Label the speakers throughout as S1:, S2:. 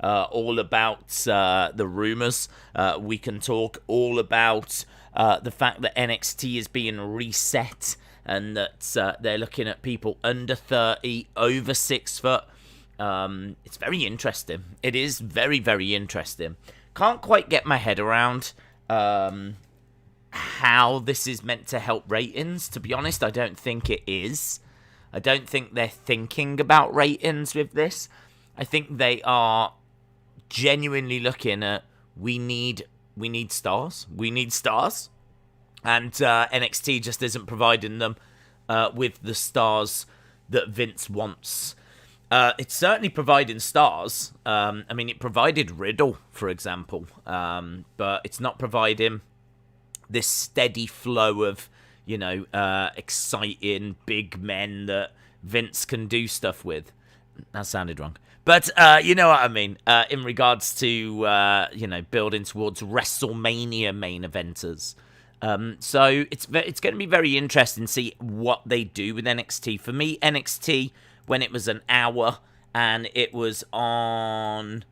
S1: all about the rumors. We can talk all about the fact that NXT is being reset and that they're looking at people under 30, over 6 foot. It's very interesting. It is very, very interesting. Can't quite get my head around how this is meant to help ratings. To be honest, I don't think it is. I don't think they're thinking about ratings with this. I think they are genuinely looking at we need stars. We need stars. And NXT just isn't providing them with the stars that Vince wants. It's certainly providing stars. I mean, it provided Riddle, for example. But it's not providing this steady flow of, exciting big men that Vince can do stuff with. That sounded wrong. But you know what I mean. In regards to, building towards WrestleMania main eventers. So it's going to be very interesting to see what they do with NXT. For me, NXT, when it was an hour and it was on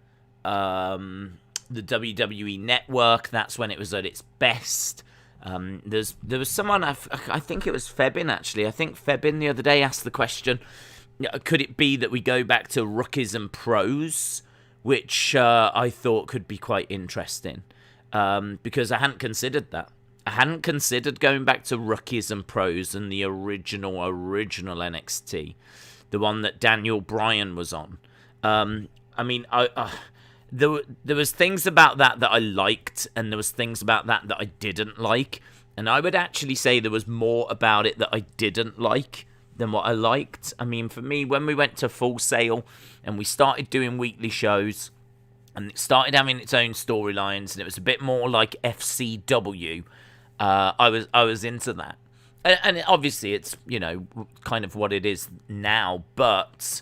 S1: the WWE Network, that's when it was at its best. There was someone, I think it was Fabian, actually. I think Fabian the other day asked the question, could it be that we go back to rookies and pros? Which I thought could be quite interesting. Because I hadn't considered that. I hadn't considered going back to rookies and pros and the original NXT. The one that Daniel Bryan was on. I mean, there was things about that I liked, and there was things about that I didn't like. And I would actually say there was more about it that I didn't like than what I liked. I mean, for me, when we went to Full Sail and we started doing weekly shows, and it started having its own storylines, and it was a bit more like FCW, I was into that. And obviously it's, kind of what it is now, but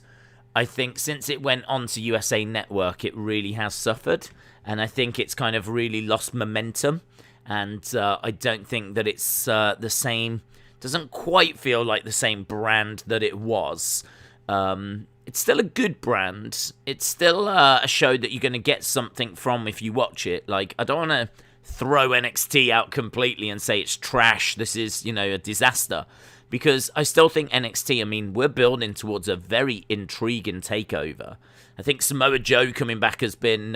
S1: I think since it went on to USA Network, it really has suffered, and I think it's kind of really lost momentum, and I don't think that it's the same, doesn't quite feel like the same brand that it was. It's still a good brand. It's still a show that you're going to get something from if you watch it. Like, I don't want to throw NXT out completely and say it's trash, this is, a disaster. Because I still think NXT, I mean, we're building towards a very intriguing takeover. I think Samoa Joe coming back has been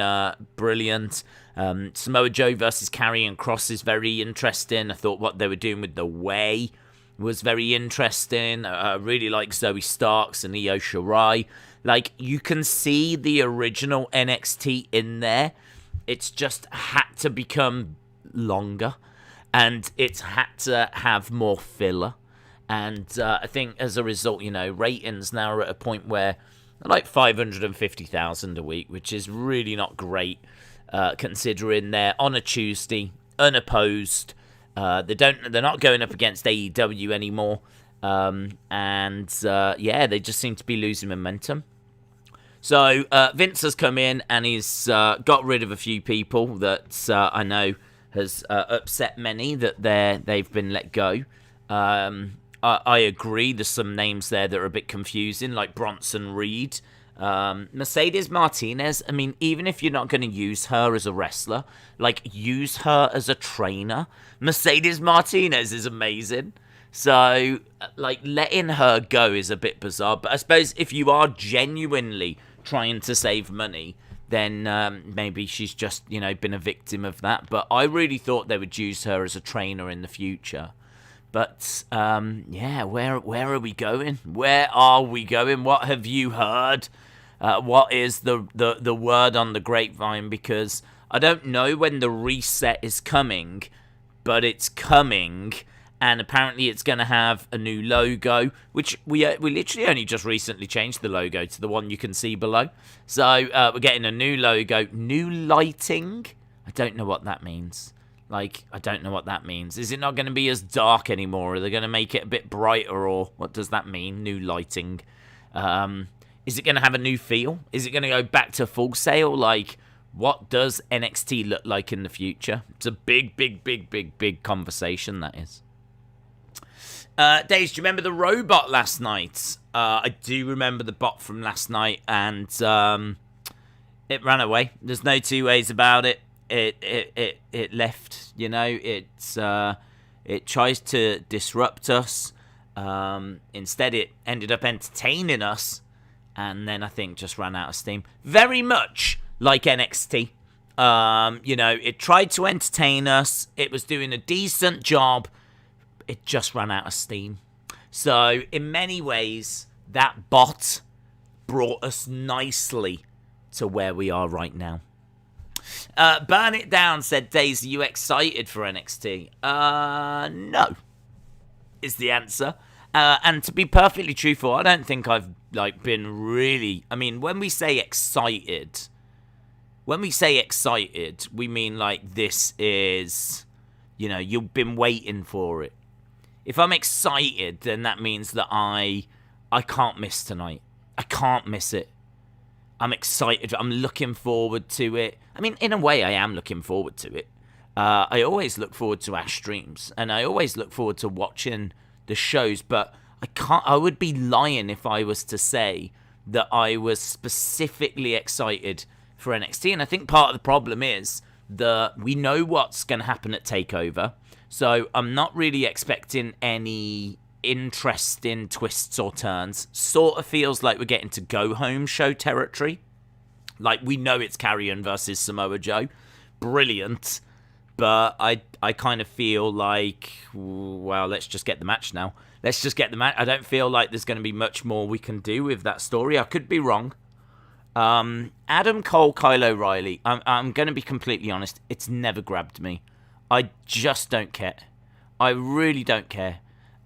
S1: brilliant. Samoa Joe versus Karrion Kross is very interesting. I thought what they were doing with The Way was very interesting. I really like Zoe Starks and Io Shirai. Like, you can see the original NXT in there. It's just had to become longer, and it's had to have more filler. And I think as a result, ratings now are at a point where they're like 550,000 a week, which is really not great, considering they're on a Tuesday, unopposed. They're not going up against AEW anymore, they just seem to be losing momentum. So Vince has come in and he's got rid of a few people that I know has upset many that they've been let go. I agree. There's some names there that are a bit confusing, like Bronson Reed, Mercedes Martinez. I mean, even if you're not going to use her as a wrestler, like, use her as a trainer. Mercedes Martinez is amazing. So, like, letting her go is a bit bizarre. But I suppose if you are genuinely trying to save money, then maybe she's just, been a victim of that. But I really thought they would use her as a trainer in the future. But, where are we going? Where are we going? What have you heard? What is the word on the grapevine? Because I don't know when the reset is coming, but it's coming. And apparently it's going to have a new logo, which we literally only just recently changed the logo to the one you can see below. So we're getting a new logo, new lighting. I don't know what that means. I don't know what that means. Is it not going to be as dark anymore? Are they going to make it a bit brighter, or what does that mean, new lighting? Is it going to have a new feel? Is it going to go back to Full Sail? What does NXT look like in the future? It's a big conversation, that is. Days, do you remember the robot last night? I do remember the bot from last night, and It ran away. There's no two ways about it. It left. It tries to disrupt us. Instead, it ended up entertaining us, and then I think just ran out of steam. Very much like NXT. It tried to entertain us. It was doing a decent job. It just ran out of steam. So, in many ways, that bot brought us nicely to where we are right now. Burn It Down said, Days, are you excited for NXT? No, is the answer. And to be perfectly truthful, I don't think I've been really... I mean, when we say excited, we mean this is, you've been waiting for it. If I'm excited, then that means that I can't miss tonight. I can't miss it. I'm excited. I'm looking forward to it. I mean, in a way, I am looking forward to it. I always look forward to our streams, and I always look forward to watching the shows, but I would be lying if I was to say that I was specifically excited for NXT, and I think part of the problem is that we know what's going to happen at TakeOver, so I'm not really expecting any interesting twists or turns. Sort of feels like we're getting to go-home show territory. We know it's Karrion versus Samoa Joe. Brilliant. But I kind of feel like, well, let's just get the match now. Let's just get the match. I don't feel like there's going to be much more we can do with that story. I could be wrong. Adam Cole, Kyle O'Reilly. I'm going to be completely honest. It's never grabbed me. I just don't care. I really don't care.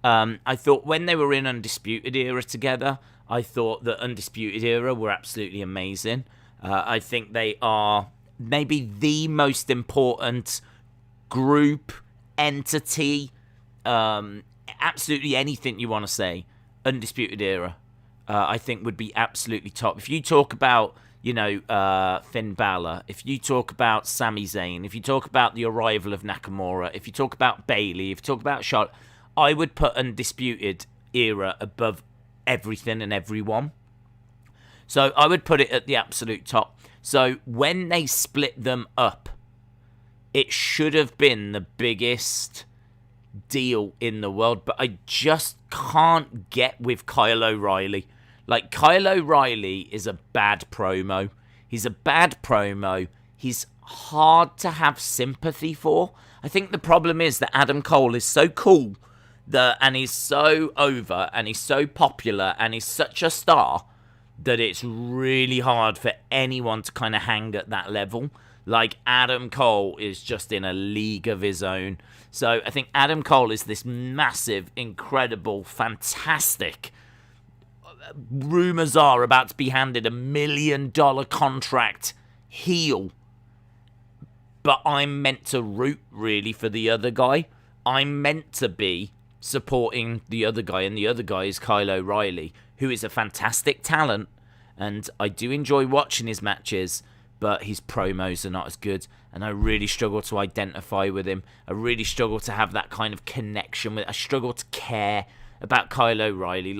S1: I thought when they were in Undisputed Era together, I thought that Undisputed Era were absolutely amazing. I think they are maybe the most important group, entity, absolutely anything you want to say. Undisputed Era, I think, would be absolutely top. If you talk about, Finn Balor, if you talk about Sami Zayn, if you talk about the arrival of Nakamura, if you talk about Bayley, if you talk about Charlotte, I would put Undisputed Era above everything and everyone. So I would put it at the absolute top. So when they split them up, it should have been the biggest deal in the world, but I just can't get with Kyle O'Reilly. Kyle O'Reilly is a bad promo. He's a bad promo. He's hard to have sympathy for. I think the problem is that Adam Cole is so cool and he's so over and he's so popular and he's such a star that it's really hard for anyone to kind of hang at that level. Adam Cole is just in a league of his own. So I think Adam Cole is this massive, incredible, fantastic, rumors are about to be handed $1 million contract heel. But I'm meant to root really for the other guy. I'm meant to be supporting the other guy, and the other guy is Kyle O'Reilly, who is a fantastic talent, and I do enjoy watching his matches, but his promos are not as good, and I really struggle to identify with him. I really struggle to have that kind of connection with. I struggle to care about Kyle O'Reilly.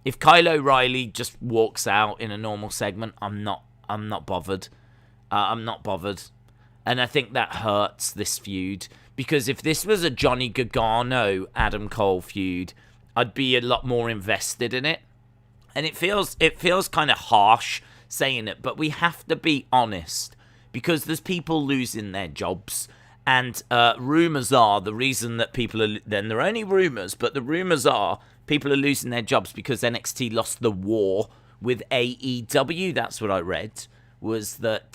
S1: If Kyle O'Reilly just walks out in a normal segment, I'm not bothered. I'm not bothered. And I think that hurts this feud, because if this was a Johnny Gargano Adam Cole feud, I'd be a lot more invested in it. And it feels kind of harsh saying it, but we have to be honest, because there's people losing their jobs, and rumors are the reason that people are. Then they're only rumors, but the rumors are people are losing their jobs because NXT lost the war with AEW. That's what I read. Was that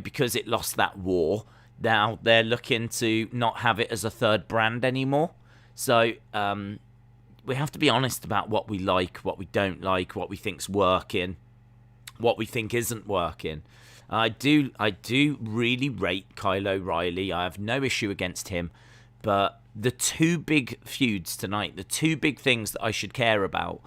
S1: because it lost that war, now they're looking to not have it as a third brand anymore. So we have to be honest about what we like, what we don't like, what we think's working, what we think isn't working. I do really rate Kyle O'Reilly. I have no issue against him, but the two big feuds tonight, the two big things that I should care about,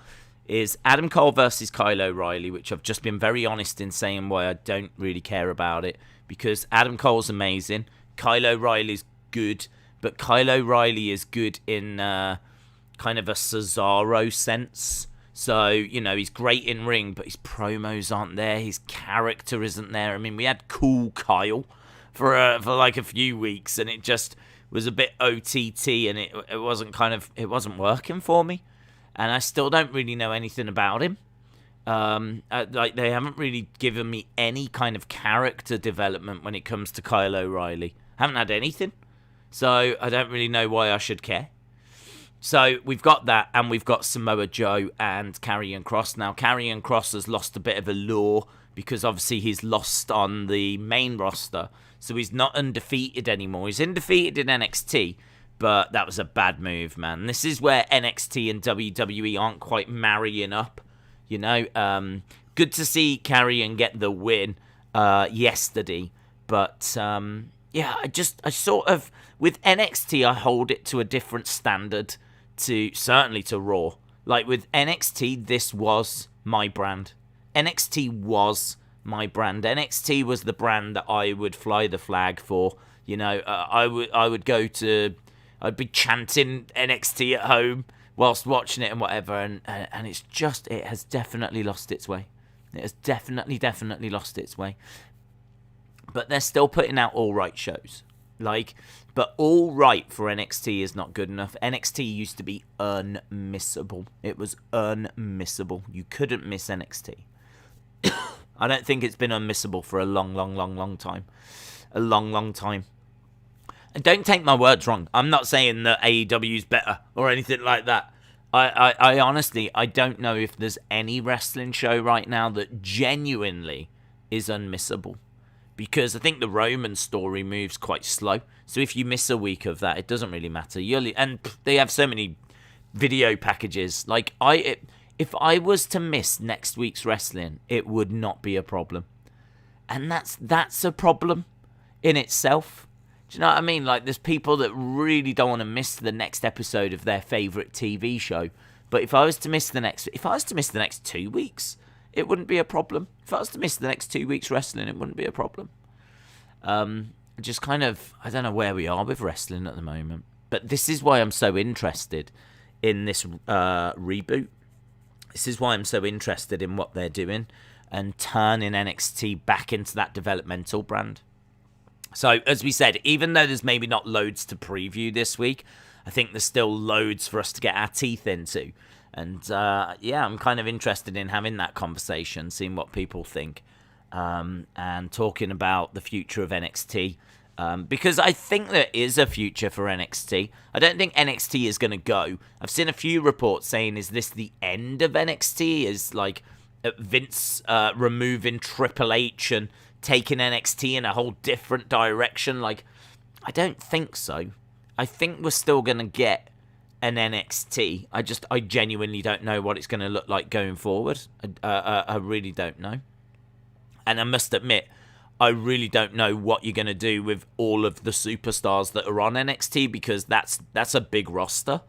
S1: is Adam Cole versus Kyle O'Reilly, which I've just been very honest in saying why I don't really care about it, because Adam Cole's amazing, Kyle O'Reilly's good, but Kyle O'Reilly is good in kind of a Cesaro sense. So, he's great in ring, but his promos aren't there. His character isn't there. I mean, we had Cool Kyle for like a few weeks, and it just was a bit OTT, and it wasn't working for me. And I still don't really know anything about him. They haven't really given me any kind of character development when it comes to Kyle O'Reilly. Haven't had anything. So I don't really know why I should care. So we've got that, and we've got Samoa Joe and Karrion Kross. Now, Karrion Kross has lost a bit of allure because obviously he's lost on the main roster. So he's not undefeated anymore. He's undefeated in NXT, but that was a bad move, man. This is where NXT and WWE aren't quite marrying up. Good to see Karrion get the win yesterday. But, I sort of, with NXT, I hold it to a different standard certainly to Raw. Like with NXT, this was my brand. NXT was my brand. NXT was the brand that I would fly the flag for. I'd be chanting NXT at home whilst watching it and whatever, and it has definitely lost its way. It has definitely lost its way. But they're still putting out all right shows. But all right for NXT is not good enough. NXT used to be unmissable. It was unmissable. You couldn't miss NXT. I don't think it's been unmissable for a long time. A long time. And don't take my words wrong. I'm not saying that AEW is better or anything like that. I honestly, I don't know if there's any wrestling show right now that genuinely is unmissable. Because I think the Roman story moves quite slow. So if you miss a week of that, it doesn't really matter. And they have so many video packages. If I was to miss next week's wrestling, it would not be a problem. And that's a problem in itself. Do you know what I mean? There's people that really don't want to miss the next episode of their favourite TV show. But if I was to miss the next 2 weeks, it wouldn't be a problem. If I was to miss the next 2 weeks wrestling, it wouldn't be a problem. Just kind of, I don't know where we are with wrestling at the moment. But this is why I'm so interested in this reboot. This is why I'm so interested in what they're doing and turning NXT back into that developmental brand. So, as we said, even though there's maybe not loads to preview this week, I think there's still loads for us to get our teeth into. And, I'm kind of interested in having that conversation, seeing what people think, and talking about the future of NXT. Because I think there is a future for NXT. I don't think NXT is going to go. I've seen a few reports saying, is this the end of NXT? Is, Vince removing Triple H and taking NXT in a whole different direction? I don't think so. I think we're still going to get an NXT. I genuinely don't know what it's going to look like going forward. I really don't know. And I must admit, I really don't know what you're going to do with all of the superstars that are on NXT, because that's a big roster.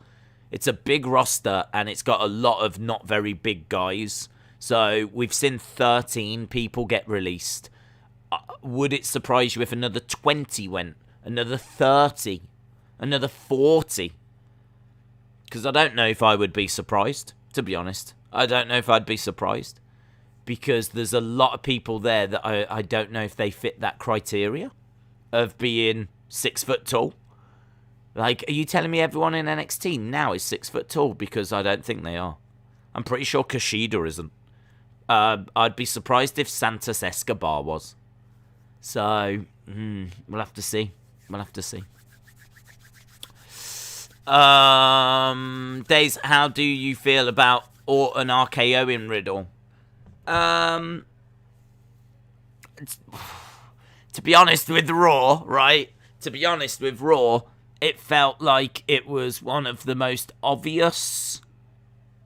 S1: It's a big roster, and it's got a lot of not very big guys. So we've seen 13 people get released. Would it surprise you if another 20 went? Another 30? Another 40? Because I don't know if I would be surprised, to be honest. I don't know if I'd be surprised. Because there's a lot of people there that I don't know if they fit that criteria of being 6 foot tall. Are you telling me everyone in NXT now is 6 foot tall? Because I don't think they are. I'm pretty sure Kushida isn't. I'd be surprised if Santos Escobar was. So, we'll have to see. Days, how do you feel about Orton RKO in Riddle? To be honest with Raw, right? To be honest with Raw, it felt like it was one of the most obvious,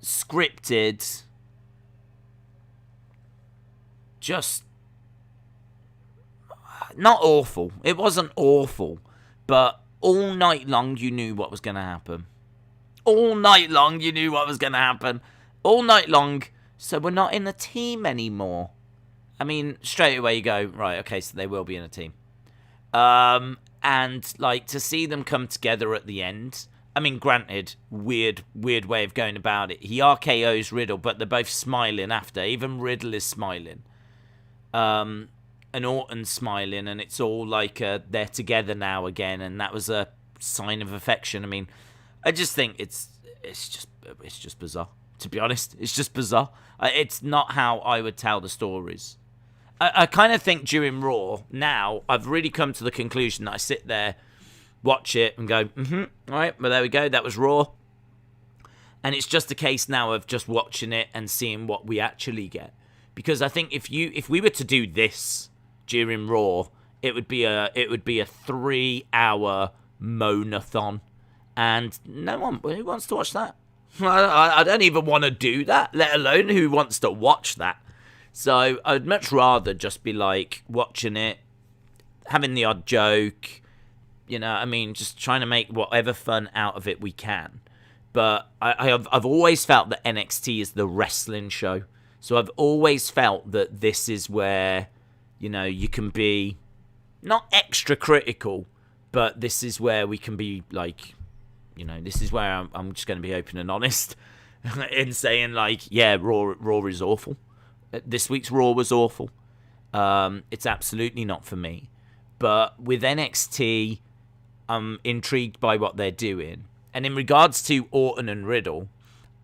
S1: scripted, just not awful. It wasn't awful, but all night long you knew what was going to happen. All night long you knew what was going to happen. All night long. So we're not in a team anymore. I mean, straight away you go, right, okay, so they will be in a team. And, to see them come together at the end I mean, granted, weird way of going about it. He RKO's Riddle, but they're both smiling after. Even Riddle is smiling. And Orton's smiling, and it's all like they're together now again, and that was a sign of affection. I mean, I just think it's just bizarre, to be honest. It's just bizarre. It's not how I would tell the stories. I kind of think during Raw, now, I've really come to the conclusion that I sit there, watch it, and go, all right, well, there we go, that was Raw. And it's just a case now of just watching it and seeing what we actually get. Because I think if we were to do this during Raw, it would be a 3-hour moan-a-thon. And no one who wants to watch that. I don't even want to do that, let alone who wants to watch that. So I'd much rather just be like watching it, having the odd joke, you know, I mean, just trying to make whatever fun out of it we can. But I've always felt that NXT is the wrestling show. So I've always felt that this is where, you know, you can be not extra critical, but this is where we can be like, you know, this is where I'm just going to be open and honest in saying like, yeah, Raw is awful. This week's Raw was awful. It's absolutely not for me. But with NXT, I'm intrigued by what they're doing. And in regards to Orton and Riddle,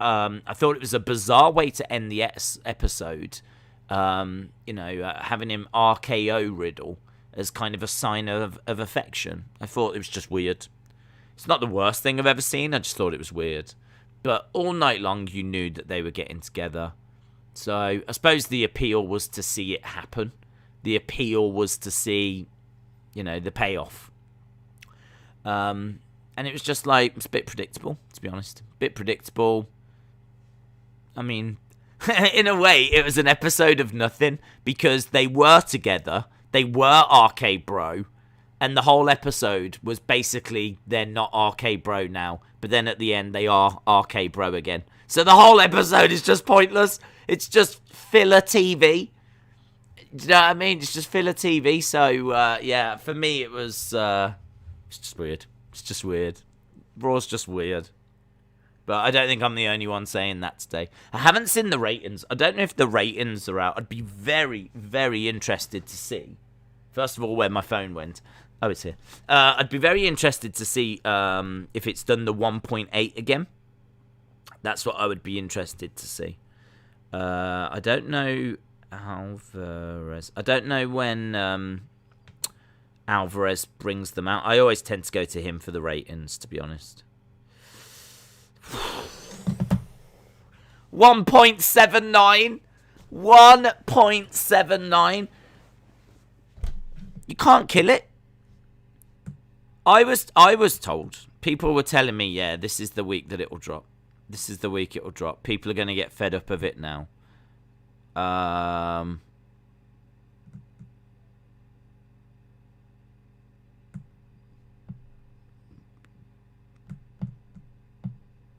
S1: I thought it was a bizarre way to end the episode. You know, having him RKO Riddle as kind of a sign of affection. I thought it was just weird. It's not the worst thing I've ever seen. I just thought it was weird. But all night long, you knew that they were getting together. So I suppose the appeal was to see it happen. The appeal was to see, you know, the payoff. And it was just like, it's a bit predictable, to be honest. A bit predictable. I mean, in a way, it was an episode of nothing because they were together. They were RK Bro. And the whole episode was basically they're not RK Bro now. But then at the end, they are RK Bro again. So the whole episode is just pointless. It's just filler TV. Do you know what I mean? It's just filler TV. So, yeah, for me, it was it's just weird. It's just weird. Raw's just weird. But I don't think I'm the only one saying that today. I haven't seen the ratings. I don't know if the ratings are out. I'd be very, very interested to see. First of all, where my phone went. Oh, it's here. I'd be very interested to see if it's done the 1.8 again. That's what I would be interested to see. I don't know Alvarez. I don't know when Alvarez brings them out. I always tend to go to him for the ratings, to be honest. 1.79. 1.79. You can't kill it. I was told. People were telling me, yeah, this is the week that it will drop. This is the week it will drop. People are going to get fed up of it now.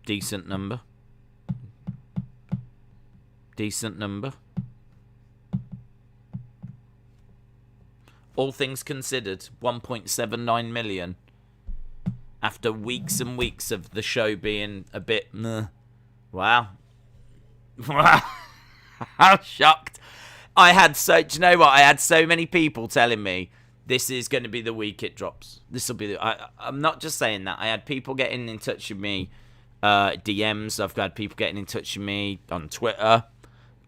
S1: Decent number. Decent number. All things considered, 1.79 million. After weeks and weeks of the show being a bit meh. Wow. Wow. I'm shocked. Do you know what? I had so many people telling me this is going to be the week it drops. This will be I'm not just saying that. I had people getting in touch with me, DMs. I've had people getting in touch with me on Twitter.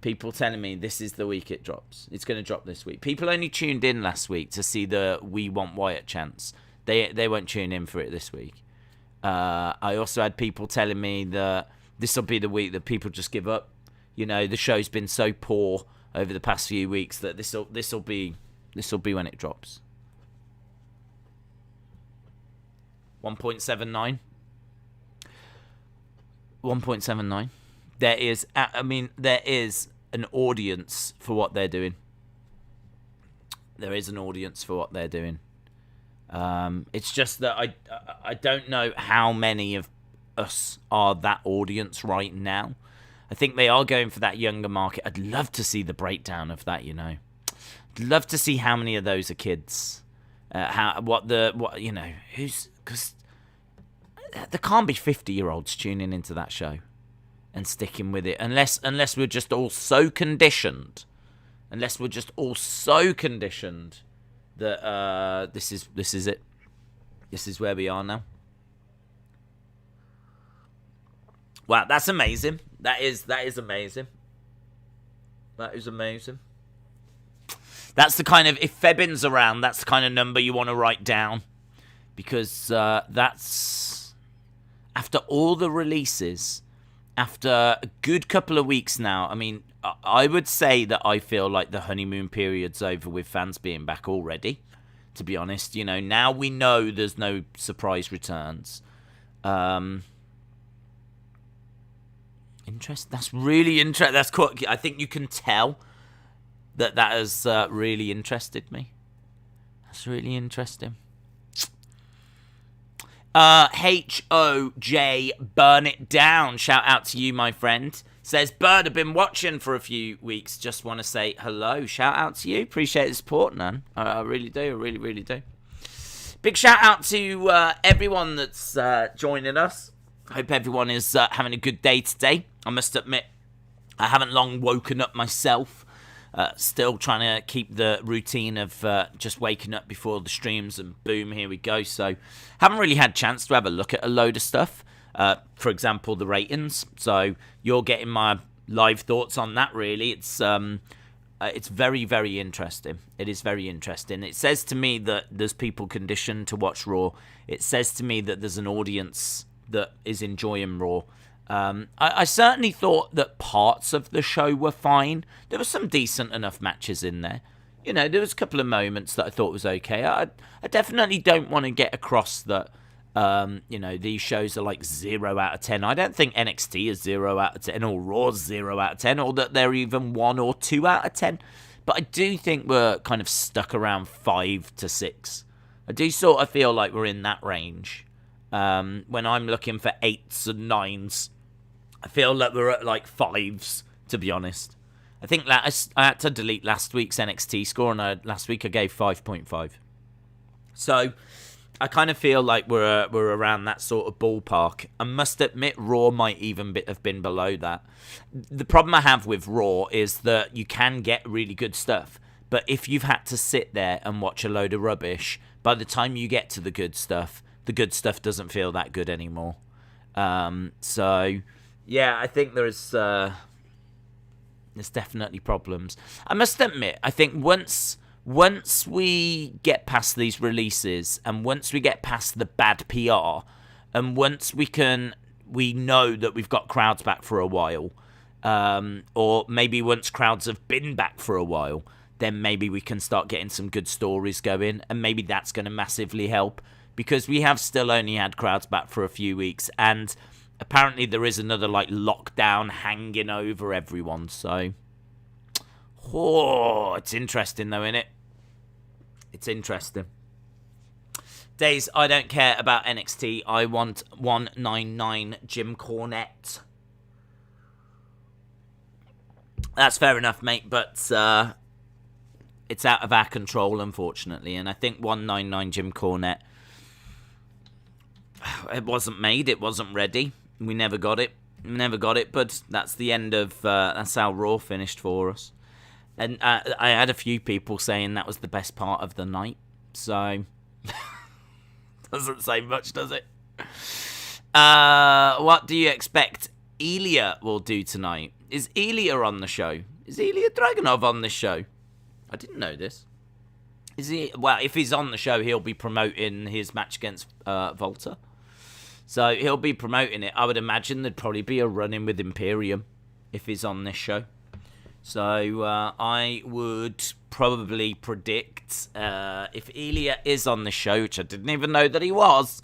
S1: People telling me this is the week it drops. It's going to drop this week. People only tuned in last week to see the We Want Wyatt chants. They won't tune in for it this week. I also had people telling me that this will be the week that people just give up. You know, the show's been so poor over the past few weeks that this will be when it drops. 1.79. 1.79. There is an audience for what they're doing. There is an audience for what they're doing. It's just that I don't know how many of us are that audience right now. I think they are going for that younger market. I'd love to see the breakdown of that, you know. I'd love to see how many of those are kids. Because there can't be 50-year-olds tuning into that show and sticking with it unless we're just all so conditioned. Unless we're just all so conditioned that this is it. This is where we are now. Wow, that's amazing. That is amazing. That is amazing. That's the kind of, if Febin's around, that's the kind of number you want to write down. Because that's, after all the releases, after a good couple of weeks now, I mean, I would say that I feel like the honeymoon period's over with fans being back already, to be honest. You know, now we know there's no surprise returns. That's really interesting. That's cool. I think you can tell that has really interested me. That's really interesting. HOJ Burn It Down. Shout out to you, my friend. Says, Bird, I've been watching for a few weeks. Just want to say hello. Shout out to you. Appreciate the support, man. I really do. I really, really do. Big shout out to everyone that's joining us. Hope everyone is having a good day today. I must admit, I haven't long woken up myself. Still trying to keep the routine of just waking up before the streams and boom, here we go. So haven't really had a chance to have a look at a load of stuff. For example, the ratings. So you're getting my live thoughts on that, really. It's very, very interesting. It is very interesting. It says to me that there's people conditioned to watch Raw. It says to me that there's an audience that is enjoying Raw. I certainly thought that parts of the show were fine. There were some decent enough matches in there. You know, there was a couple of moments that I thought was okay. I definitely don't want to get across that, you know, these shows are like 0 out of 10. I don't think NXT is 0 out of 10 or Raw's 0 out of 10 or that they're even 1 or 2 out of 10. But I do think we're kind of stuck around 5 to 6. I do sort of feel like we're in that range. When I'm looking for 8s and 9s, I feel like we're at like 5s, to be honest. I think I had to delete last week's NXT score, and last week I gave 5.5. So I kind of feel like we're around that sort of ballpark. I must admit, Raw might even have been below that. The problem I have with Raw is that you can get really good stuff, but if you've had to sit there and watch a load of rubbish, by the time you get to the good stuff doesn't feel that good anymore. So yeah, I think there's definitely problems. I must admit, I think once we get past these releases and once we get past the bad PR and once we know that we've got crowds back for a while, or maybe once crowds have been back for a while, then maybe we can start getting some good stories going, and maybe that's going to massively help, because we have still only had crowds back for a few weeks, and apparently there is another like lockdown hanging over everyone. So, it's interesting though, isn't it? It's interesting. Days, I don't care about NXT. I want 199 Jim Cornette. That's fair enough, mate, but it's out of our control, unfortunately. And I think 199 Jim Cornette, it wasn't made, it wasn't ready. We never got it. But that's the end of, that's how Raw finished for us. And I had a few people saying that was the best part of the night. So, doesn't say much, does it? What do you expect Aliyah will do tonight? Is Aliyah on the show? Is Ilya Dragunov on this show? I didn't know this. Is he? Well, if he's on the show, he'll be promoting his match against Volta. So he'll be promoting it. I would imagine there'd probably be a run-in with Imperium if he's on this show. So I would probably predict if Ilya is on the show, which I didn't even know that he was,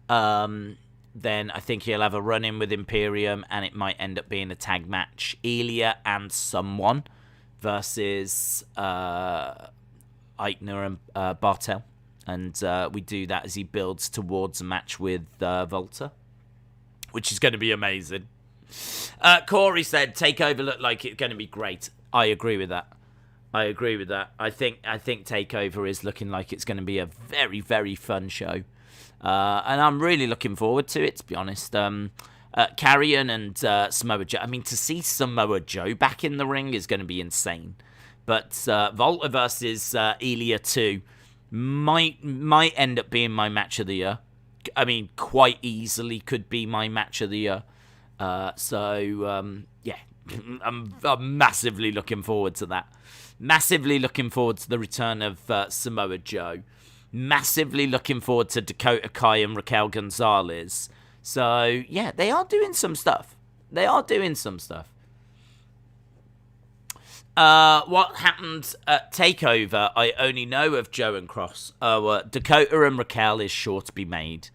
S1: then I think he'll have a run-in with Imperium, and it might end up being a tag match. Ilya and someone versus Aichner and Bartel. And we do that as he builds towards a match with Volta, which is going to be amazing. Corey said, TakeOver looked like it's going to be great. I agree with that. I think TakeOver is looking like it's going to be a very, very fun show. And I'm really looking forward to it, to be honest. Karrion and Samoa Joe. I mean, to see Samoa Joe back in the ring is going to be insane. But Volta versus Aliyah 2 might end up being my match of the year. I mean, quite easily could be my match of the year. Yeah, I'm massively looking forward to that. Massively looking forward to the return of Samoa Joe. Massively looking forward to Dakota Kai and Raquel Gonzalez. So, yeah, they are doing some stuff. They are doing some stuff. What happened at TakeOver, I only know of Joe and Kross. Dakota and Raquel is sure to be made.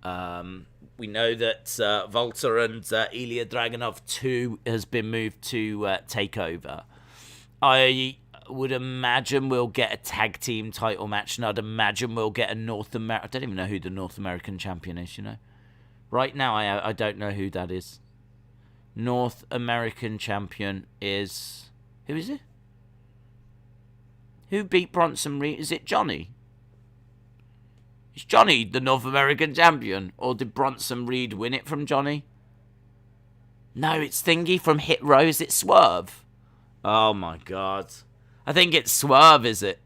S1: We know that Volta and Ilya Dragunov 2 has been moved to TakeOver. I would imagine we'll get a tag team title match, and I'd imagine we'll get a North American... I don't even know who the North American champion is, you know. Right now, I don't know who that is. North American champion is... Who is it? Who beat Bronson Reed? Is it Johnny? Is Johnny the North American champion? Or did Bronson Reed win it from Johnny? No, it's Thingy from Hit Row. Is it Swerve? Oh my god. I think it's Swerve, is it?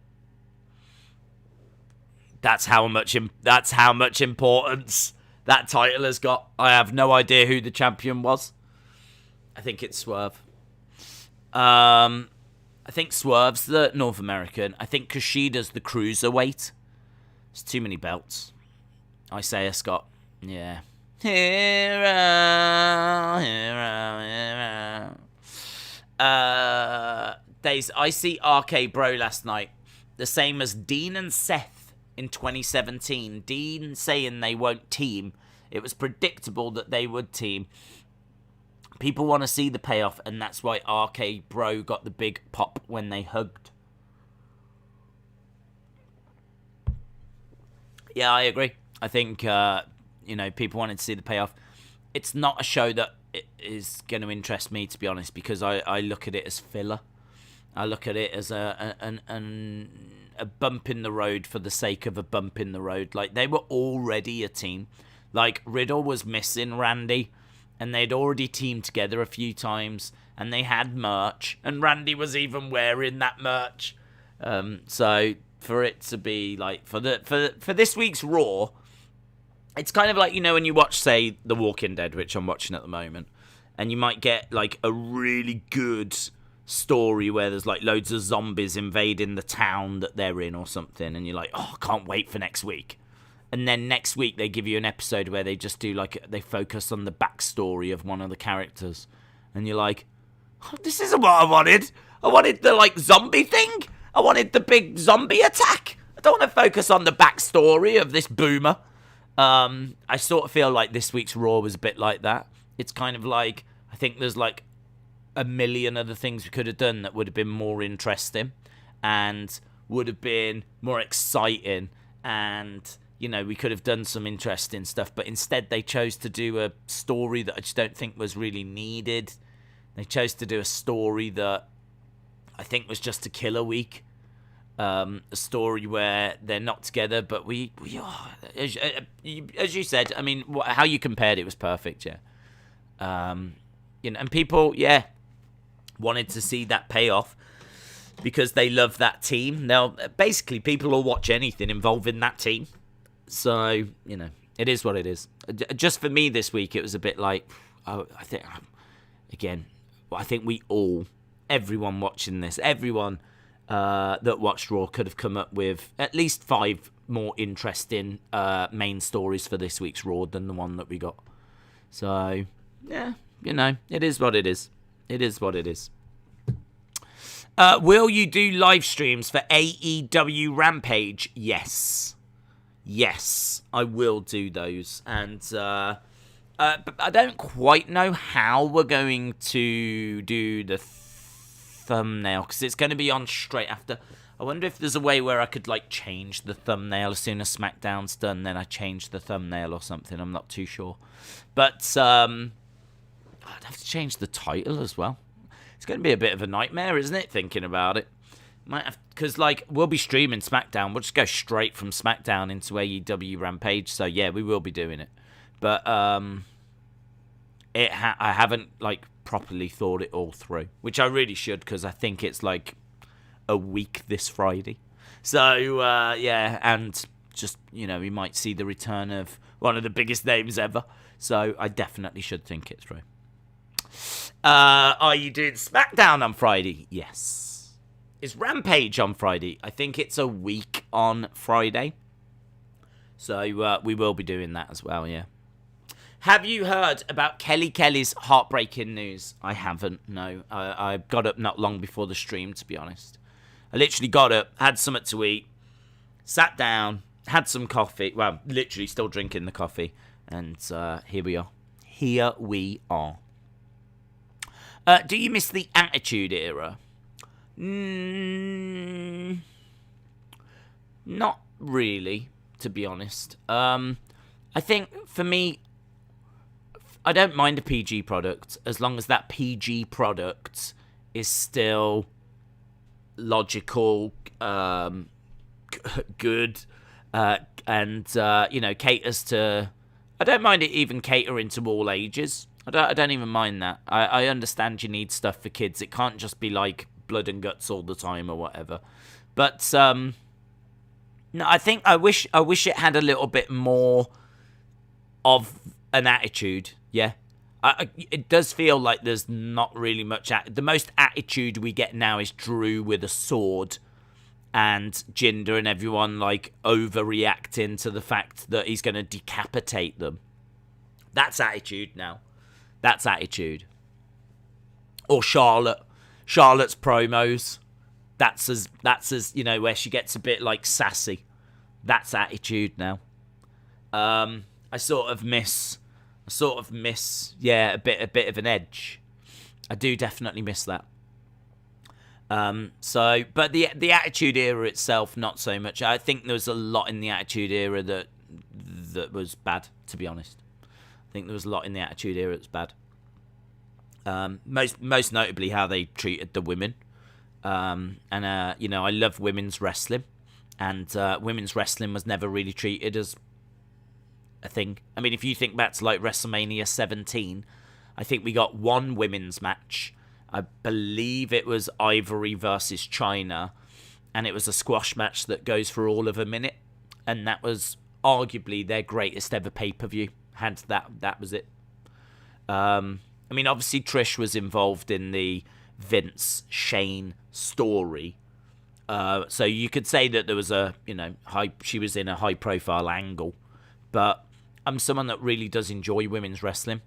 S1: That's how much importance that title has got. I have no idea who the champion was. I think it's Swerve. I think Swerve's the North American. I think Kushida's the cruiserweight. It's too many belts. Isaiah Scott. Yeah. Hero. I see RK Bro last night. The same as Dean and Seth in 2017. Dean saying they won't team. It was predictable that they would team. People want to see the payoff, and that's why RK Bro got the big pop when they hugged. Yeah, I agree. I think, people wanted to see the payoff. It's not a show that is going to interest me, to be honest, because I look at it as filler. I look at it as a bump in the road for the sake of a bump in the road. Like, they were already a team. Like, Riddle was missing Randy, and they'd already teamed together a few times, and they had merch, and Randy was even wearing that merch. So for it to be like for this week's Raw, it's kind of like, you know, when you watch, say, The Walking Dead, which I'm watching at the moment, and you might get like a really good story where there's like loads of zombies invading the town that they're in or something, and you're like, oh, I can't wait for next week. And then next week they give you an episode where they just do like, they focus on the backstory of one of the characters, and you're like, oh, this isn't what I wanted. I wanted the like zombie thing. I wanted the big zombie attack. I don't want to focus on the backstory of this boomer. I sort of feel like this week's Raw was a bit like that. It's kind of like, I think there's like a million other things we could have done that would have been more interesting and would have been more exciting, and, you know, we could have done some interesting stuff, but instead they chose to do a story that I just don't think was really needed. They chose to do a story that I think was just a killer week. A story where they're not together, but we are. As you said, I mean, how you compared it was perfect, yeah. And people, yeah, wanted to see that payoff because they love that team. Now, basically, people will watch anything involving that team. So, you know, it is what it is. Just for me this week, it was a bit like, I think everyone watching this, everyone that watched Raw could have come up with at least 5 more interesting main stories for this week's Raw than the one that we got. So, yeah, you know, it is what it is. It is what it is. Will you do live streams for AEW Rampage? Yes. Yes, I will do those. And but I don't quite know how we're going to do the thumbnail, because it's going to be on straight after. I wonder if there's a way where I could like change the thumbnail as soon as SmackDown's done, then I change the thumbnail or something. I'm not too sure. But I'd have to change the title as well. It's going to be a bit of a nightmare, isn't it, thinking about it? Might have, because like we'll be streaming SmackDown. We'll just go straight from SmackDown into AEW Rampage. So yeah, we will be doing it. But I haven't like properly thought it all through, which I really should, because I think it's like a week this Friday. So yeah, and just we might see the return of one of the biggest names ever. So I definitely should think it through. Are you doing SmackDown on Friday? Yes. Is Rampage on Friday? I think it's a week on Friday. So we will be doing that as well, yeah. Have you heard about Kelly's heartbreaking news? I haven't, no. I got up not long before the stream, to be honest. I literally got up, had something to eat, sat down, had some coffee. Well, literally still drinking the coffee. And here we are. Here we are. Do you miss the Attitude Era? Not really, to be honest. I think for me, I don't mind a PG product as long as that PG product is still logical, good, and caters to. I don't mind it even catering to all ages. I don't even mind that. I understand you need stuff for kids. It can't just be like blood and guts all the time or whatever. But no, I think I wish it had a little bit more of an attitude. Yeah, it does feel like there's not really much. The most attitude we get now is Drew with a sword, and Jinder and everyone like overreacting to the fact that he's going to decapitate them. That's attitude now. That's attitude. Or Charlotte's promos. That's as where she gets a bit like sassy. That's attitude now. I sort of miss a bit of an edge. I do definitely miss that. But the Attitude Era itself, not so much. I think there was a lot in the Attitude Era that was bad, to be honest. I think there was a lot in the Attitude Era that's bad. Most notably how they treated the women. I love women's wrestling, and women's wrestling was never really treated as a thing. I mean, if you think back to like WrestleMania 17, I think we got one women's match. I believe it was Ivory versus China, and it was a squash match that goes for all of a minute, and that was arguably their greatest ever pay-per-view. That was it. I mean, obviously Trish was involved in the Vince Shane story, so you could say that there was she was in a high-profile angle, but I'm someone that really does enjoy women's wrestling.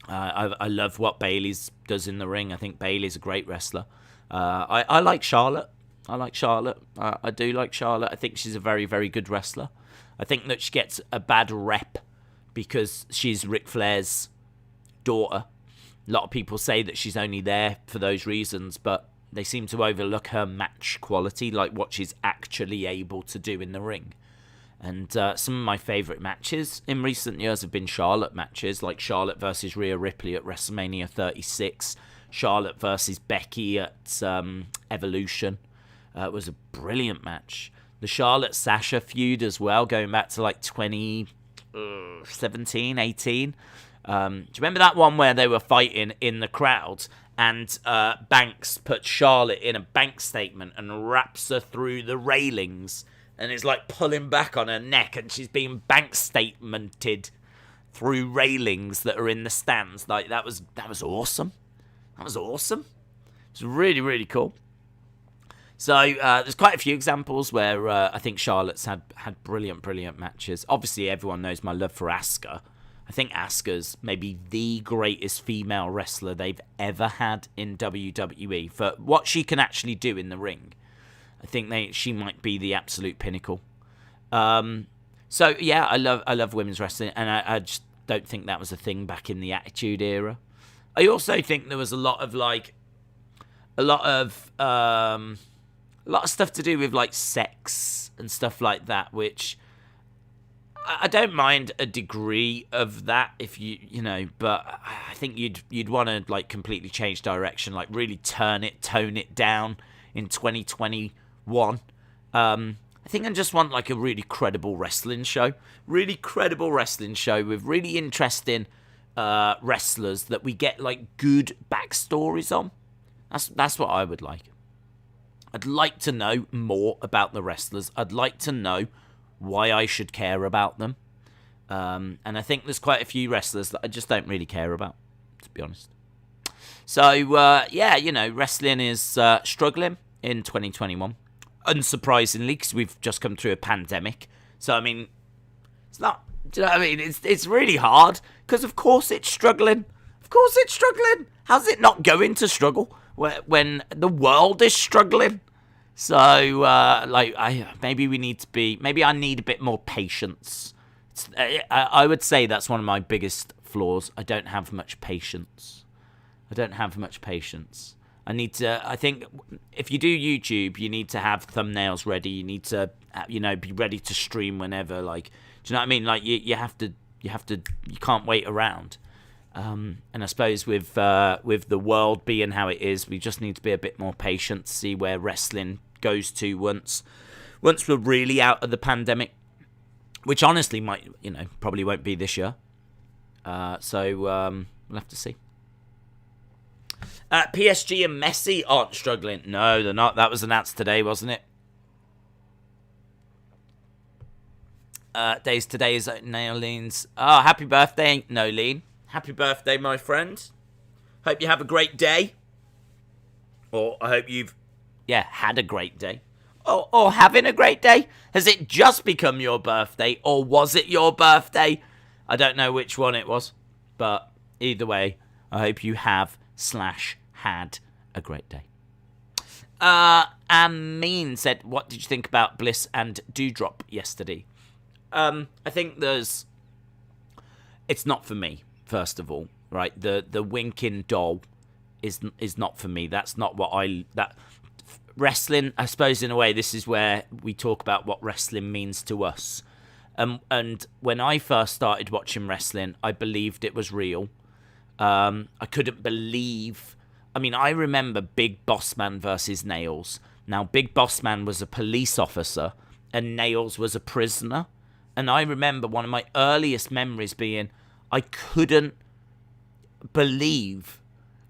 S1: I love what Bayley's does in the ring. I think Bayley's a great wrestler. I like Charlotte. I do like Charlotte. I think she's a very, very good wrestler. I think that she gets a bad rep because she's Ric Flair's daughter. A lot of people say that she's only there for those reasons, but they seem to overlook her match quality, like what she's actually able to do in the ring. And some of my favourite matches in recent years have been Charlotte matches, like Charlotte versus Rhea Ripley at WrestleMania 36, Charlotte versus Becky at Evolution. It was a brilliant match. The Charlotte-Sasha feud as well, going back to like 2017, 18. Do you remember that one where they were fighting in the crowd and Banks put Charlotte in a bank statement and wraps her through the railings? And it's like pulling back on her neck, and she's being bank statemented through railings that are in the stands. Like that was awesome. That was awesome. It was really, really cool. So there's quite a few examples where I think Charlotte's had brilliant, brilliant matches. Obviously, everyone knows my love for Asuka. I think Asuka's maybe the greatest female wrestler they've ever had in WWE for what she can actually do in the ring. I think she might be the absolute pinnacle. So yeah, I love women's wrestling, and I just don't think that was a thing back in the Attitude Era. I also think there was a lot of stuff to do with like sex and stuff like that, which I don't mind a degree of that if but I think you'd want to like completely change direction, like really tone it down in 2021. I think I just want like a really credible wrestling show. Really credible wrestling show with really interesting wrestlers that we get like good backstories on. That's what I would like. I'd like to know more about the wrestlers. I'd like to know why I should care about them. And I think there's quite a few wrestlers that I just don't really care about, to be honest. So, yeah, you know, wrestling is struggling in 2021. Unsurprisingly, because we've just come through a pandemic. So, I mean, it's not... Do you know what I mean? It's really hard, because of course it's struggling. Of course it's struggling. How's it not going to struggle when the world is struggling? So, maybe I need a bit more patience. I would say that's one of my biggest flaws. I don't have much patience. I think if you do YouTube, you need to have thumbnails ready. You need to, be ready to stream whenever. Like, do you know what I mean? Like, you can't wait around. And I suppose with the world being how it is, we just need to be a bit more patient to see where wrestling goes to once we're really out of the pandemic, which honestly probably won't be this year. So we'll have to see. PSG and Messi aren't struggling. No, they're not. That was announced today, wasn't it? Today is Nolene's. Oh, happy birthday, Nolene. Happy birthday, my friend. Hope you have a great day. Or I hope you've, had a great day. Or having a great day. Has it just become your birthday? Or was it your birthday? I don't know which one it was. But either way, I hope you have /had a great day. Amin said, what did you think about Bliss and Doudrop yesterday? I think it's not for me, first of all, right? The winking doll is not for me. That's not what wrestling, I suppose in a way, this is where we talk about what wrestling means to us. And when I first started watching wrestling, I believed it was real. I couldn't believe... I remember Big Boss Man versus Nails. Now, Big Boss Man was a police officer and Nails was a prisoner. And I remember one of my earliest memories being, I couldn't believe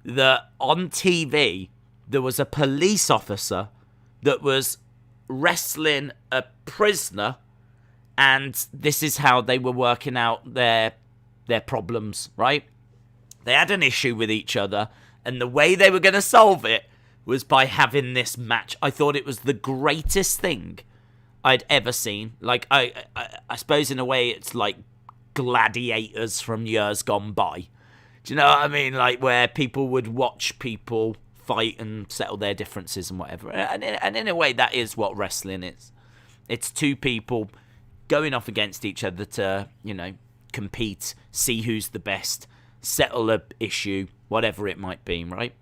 S1: that on TV there was a police officer that was wrestling a prisoner, and this is how they were working out their problems, right? They had an issue with each other, and the way they were going to solve it was by having this match. I thought it was the greatest thing I'd ever seen. Like, I suppose in a way it's like gladiators from years gone by. Do you know what I mean? Like, where people would watch people fight and settle their differences and whatever. And in a way, that is what wrestling is. It's two people going off against each other to, compete, see who's the best, settle a issue, whatever it might be, right?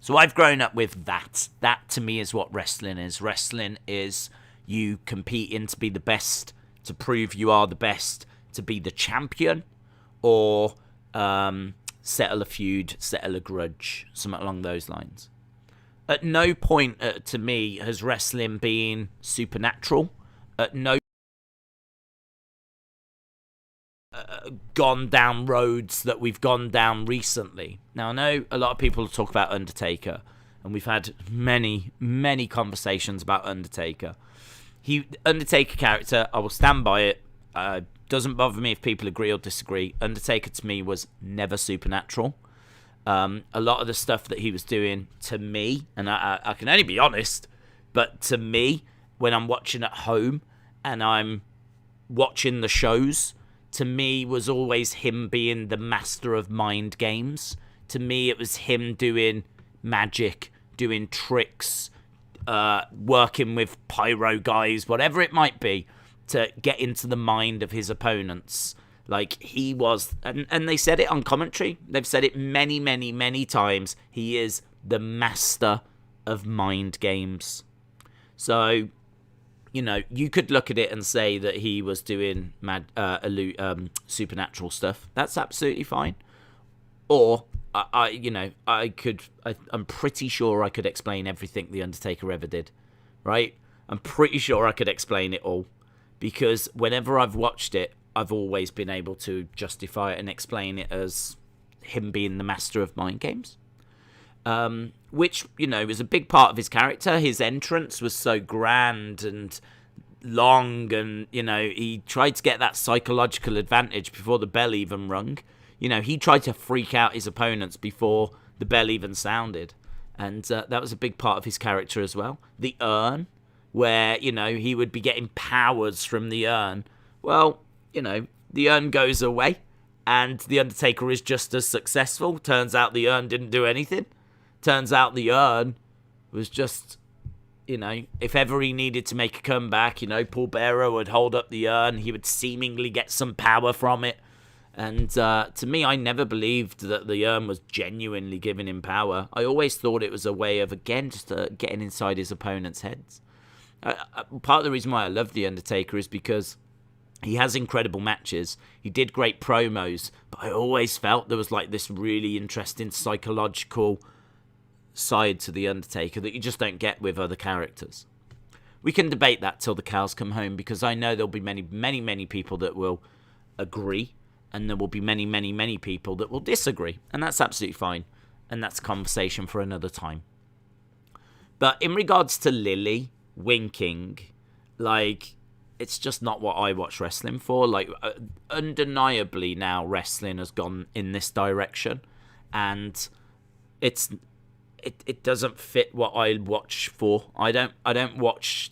S1: So I've grown up with that. That, to me, is what wrestling is. Wrestling is you competing to be the best, to prove you are the best, to be the champion, or settle a feud, settle a grudge, something along those lines. At no point, to me, has wrestling been supernatural. At no gone down roads that we've gone down recently. Now, I know a lot of people talk about Undertaker, and we've had many, many conversations about Undertaker. Undertaker character, I will stand by it. Doesn't bother me if people agree or disagree. Undertaker, to me, was never supernatural. A lot of the stuff that he was doing, to me, and I can only be honest, but to me, when I'm watching at home and I'm watching the shows, to me, was always him being the master of mind games. To me, it was him doing magic, doing tricks, working with pyro guys, whatever it might be, to get into the mind of his opponents. Like, he was, and they said it on commentary, they've said it many, many, many times, he is the master of mind games. So, you could look at it and say that he was doing supernatural stuff. That's absolutely fine. Or I'm pretty sure I could explain everything The Undertaker ever did, right? I'm pretty sure I could explain it all, because whenever I've watched it, I've always been able to justify it and explain it as him being the master of mind games. Which, was a big part of his character. His entrance was so grand and long, and, he tried to get that psychological advantage before the bell even rung. He tried to freak out his opponents before the bell even sounded. And that was a big part of his character as well. The urn, where, he would be getting powers from the urn. Well, the urn goes away, and The Undertaker is just as successful. Turns out the urn didn't do anything. Turns out the urn was just, if ever he needed to make a comeback, Paul Bearer would hold up the urn. He would seemingly get some power from it. And to me, I never believed that the urn was genuinely giving him power. I always thought it was a way of, again, just getting inside his opponent's heads. Part of the reason why I love The Undertaker is because he has incredible matches. He did great promos, but I always felt there was like this really interesting psychological side to The Undertaker that you just don't get with other characters. We can debate that till the cows come home, because I know there'll be many, many, many people that will agree, and there will be many, many, many people that will disagree, and that's absolutely fine, and that's a conversation for another time. But in regards to Lily winking, it's just not what I watch wrestling for. Undeniably now wrestling has gone in this direction, and it doesn't fit what I watch for. I watch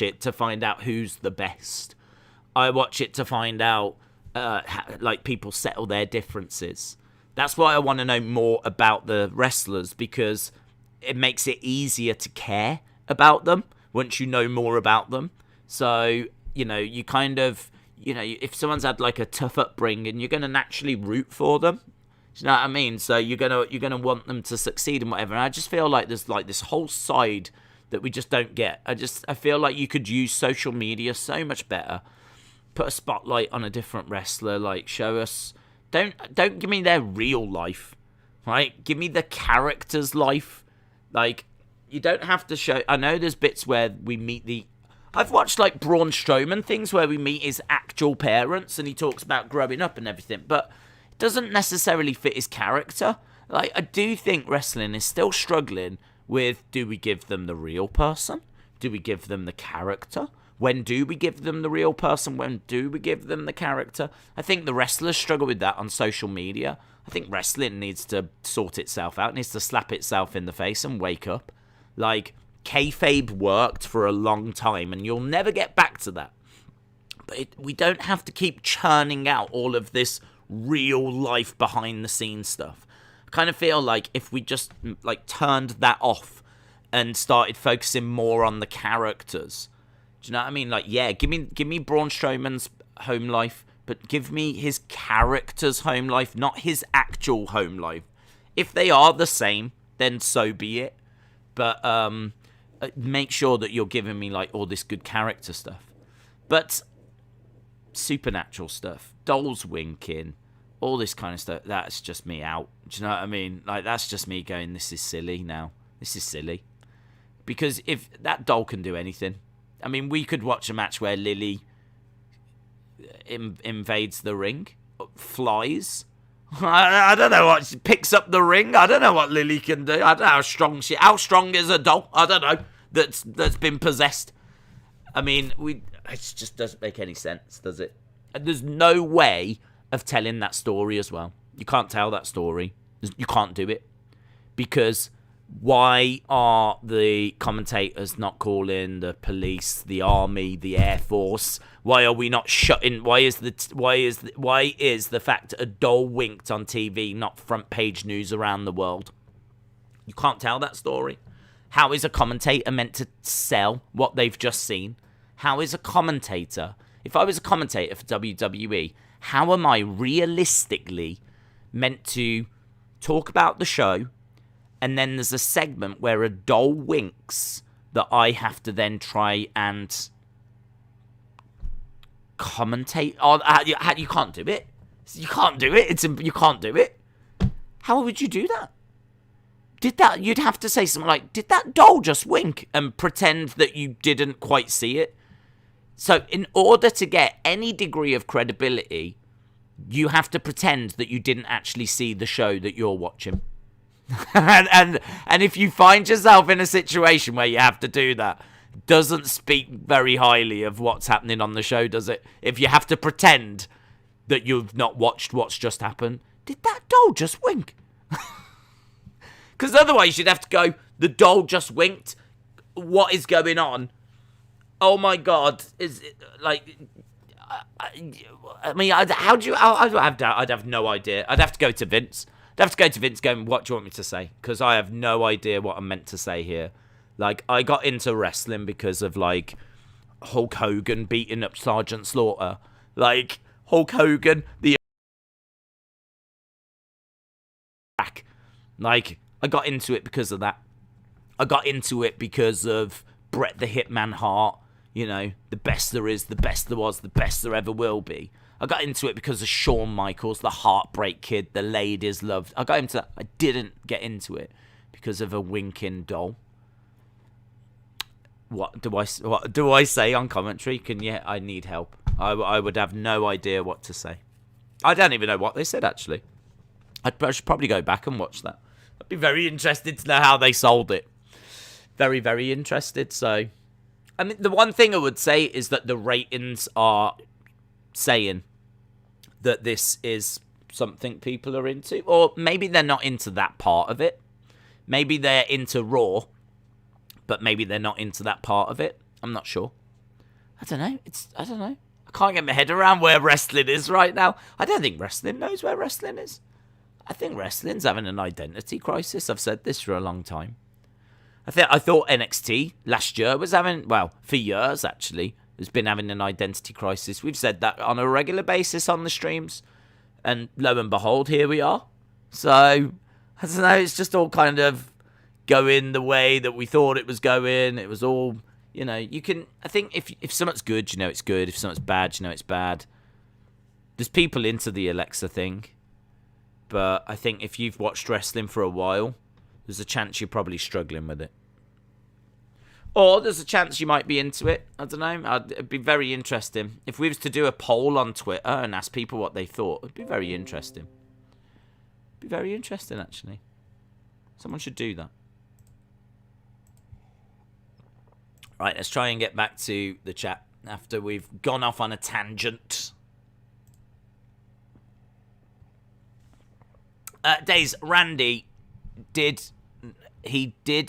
S1: it to find out who's the best. I watch it to find out people settle their differences. That's why I want to know more about the wrestlers, because it makes it easier to care about them once you know more about them. So, you kind of, if someone's had like a tough upbringing, you're going to naturally root for them. Do you know what I mean? So you're gonna want them to succeed and whatever. And I just feel like there's like this whole side that we just don't get. I feel like you could use social media so much better. Put a spotlight on a different wrestler, show us. Don't give me their real life, right? Give me the character's life. You don't have to show. I know there's bits where we meet I've watched Braun Strowman things where we meet his actual parents and he talks about growing up and everything, but it doesn't necessarily fit his character. I do think wrestling is still struggling with, do we give them the real person? Do we give them the character? When do we give them the real person? When do we give them the character? I think the wrestlers struggle with that on social media. I think wrestling needs to sort itself out, needs to slap itself in the face and wake up. Kayfabe worked for a long time, and you'll never get back to that. But we don't have to keep churning out all of this real life behind the scenes stuff. I kind of feel like if we just turned that off and started focusing more on the characters. Do you know what I mean? Give me Braun Strowman's home life, but give me his character's home life, not his actual home life. If they are the same, then so be it. But make sure that you're giving me all this good character stuff. But supernatural stuff, dolls winking, all this kind of stuff, that's just me out. Do you know what I mean? That's just me going, this is silly now. This is silly. Because if that doll can do anything, I mean, we could watch a match where Lily invades the ring, flies. I don't know what, she picks up the ring. I don't know what Lily can do. I don't know how strong is a doll? I don't know. That's been possessed. I mean, it just doesn't make any sense, does it? And there's no way of telling that story as well. You can't tell that story. You can't do it. Because why are the commentators not calling the police, the army, the air force? Why are we not shutting? Why is the fact a doll winked on TV not front page news around the world? You can't tell that story. How is a commentator meant to sell what they've just seen? How is a commentator? If I was a commentator for WWE, how am I realistically meant to talk about the show, and then there's a segment where a doll winks that I have to then try and commentate on? You can't do it. You can't do it. You can't do it. How would you do that? You'd have to say something like, did that doll just wink? And pretend that you didn't quite see it. So in order to get any degree of credibility, you have to pretend that you didn't actually see the show that you're watching. and if you find yourself in a situation where you have to do that, doesn't speak very highly of what's happening on the show, does it? If you have to pretend that you've not watched what's just happened. Did that doll just wink? Because otherwise you'd have to go, the doll just winked. What is going on? Oh my God. Is it like... I mean, how do you... I'd have no idea. I'd have to go to Vince. I'd have to go to Vince going, what do you want me to say? Because I have no idea what I'm meant to say here. Like, I got into wrestling because of, like, Hulk Hogan beating up Sergeant Slaughter. Like, Hulk Hogan, the... Like, I got into it because of that. I got into it because of Bret the Hitman Hart. You know, the best there is, the best there was, the best there ever will be. I got into it because of Shawn Michaels, the Heartbreak Kid, the ladies loved. I got into that. I didn't get into it because of a winking doll. What do I say on commentary? I need help. I would have no idea what to say. I don't even know what they said, actually. I should probably go back and watch that. I'd be very interested to know how they sold it. Very, very interested. So, I mean, the one thing I would say is that the ratings are saying that this is something people are into. Or maybe they're not into that part of it. Maybe they're into Raw, but maybe they're not into that part of it. I'm not sure. I don't know. I don't know. I can't get my head around where wrestling is right now. I don't think wrestling knows where wrestling is. I think wrestling's having an identity crisis. I've said this for a long time. I thought NXT last year was having, well, for years actually, has been having an identity crisis. We've said that on a regular basis on the streams. And lo and behold, here we are. So, I don't know, it's just all kind of going the way that we thought it was going. It was all, you know, you can, I think if something's good, you know it's good. If something's bad, you know it's bad. There's people into the Alexa thing. But I think if you've watched wrestling for a while, there's a chance you're probably struggling with it. Or there's a chance you might be into it. I don't know. It'd be very interesting. If we was to do a poll on Twitter and ask people what they thought, it'd be very interesting. It'd be very interesting, actually. Someone should do that. Right, let's try and get back to the chat after we've gone off on a tangent. Days, Randy did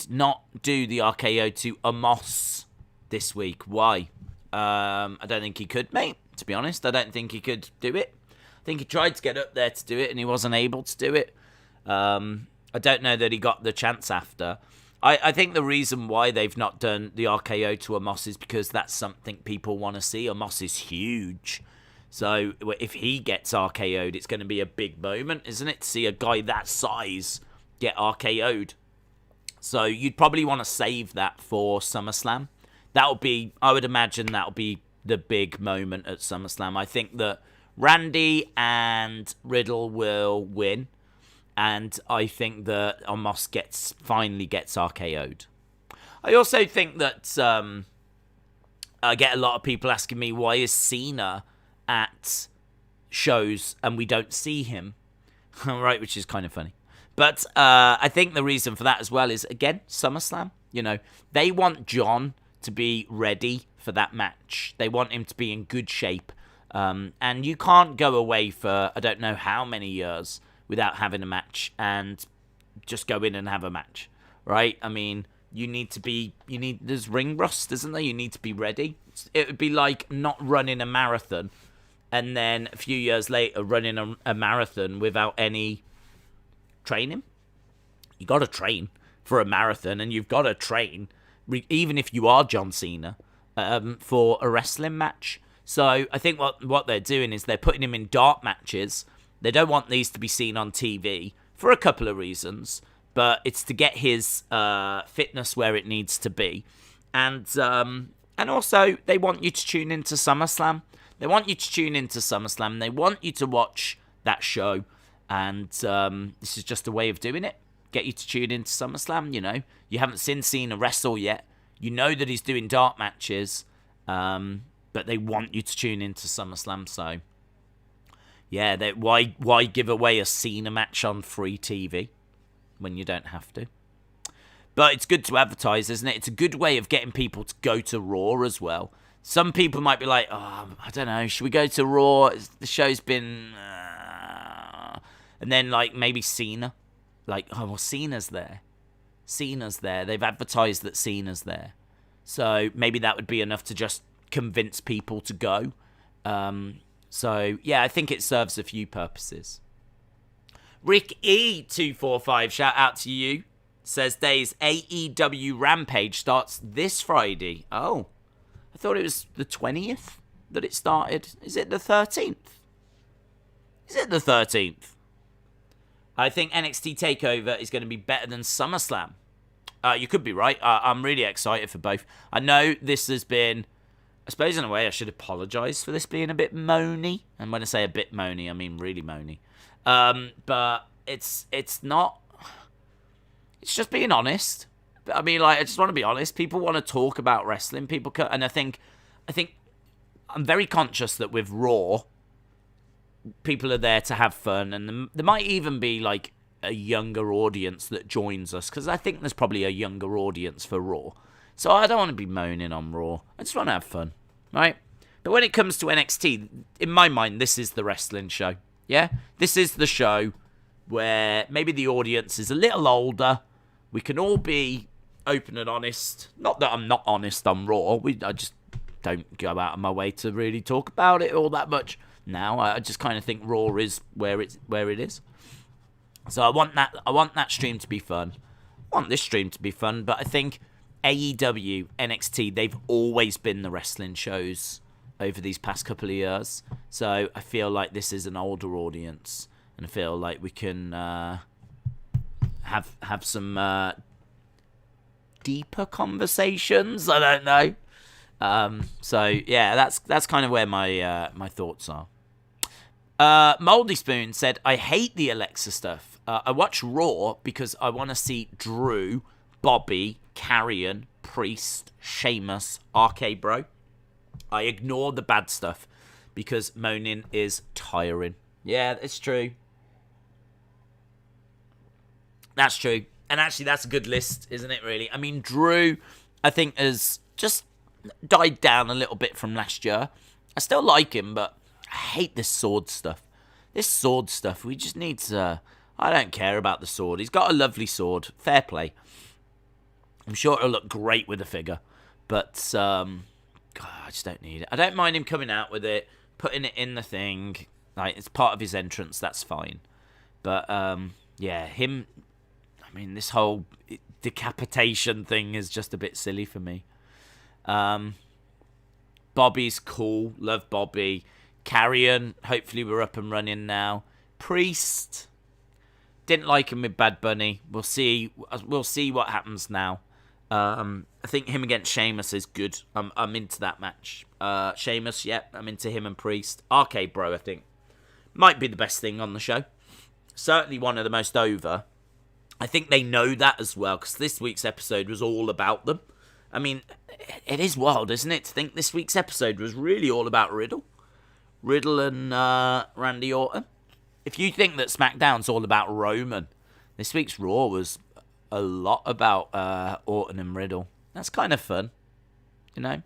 S1: not do the RKO to Omos this week. Why? I don't think he could, mate. To be honest, I don't think he could do it. I think he tried to get up there to do it, and he wasn't able to do it. I don't know that he got the chance after. I think the reason why they've not done the RKO to Omos is because that's something people want to see. Omos is huge. So if he gets RKO'd, it's going to be a big moment, isn't it? To see a guy that size get RKO'd. So you'd probably want to save that for SummerSlam. I would imagine that'll be the big moment at SummerSlam. I think that Randy and Riddle will win. And I think that Omos finally gets RKO'd. I also think that I get a lot of people asking me, why is Cena at shows and we don't see him? Right, which is kind of funny. But I think the reason for that as well is, again, SummerSlam. You know, they want John to be ready for that match. They want him to be in good shape. And you can't go away for, I don't know how many years without having a match and just go in and have a match, right? I mean, there's ring rust, isn't there? You need to be ready. It would be like not running a marathon and then a few years later running a marathon without any training. You got to train for a marathon, and you've got to train, even if you are John Cena, for a wrestling match. So I think what they're doing is they're putting him in dark matches. They don't want these to be seen on TV for a couple of reasons, but it's to get his fitness where it needs to be. And also, they want you to tune into SummerSlam. They want you to tune into SummerSlam. They want you to watch that show. And this is just a way of doing it. Get you to tune into SummerSlam, you know. You haven't seen Cena wrestle yet. You know that he's doing dark matches. But they want you to tune into SummerSlam, so... Yeah, why give away a Cena match on free TV when you don't have to? But it's good to advertise, isn't it? It's a good way of getting people to go to Raw as well. Some people might be like, oh, I don't know, should we go to Raw? The show's been... And then, like, maybe Cena. Like, oh, well, Cena's there. Cena's there. They've advertised that Cena's there. So maybe that would be enough to just convince people to go. So, yeah, I think it serves a few purposes. Rick E245, shout out to you. Says Days AEW Rampage starts this Friday. Oh, I thought it was the 20th that it started. Is it the 13th? Is it the 13th? I think NXT TakeOver is going to be better than SummerSlam. You could be right. I'm really excited for both. I know this has been... I suppose in a way I should apologise for this being a bit moany. And when I say a bit moany, I mean really moany. But it's not... It's just being honest. I mean, like, I just want to be honest. People want to talk about wrestling. And I think I'm very conscious that with Raw, people are there to have fun. And there might even be, like, a younger audience that joins us. Because I think there's probably a younger audience for Raw. So I don't want to be moaning on Raw. I just want to have fun, right? But when it comes to NXT, in my mind, this is the wrestling show. Yeah? This is the show where maybe the audience is a little older. We can all be open and honest. Not that I'm not honest on Raw. I just don't go out of my way to really talk about it all that much now. I just kind of think Raw is where it is. So I want that stream to be fun. I want this stream to be fun, but I think AEW, NXT, they've always been the wrestling shows over these past couple of years. So I feel like this is an older audience, and I feel like we can have some deeper conversations. I don't know. So yeah, that's kind of where my thoughts are. Moldy Spoon said, I hate the Alexa stuff. I watch Raw because I want to see Drew, Bobby, Karrion, Priest, Sheamus, RK Bro. I ignore the bad stuff because moaning is tiring. Yeah, it's true. That's true. And actually, that's a good list, isn't it, really? I mean, Drew, I think, has just died down a little bit from last year. I still like him, but I hate this sword stuff. This sword stuff, we just need to... I don't care about the sword. He's got a lovely sword. Fair play. I'm sure it'll look great with a figure. But, God, I just don't need it. I don't mind him coming out with it, putting it in the thing. Like, it's part of his entrance. That's fine. But, yeah, him... I mean, this whole decapitation thing is just a bit silly for me. Bobby's cool. Love Bobby. Karrion, hopefully we're up and running now. Priest, didn't like him with Bad Bunny. We'll see what happens now. I think him against Sheamus is good. I'm into that match. Sheamus, yep, I'm into him and Priest. RK Bro, I think, might be the best thing on the show. Certainly one of the most over. I think they know that as well, because this week's episode was all about them. I mean, it is wild, isn't it, to think this week's episode was really all about Riddle and Randy Orton. If you think that SmackDown's all about Roman, this week's Raw was a lot about Orton and Riddle. That's kind of fun, you know?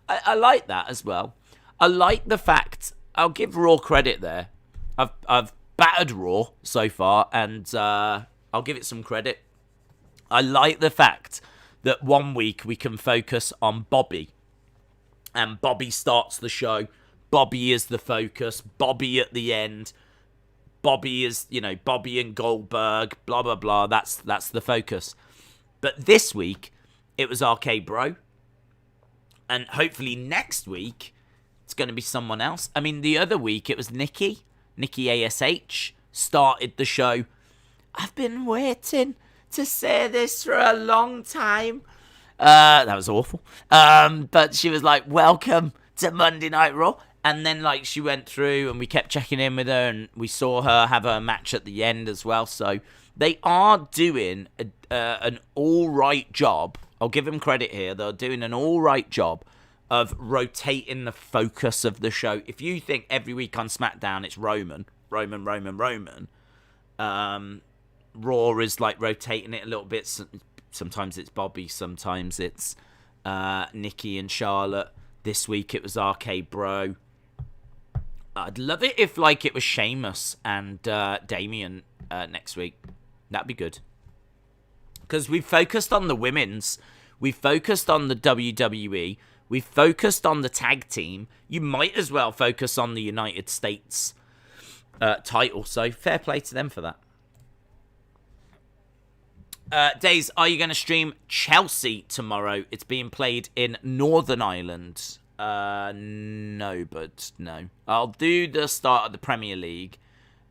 S1: I like that as well. I like the fact, I'll give Raw credit there. I've battered Raw so far, and I'll give it some credit. I like the fact that 1 week we can focus on Bobby, and Bobby starts the show. Bobby is the focus. Bobby at the end. Bobby is, Bobby and Goldberg, blah, blah, blah. That's the focus. But this week, it was RK Bro. And hopefully next week, it's going to be someone else. I mean, the other week, it was Nikki ASH, started the show. I've been waiting to say this for a long time. That was awful. But she was like, welcome to Monday Night Raw. And then, like, she went through and we kept checking in with her and we saw her have her match at the end as well. So they are doing an all right job. I'll give them credit here. They're doing an all right job of rotating the focus of the show. If you think every week on SmackDown it's Roman, Raw is like rotating it a little bit. Sometimes it's Bobby, sometimes it's Nikki and Charlotte. This week it was RK Bro. I'd love it if like it was Sheamus and Damian next week. That'd be good. Because we've focused on the women's. We've focused on the WWE. We've focused on the tag team. You might as well focus on the United States title. So fair play to them for that. Days, are you going to stream Chelsea tomorrow? It's being played in Northern Ireland. No, but no. I'll do the start of the Premier League,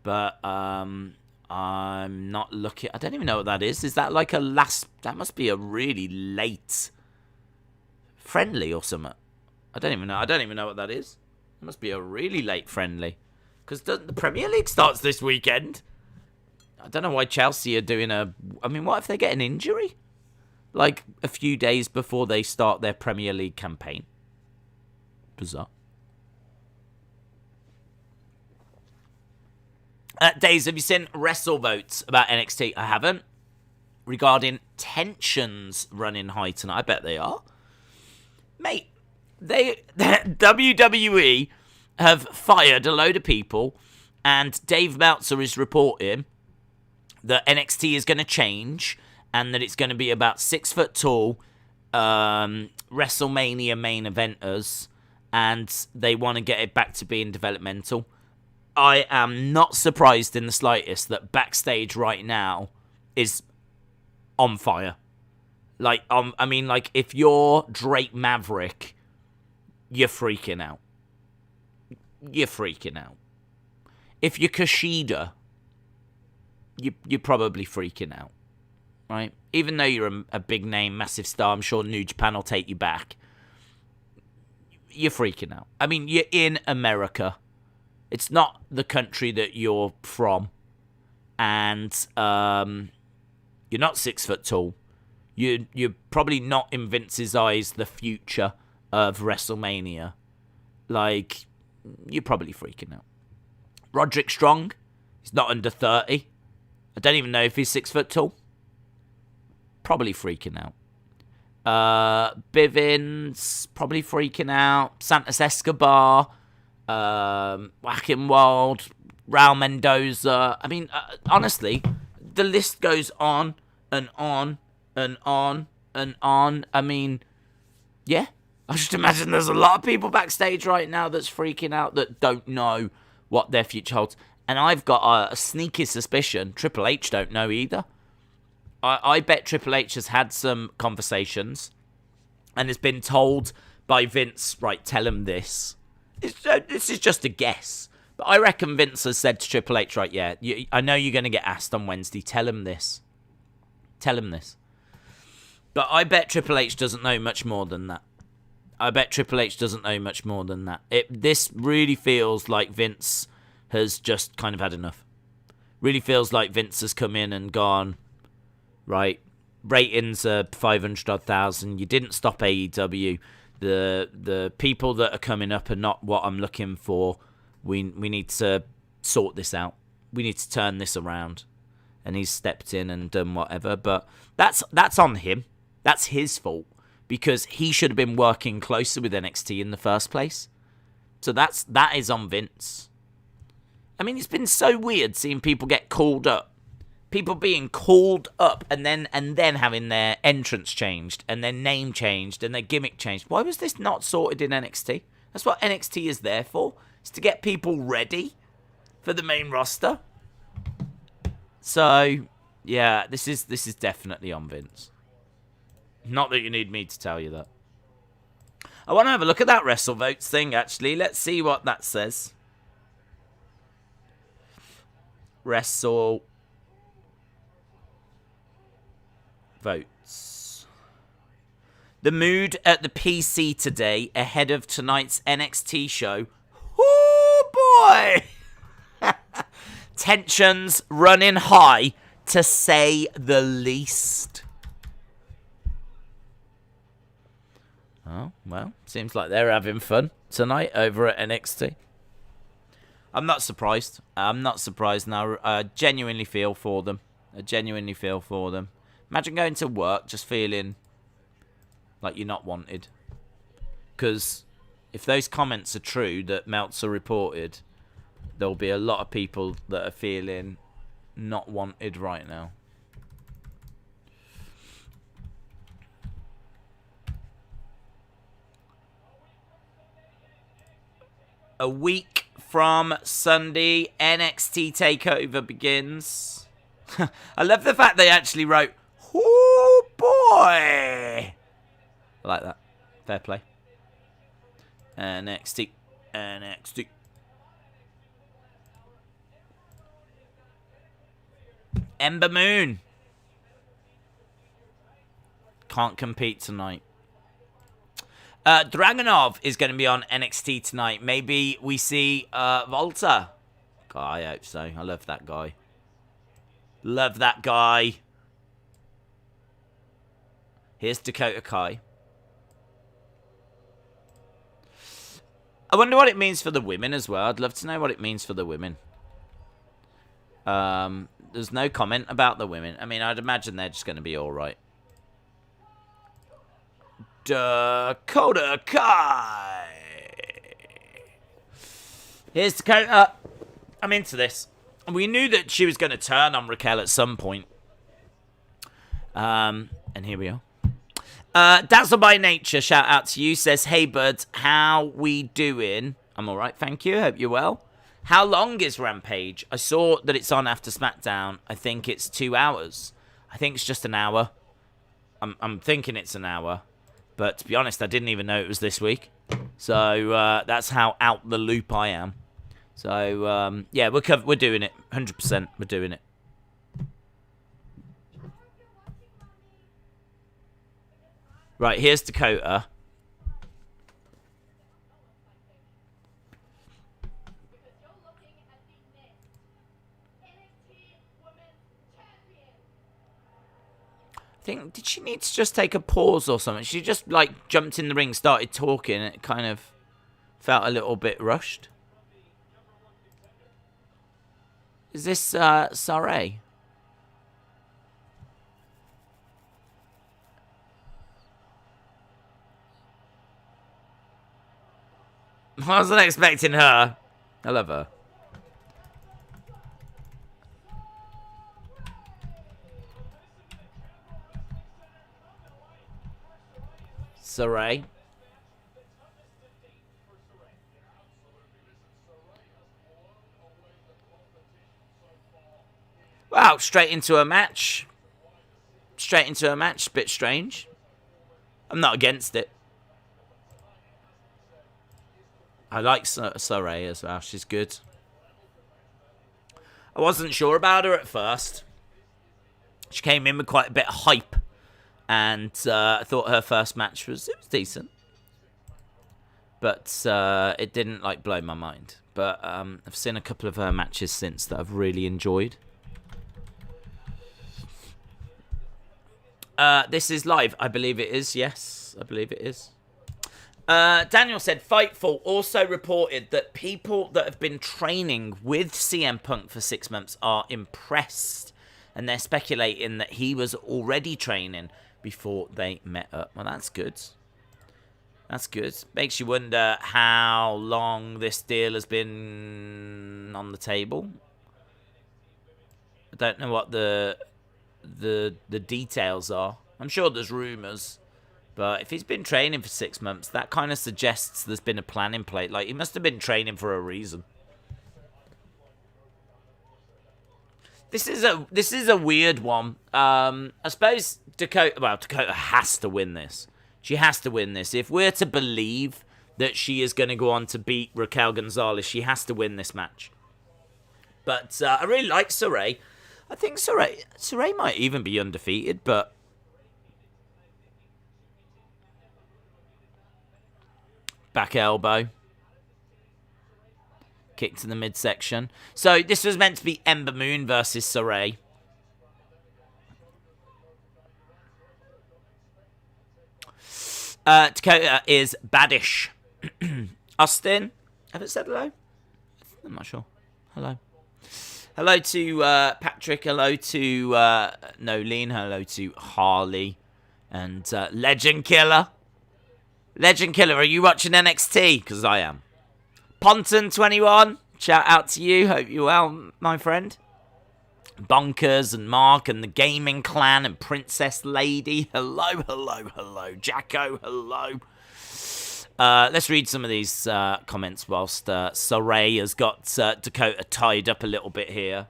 S1: but I'm not looking. I don't even know what that is. Is that like a last? That must be a really late friendly or something. I don't even know. I don't even know what that is. It must be a really late friendly, because the Premier League starts this weekend. I don't know why Chelsea are doing a... I mean, what if they get an injury? Like, a few days before they start their Premier League campaign. Bizarre. Days, have you seen Wrestle votes about NXT? I haven't. Regarding tensions running high tonight. I bet they are. Mate, WWE have fired a load of people, and Dave Meltzer is reporting that NXT is going to change and that it's going to be about 6 foot tall WrestleMania main eventers, and they want to get it back to being developmental. I am not surprised in the slightest that backstage right now is on fire. Like, I mean, like, if you're Drake Maverick, you're freaking out. You're freaking out. If you're Kushida, you're probably freaking out, right? Even though you're a big name, massive star, I'm sure New Japan will take you back. You're freaking out. I mean, you're in America. It's not the country that you're from. And you're not 6 foot tall. You're probably not, in Vince's eyes, the future of WrestleMania. Like, you're probably freaking out. Roderick Strong, he's not under 30. I don't even know if he's 6 foot tall. Probably freaking out. Bivens, probably freaking out. Santos Escobar, Wackenwald, Raul Mendoza. I mean, honestly, the list goes on and on and on and on. I mean, yeah. I just imagine there's a lot of people backstage right now that's freaking out that don't know what their future holds. And I've got a sneaky suspicion Triple H don't know either. I bet Triple H has had some conversations and has been told by Vince, right, tell him this. This is just a guess. But I reckon Vince has said to Triple H, right, yeah, I know you're going to get asked on Wednesday. Tell him this. Tell him this. But I bet Triple H doesn't know much more than that. This really feels like Vince has just kind of had enough. Really feels like Vince has come in and gone, right, ratings are 500,000. You didn't stop AEW. The people that are coming up are not what I'm looking for. We need to sort this out. We need to turn this around. And he's stepped in and done whatever. But that's on him. That's his fault. Because he should have been working closer with NXT in the first place. So that is on Vince. I mean, it's been so weird seeing people get called up. People being called up and then having their entrance changed and their name changed and their gimmick changed. Why was this not sorted in NXT? That's what NXT is there for. It's to get people ready for the main roster. So, yeah, this is definitely on Vince. Not that you need me to tell you that. I want to have a look at that WrestleVotes thing, actually. Let's see what that says. WrestleVotes. The mood at the PC today ahead of tonight's NXT show. Oh boy! Tensions running high, to say the least. Oh, well, seems like they're having fun tonight over at NXT. I'm not surprised. I'm not surprised now. I genuinely feel for them. Imagine going to work just feeling like you're not wanted. Because if those comments are true that Meltzer reported, there'll be a lot of people that are feeling not wanted right now. A week from Sunday, NXT TakeOver begins. I love the fact they actually wrote, "Oh boy!" I like that. Fair play. NXT. Ember Moon. Can't compete tonight. Dragunov is going to be on NXT tonight. Maybe we see Volta. God, I hope so. I love that guy. Here's Dakota Kai. I wonder what it means for the women as well. I'd love to know what it means for the women. There's no comment about the women. I mean, I'd imagine they're just going to be all right. Dakota Kai. Here's Dakota. I'm into this. We knew that she was going to turn on Raquel at some point. And here we are. Dazzle by Nature, shout out to you. Says, hey, bud, how we doing? I'm all right, thank you. Hope you're well. How long is Rampage? I saw that it's on after SmackDown. I think it's 2 hours. I think it's just an hour. I'm thinking it's an hour. But to be honest, I didn't even know it was this week. So that's how out the loop I am. So, yeah, we're doing it. 100%, we're doing it. Right, here's Dakota. I think, did she need to just take a pause or something? She just, like, jumped in the ring, started talking, and it kind of felt a little bit rushed. Is this, Saray? I wasn't expecting her. I love her. Saray. Wow, straight into a match. Bit strange. I'm not against it. I like Saray as well. She's good. I wasn't sure about her at first. She came in with quite a bit of hype. And I thought her first match was decent. But it didn't, like, blow my mind. But I've seen a couple of her matches since that I've really enjoyed. This is live. I believe it is, yes. I believe it is. Daniel said, Fightful also reported that people that have been training with CM Punk for 6 months are impressed. And they're speculating that he was already training before they met up. Well, that's good. That's good. Makes you wonder how long this deal has been on the table. I don't know what the details are. I'm sure there's rumours. But if he's been training for 6 months, that kind of suggests there's been a plan in place. Like, he must have been training for a reason. This is a weird one. I suppose Dakota has to win this. She has to win this. If we're to believe that she is going to go on to beat Raquel Gonzalez, she has to win this match. But I really like Saray. I think Saray might even be undefeated, but back elbow. kick to the midsection. So this was meant to be Ember Moon versus Shirai. Dakota is baddish. Austin, have it said hello? I'm not sure. Hello. Hello to Patrick. Hello to Nolene. Hello to Harley. And Legend Killer. Legend Killer, are you watching NXT? Because I am. Ponton21, shout out to you. Hope you're well, my friend. Bonkers and Mark and the Gaming Clan and Princess Lady. Hello, hello, hello. Jacko, hello. Let's read some of these comments whilst Shirai has got Dakota tied up a little bit here.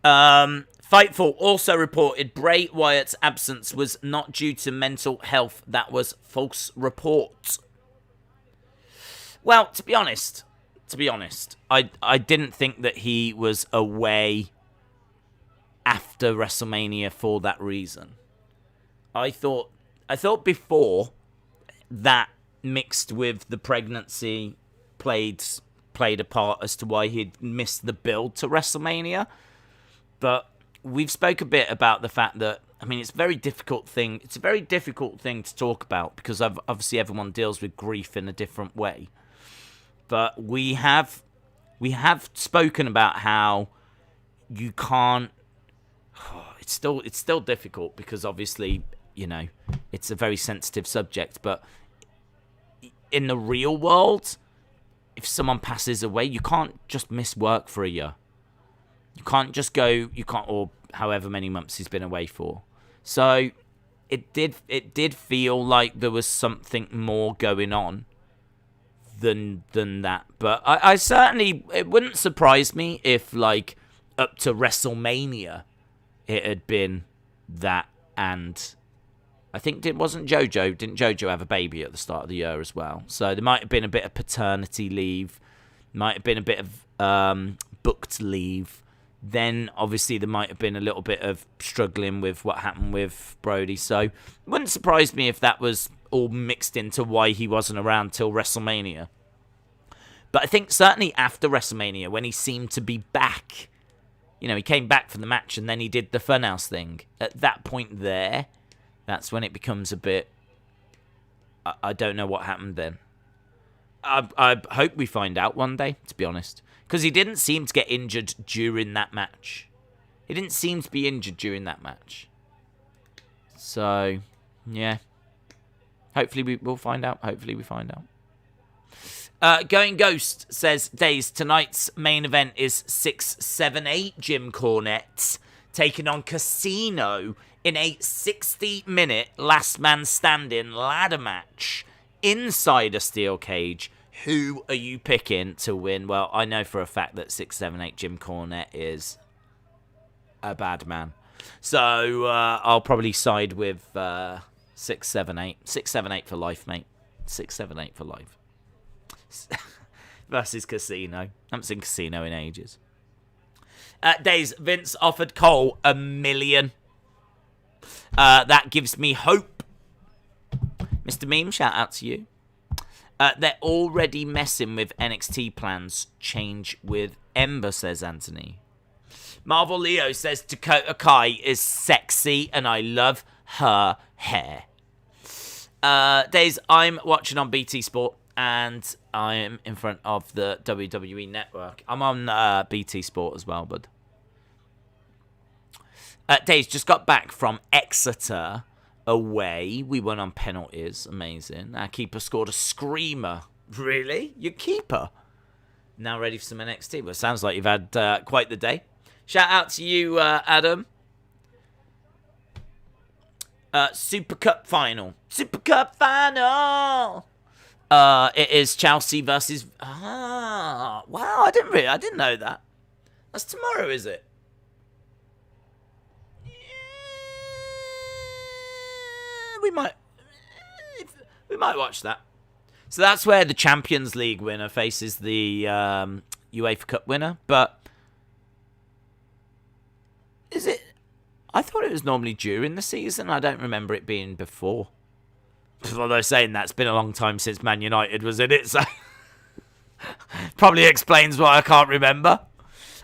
S1: Fightful also reported Bray Wyatt's absence was not due to mental health. That was false report. Well, to be honest, I didn't think that he was away after WrestleMania for that reason. I thought before that, mixed with the pregnancy, played a part as to why he'd missed the build to WrestleMania. But we've spoke a bit about the fact that, I mean, it's a very difficult thing to talk about because obviously everyone deals with grief in a different way. But we have spoken about how you can't. It's still difficult because obviously, you know, it's a very sensitive subject. But in the real world, if someone passes away, you can't just miss work for a year. You can't just go. Or however many months he's been away for. So it did feel like there was something more going on than that. But I certainly, it wouldn't surprise me if, like, up to WrestleMania it had been that. And I think didn't JoJo have a baby at the start of the year as well? So there might have been a bit of paternity leave, might have been a bit of booked leave. Then obviously there might have been a little bit of struggling with what happened with Brody. So it wouldn't surprise me if that was all mixed into why he wasn't around till WrestleMania. But I think certainly after WrestleMania, when he seemed to be back, you know, he came back from the match and then he did the Funhouse thing. At that point there, that's when it becomes a bit, I don't know what happened then. I hope we find out one day, to be honest. Because he didn't seem to get injured during that match. He didn't seem to be injured during that match. So, yeah. Hopefully we'll find out. Going Ghost says, Days, tonight's main event is 6-7-8 Jim Cornette taking on Casino in a 60-minute last man standing ladder match inside a steel cage. Who are you picking to win? Well, I know for a fact that 6-7-8 Jim Cornette is a bad man. So I'll probably side with 6-7-8. 6-7-8 for life, mate. 6-7-8 for life. Versus Casino. I haven't seen Casino in ages. Days, Vince offered Cole $1 million. That gives me hope. Mr. Meme, shout out to you. They're already messing with NXT plans. Change with Ember, says Anthony. Marvel Leo says Dakota Kai is sexy and I love her hair. Days, I'm watching on BT Sport and I am in front of the WWE Network. I'm on BT Sport as well, bud. Days, just got back from Exeter. Away, we won on penalties. Amazing. Our keeper scored a screamer. Really? Your keeper? Now ready for some NXT. Well, sounds like you've had quite the day. Shout out to you, Adam. Super Cup final. Super Cup final. It is Chelsea versus. Wow! I didn't know that. That's tomorrow, is it? We might watch that. So that's where the Champions League winner faces the UEFA Cup winner. But is it? I thought it was normally during the season. I don't remember it being before. Although saying that, it's been a long time since Man United was in it. So Probably explains why I can't remember.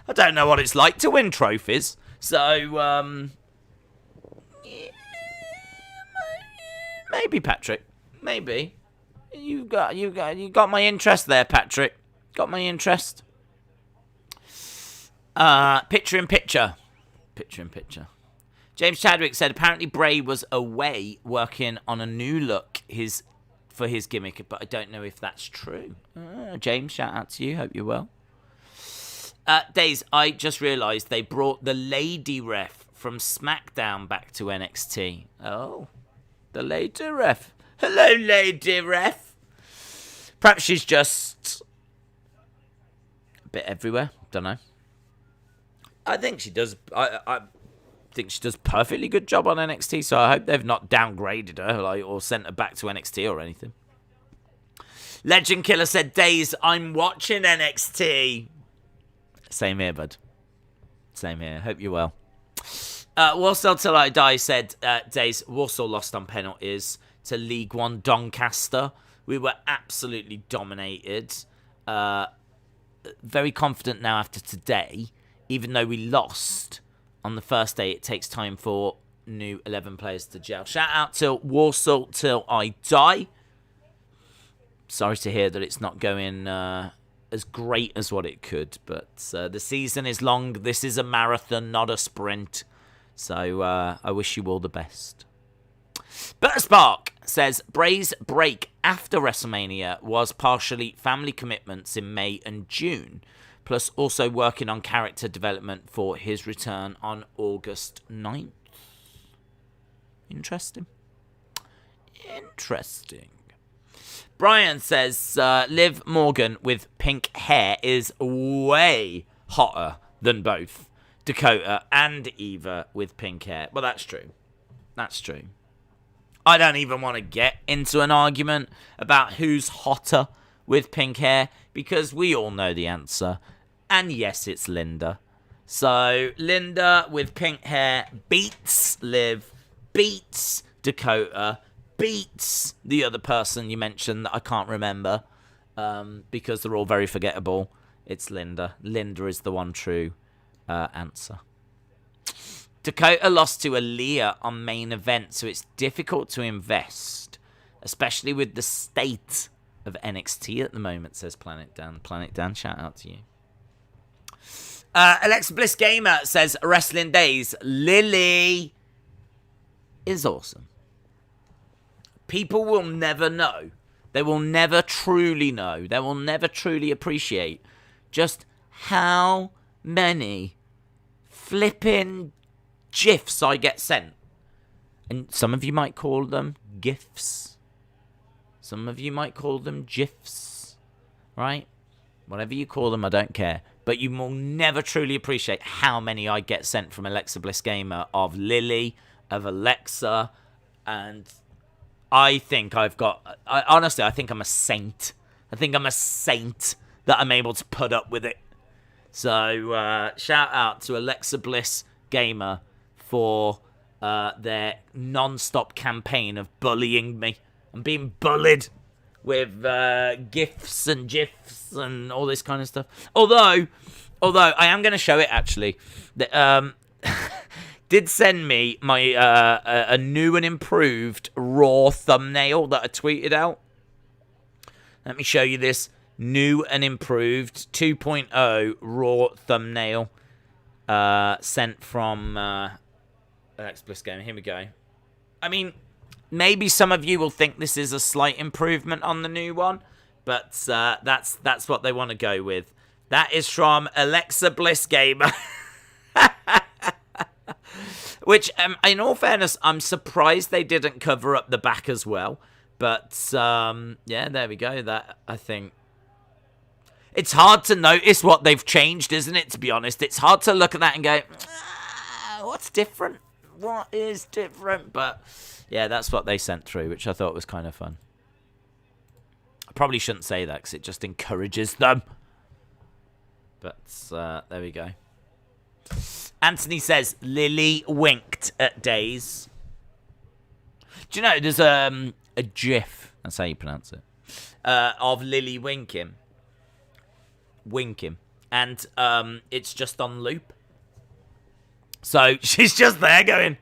S1: I don't know what it's like to win trophies. So, yeah, maybe, Patrick. Maybe. You got my interest there, Patrick. Got my interest. Picture in picture. James Chadwick said apparently Bray was away working on a new look for his gimmick, but I don't know if that's true. James, shout out to you. Hope you're well. Days, I just realised they brought the lady ref from SmackDown back to NXT. Oh, the lady ref. Hello, lady ref. Perhaps she's just a bit everywhere. Don't know. I think she does. I think she does a perfectly good job on NXT. So I hope they've not downgraded her, or sent her back to NXT or anything. Legend Killer said, "Days, I'm watching NXT." Same here, bud. Same here. Hope you're well. Warsaw Till I Die said, Days, Warsaw lost on penalties to League One Doncaster. We were absolutely dominated. Very confident now after today. Even though we lost on the first day, it takes time for new 11 players to gel. Shout out to Warsaw Till I Die. Sorry to hear that it's not going as great as what it could. But the season is long. This is a marathon, not a sprint. So I wish you all the best. Butter Spark says, Bray's break after WrestleMania was partially family commitments in May and June, plus also working on character development for his return on August 9th. Interesting. Brian says, Liv Morgan with pink hair is way hotter than both Dakota and Eva with pink hair. Well, that's true. I don't even want to get into an argument about who's hotter with pink hair, because we all know the answer. And yes, it's Linda. So, Linda with pink hair beats Liv, beats Dakota, beats the other person you mentioned that I can't remember, because they're all very forgettable. It's Linda. Linda is the one true answer. Dakota lost to Aliyah on main event, so it's difficult to invest, especially with the state of NXT at the moment, says Planet Dan. Planet Dan, shout out to you. Alexa Bliss Gamer says, Wrestling Days, Lily is awesome. People will never know. They will never truly know. They will never truly appreciate just how many flipping GIFs I get sent. And some of you might call them GIFs. Some of you might call them GIFs. Right? Whatever you call them, I don't care. But you will never truly appreciate how many I get sent from Alexa Bliss Gamer of Lily, of Alexa, and I think honestly, I think I'm a saint. I think I'm a saint that I'm able to put up with it. So, shout out to Alexa Bliss Gamer for their non-stop campaign of bullying me. I'm being bullied with GIFs and GIFs and all this kind of stuff. Although I am going to show it, actually. Did send me my a new and improved Raw thumbnail that I tweeted out. Let me show you this new and improved 2.0 Raw thumbnail sent from Alexa Bliss Gamer. Here we go. I mean, maybe some of you will think this is a slight improvement on the new one, but that's what they want to go with. That is from Alexa Bliss Gamer. Which, in all fairness, I'm surprised they didn't cover up the back as well. But, yeah, there we go. That, I think. It's hard to notice what they've changed, isn't it, to be honest? It's hard to look at that and go, what's different? What is different? But, yeah, that's what they sent through, which I thought was kind of fun. I probably shouldn't say that because it just encourages them. But, there we go. Anthony says, Lily winked at Days. Do you know, there's a GIF, that's how you pronounce it, of Lily winking. winking. And it's just on loop. So she's just there going...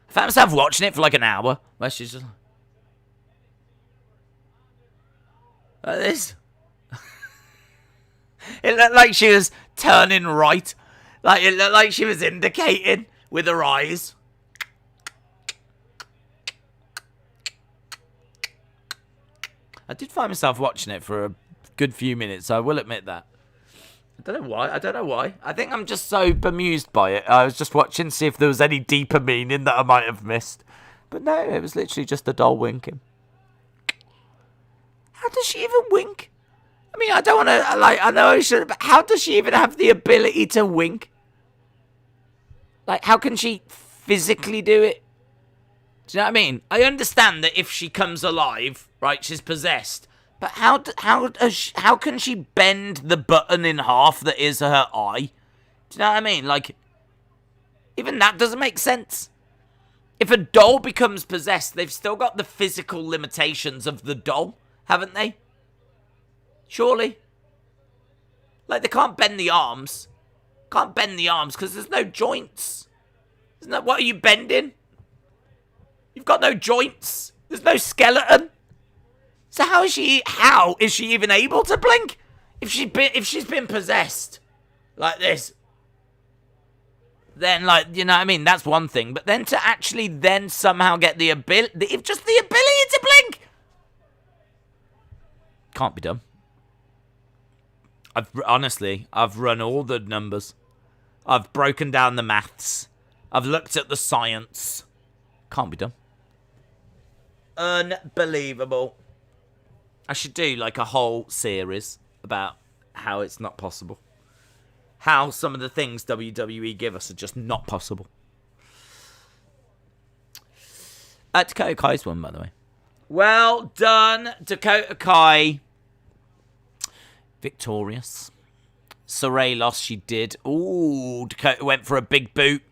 S1: I found myself watching it for like an hour. Where she's just... like this. It looked like she was turning right. Like, it looked like she was indicating with her eyes. I did find myself watching it for a good few minutes, I will admit that. I don't know why. I think I'm just so bemused by it. I was just watching to see if there was any deeper meaning that I might have missed. But no, it was literally just a doll winking. How does she even wink? I mean, I don't want to, like, I know I should, but how does she even have the ability to wink? Like, how can she physically do it? Do you know what I mean? I understand that if she comes alive, right, she's possessed. But how can she bend the button in half that is her eye? Do you know what I mean? Like, even that doesn't make sense. If a doll becomes possessed, they've still got the physical limitations of the doll, haven't they? Surely. Like, they can't bend the arms. Can't bend the arms because there's no joints. Isn't that what are you bending? You've got no joints. There's no skeleton. So how is she even able to blink? If she's been possessed like this, then, like, you know what I mean? That's one thing. But then to actually then somehow get the ability to blink, can't be done. I've run all the numbers. I've broken down the maths. I've looked at the science. Can't be done. Unbelievable. I should do like a whole series about how it's not possible. How some of the things WWE give us are just not possible. Dakota Kai's won, by the way. Well done, Dakota Kai. Victorious. Sarray lost, she did. Ooh, Dakota went for a big boot.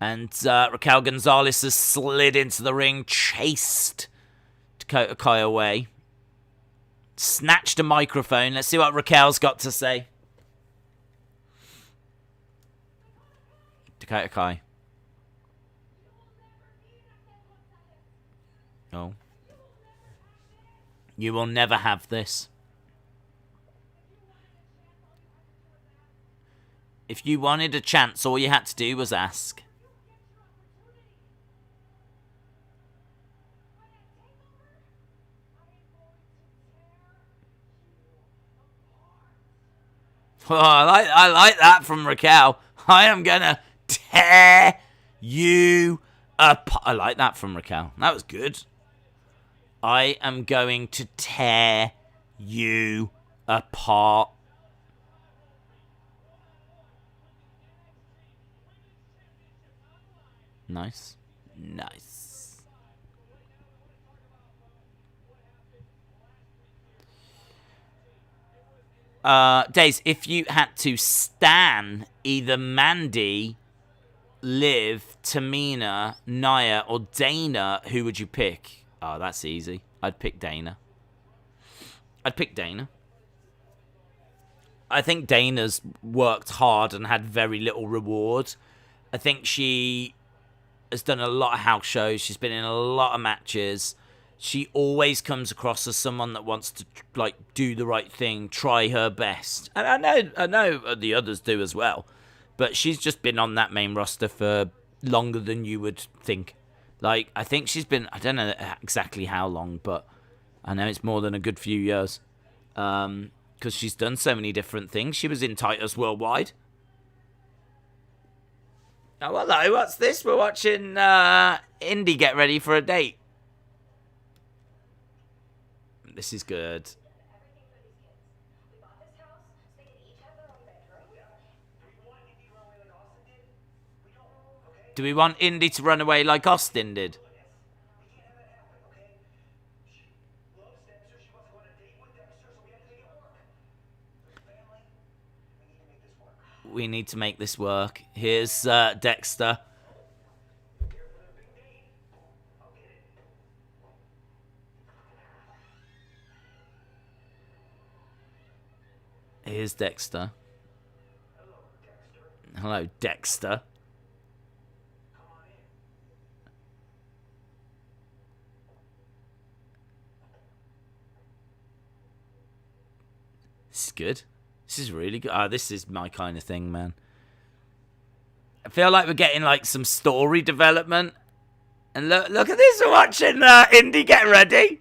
S1: And Raquel Gonzalez has slid into the ring, chased Dakota Kai away. Snatched a microphone. Let's see what Raquel's got to say. Dakota Kai. Oh. You will never have this. If you wanted a chance, all you had to do was ask. Oh, I like that from Raquel. I am gonna tear you apart. I like that from Raquel. That was good. I am going to tear you apart. Nice. Nice. Days, if you had to stan either Mandy, Liv, Tamina, Nia, or Dana, who would you pick? Oh, that's easy. I'd pick Dana. I think Dana's worked hard and had very little reward. I think she has done a lot of house shows. She's been in a lot of matches. She always comes across as someone that wants to, like, do the right thing, try her best. And I know the others do as well. But she's just been on that main roster for longer than you would think. Like, I think she's been, I don't know exactly how long, but I know it's more than a good few years. Because she's done so many different things. She was in Titus Worldwide. Oh, hello, what's this? We're watching Indy get ready for a date. This is good. Do we want Indy to run away like Austin did? We need to make this work. Here's Dexter. Here's Dexter. Hello, Dexter. This is good. This is really good. Oh, this is my kind of thing, man. I feel like we're getting like some story development. And look at this. We're watching Indy get ready.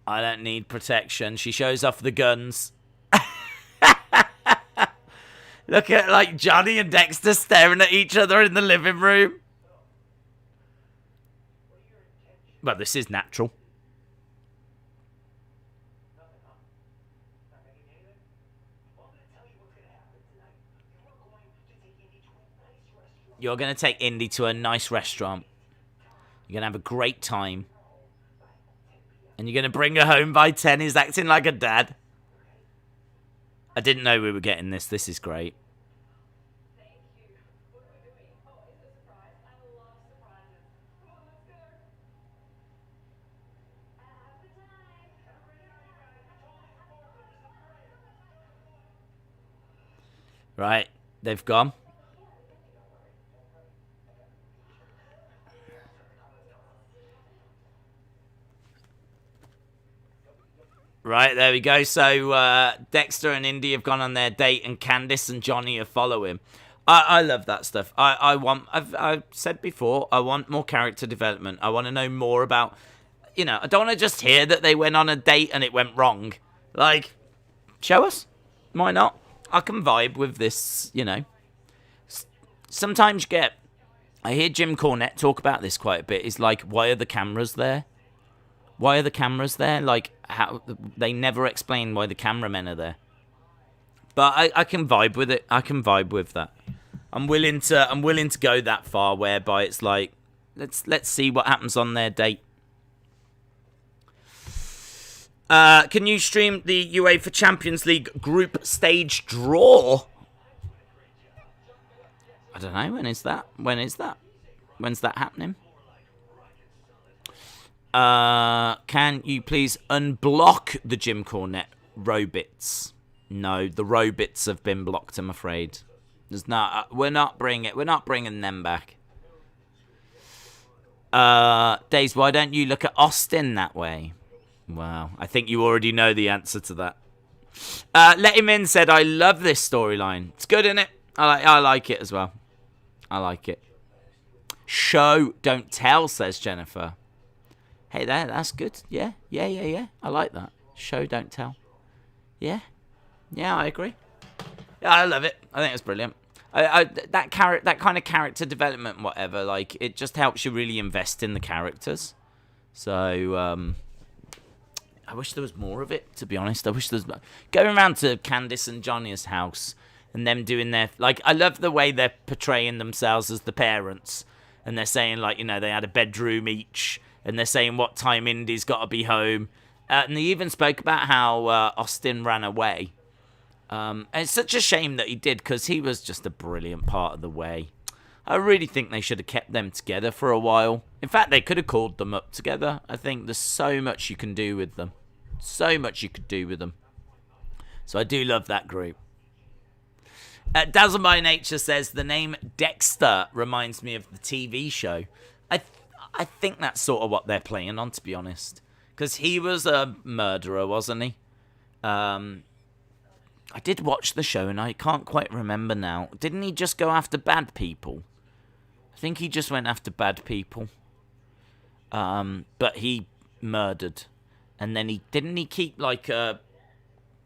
S1: I don't need protection. She shows off the guns. Look at like Johnny and Dexter staring at each other in the living room. Well, this is natural. You're going to take Indy to a nice restaurant. You're going to have a great time. And you're going to bring her home by 10. He's acting like a dad. I didn't know we were getting this. This is great. Right, they've gone. Right, there we go. So Dexter and Indy have gone on their date, and Candice and Johnny are following. I love that stuff. I've said before, I want more character development. I want to know more about, I don't want to just hear that they went on a date and it went wrong. Like, show us. Why not? I can vibe with this, Sometimes I hear Jim Cornette talk about this quite a bit. It's like, why are the cameras there? Why are the cameras there? Like, how they never explain why the cameramen are there. But I can vibe with it. I can vibe with that. I'm willing to go that far, whereby it's like, let's see what happens on their date. Can you stream the UEFA Champions League group stage draw? I don't know. When is that? When's that happening? Can you please unblock the Jim Cornette Robits? No, the Robits have been blocked, I'm afraid. We're not bringing them back. Days, why don't you look at Austin that way? Wow, I think you already know the answer to that. Let Him In said, I love this storyline. It's good, isn't it? I like it as well. I like it. Show, don't tell, says Jennifer. Hey, that's good. Yeah. I like that. Show, don't tell. Yeah, I agree. Yeah, I love it. I think it's brilliant. That kind of character development, whatever, like, it just helps you really invest in the characters. So, I wish there was more of it, to be honest. I wish there was going around to Candice and Johnny's house and them doing their, like, I love the way they're portraying themselves as the parents, and they're saying, like, they had a bedroom each, and they're saying what time Indy's got to be home. And they even spoke about how Austin ran away. And it's such a shame that he did, because he was just a brilliant part of the way. I really think they should have kept them together for a while. In fact, they could have called them up together. I think there's so much you can do with them. So much you could do with them. So I do love that group. Dazzle by Nature says, the name Dexter reminds me of the TV show. I think that's sort of what they're playing on, to be honest. Because he was a murderer, wasn't he? I did watch the show, and I can't quite remember now. Didn't he just go after bad people? I think he just went after bad people. But he murdered. And then didn't he keep like a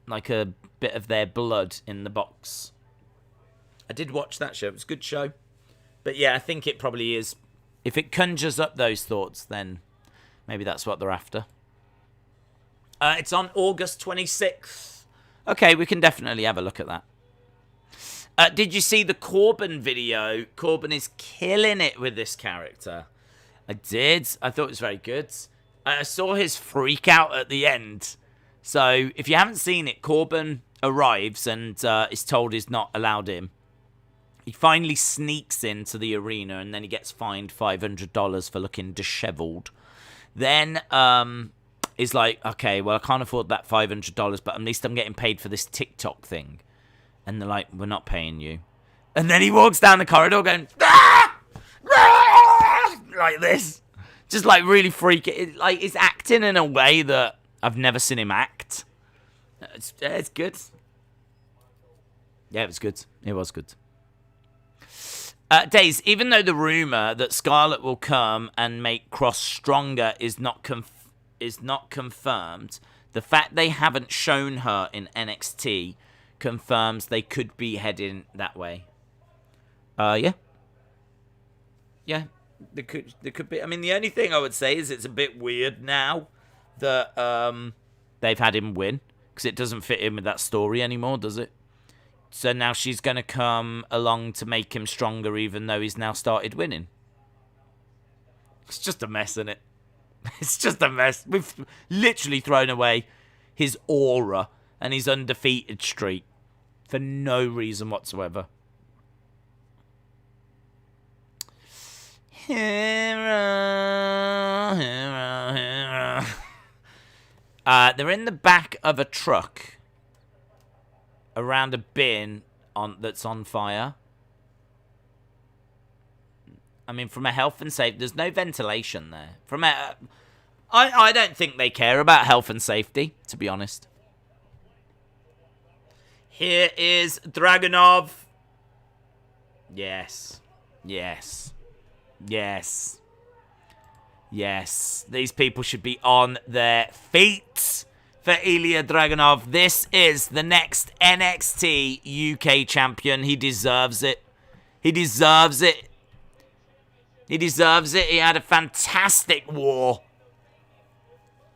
S1: bit of their blood in the box? I did watch that show. It was a good show. But yeah, I think it probably is. If it conjures up those thoughts, then maybe that's what they're after. It's on August 26th. Okay, we can definitely have a look at that. Did you see the Corbin video? Corbin is killing it with this character. I did. I thought it was very good. I saw his freak out at the end. So, if you haven't seen it, Corbin arrives and is told he's not allowed in. He finally sneaks into the arena, and then he gets fined $500 for looking disheveled. Then he's like, okay, well, I can't afford that $500, but at least I'm getting paid for this TikTok thing. And they're like, we're not paying you. And then he walks down the corridor going, ah! Ah! Like this. Just like really freaking. Like he's acting in a way that I've never seen him act. It's good. Yeah, it was good. It was good. Days, even though the rumor that Scarlett will come and make Kross stronger is not confirmed, the fact they haven't shown her in NXT confirms they could be heading that way. Yeah. Yeah, there could be. I mean, the only thing I would say is it's a bit weird now that they've had him win, because it doesn't fit in with that story anymore, does it? So now she's going to come along to make him stronger, even though he's now started winning. It's just a mess, isn't it? It's just a mess. We've literally thrown away his aura and his undefeated streak for no reason whatsoever. Hero, hero, hero. They're in the back of a truck around a bin that's on fire. I mean, from a health and safety, there's no ventilation there. I don't think they care about health and safety, to be honest. Here is Dragunov. Yes. Yes. Yes. Yes. These people should be on their feet for Ilya Dragunov. This is the next NXT UK champion. He deserves it. He deserves it. He deserves it. He had a fantastic war.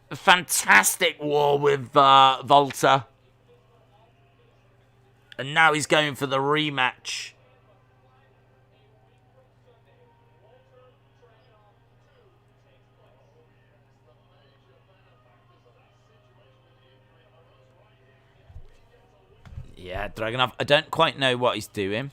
S1: A fantastic war with Volta. And now he's going for the rematch. Yeah, Dragunov. I don't quite know what he's doing.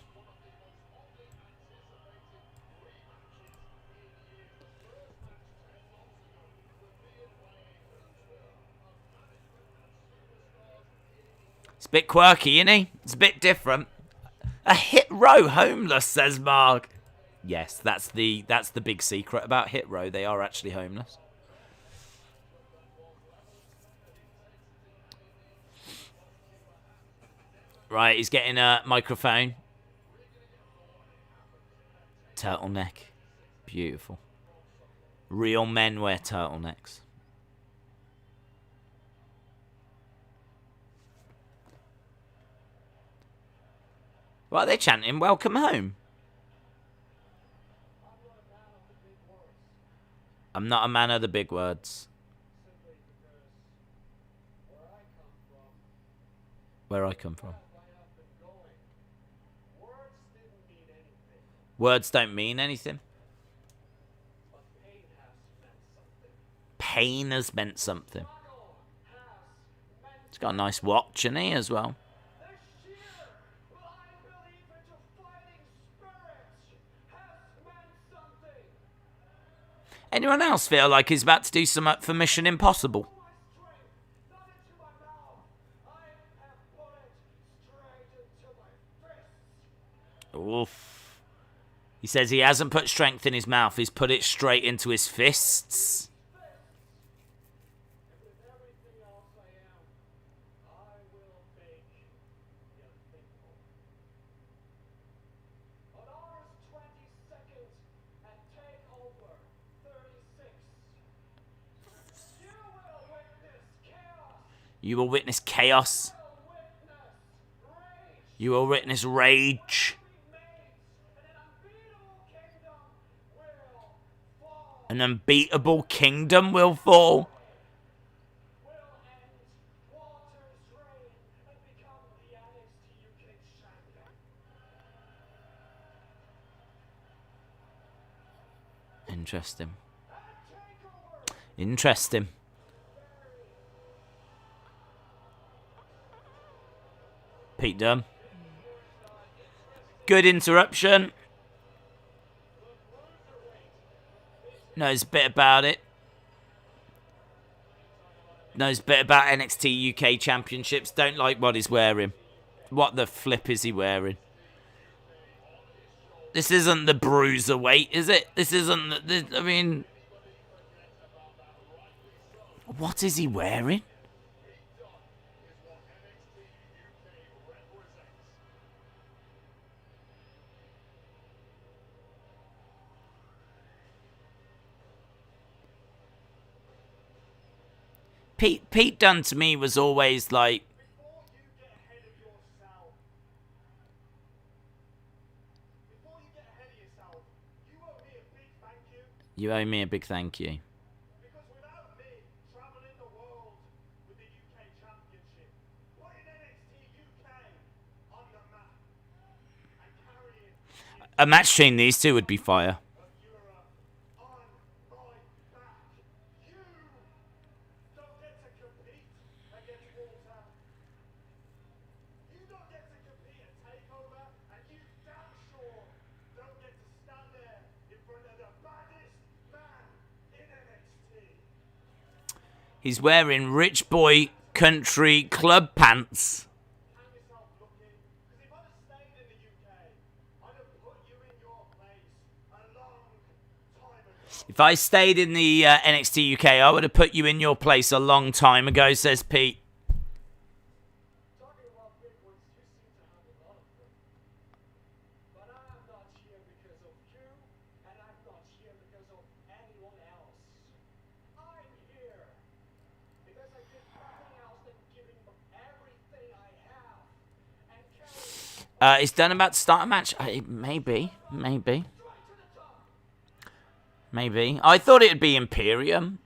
S1: It's a bit quirky, isn't he? It's a bit different. A Hit Row homeless, says Mark. Yes, that's the big secret about Hit Row. They are actually homeless. Right, he's getting a microphone. Turtleneck. Beautiful. Real men wear turtlenecks. What are they chanting? Welcome home. I'm not a man of the big words. Where I come from. Words don't mean anything. Pain has meant something. He's got a nice watch, hasn't he, as well? Anyone else feel like he's about to do something for Mission Impossible? Oof. He says he hasn't put strength in his mouth, he's put it straight into his fists. You will witness chaos. You will witness rage. An unbeatable kingdom will fall. Interesting. Interesting. Pete Dunne. Good interruption. Knows a bit about it. Knows a bit about NXT UK Championships. Don't like what he's wearing. What the flip is he wearing? This isn't the Bruiserweight, is it? This isn't the... I mean... What is he wearing? Pete Dunne to me was always like... You owe me a big thank you.
S2: Because without me traveling the world with the UK Championship, putting NXT UK on the map, and carrying
S1: A match between these two would be fire.
S2: Europe on my back, you don't get to compete against Walter. You don't get to compete at TakeOver, and you damn sure don't get to stand there in front of the baddest man in NXT.
S1: He's wearing rich boy country club pants.
S2: Hang yourself looking, because if I'd have stayed in the UK, I'd have put you in your place a long time ago.
S1: If I stayed in the NXT UK, I would have put you in your place a long time ago, says Pete.
S2: Talking about big ones, you seem to have a lot of them. But I'm not here because of you, and I'm not here because of anyone else. I'm here because I did nothing else than giving you everything I have and carrying
S1: Is Dunn about to start a match? Maybe.
S2: straight to the top.
S1: Maybe. I thought it would be Imperium.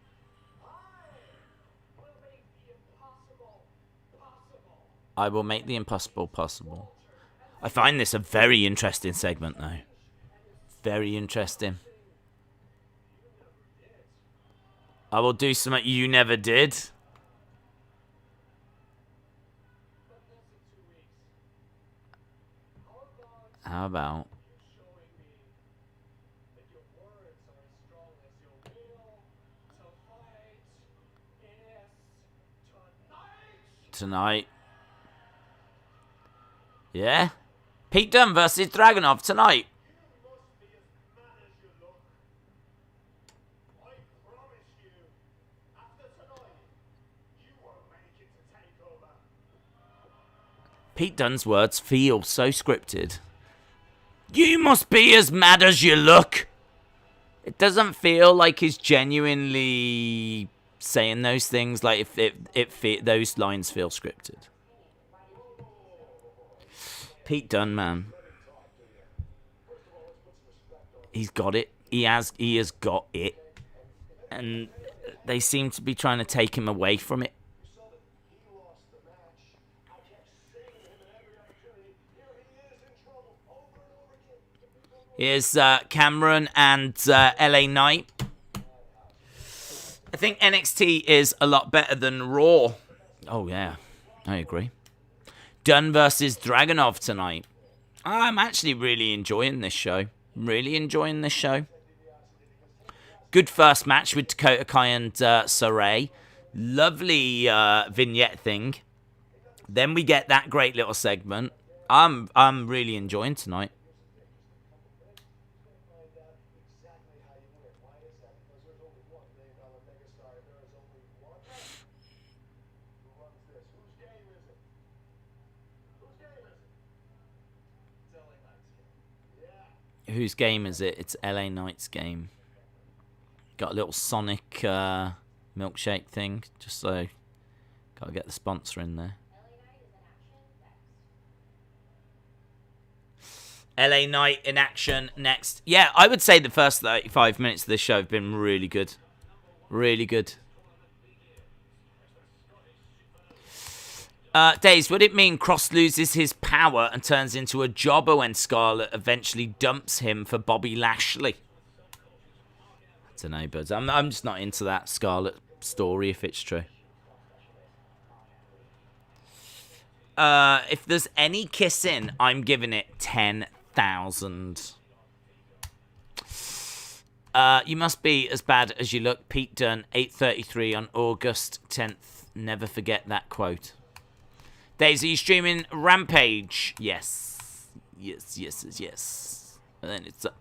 S2: Will make the impossible possible.
S1: I will make the impossible possible. I find this a very interesting segment, though. Very interesting. I will do something you never did.
S2: But less than 2 weeks.
S1: How
S2: How about
S1: about...
S2: showing me that your words are as strong as your will to fight is tonight?
S1: tonight? Yeah? Pete Dunne versus Dragunov tonight.
S2: You must be as mad as you look. I promise you, after tonight, you won't make it to TakeOver.
S1: Pete Dunne's words feel so scripted. You must be as mad as you look. It doesn't feel like he's genuinely saying those things. Like if those lines feel scripted. Pete Dunne, man, he's got it. He has got it, and they seem to be trying to take him away from it.
S2: He lost the match. I kept saying to him at every opportunity, here he is in trouble over and over again.
S1: Here's Cameron and LA Knight. I think NXT is a lot better than Raw. Oh, yeah. I agree. Dunne versus Dragunov tonight. I'm actually really enjoying this show. Really enjoying this show. Good first match with Dakota Kai and Shirai. Lovely vignette thing. Then we get that great little segment. I'm really enjoying tonight.
S2: Find out exactly how you win. Why is that? Because there's only one million-dollar megastar, and there is only one man who runs this. Whose game is it? Whose game is it? It's LA Knight's game. Yeah.
S1: Whose game is it? It's LA Knight's game. Got a little Sonic milkshake thing. Just so... Gotta get the sponsor in there. LA Knight in action next. Yeah, I would say the first 35 minutes of this show have been really good. Really good. Days, would it mean Kross loses his power and turns into a jobber when Scarlett eventually dumps him for Bobby Lashley? I don't know, but I'm just not into that Scarlett story if it's true. If there's any kissing, I'm giving it 10,000 8,000. You must be as bad as you look. Pete Dunne, 8:33 on August 10th. Never forget that quote. Daisy, you streaming Rampage? Yes. Yes. And then it's up.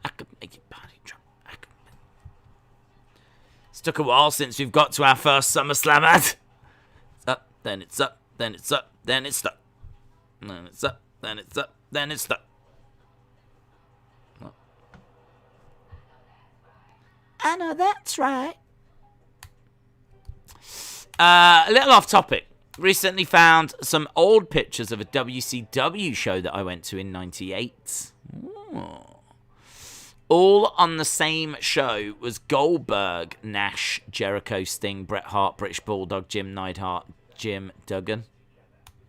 S1: I could make it party drop. It's took a while since we've got to our first SummerSlam ad. It's up, then it's up, then it's up, then it's stuck. Then it's up, then it's up, then it's stuck. I know that's right. A little off topic. Recently found some old pictures of a WCW show that I went to in '98. All on the same show was Goldberg, Nash, Jericho, Sting, Bret Hart, British Bulldog, Jim Neidhart, Jim Duggan.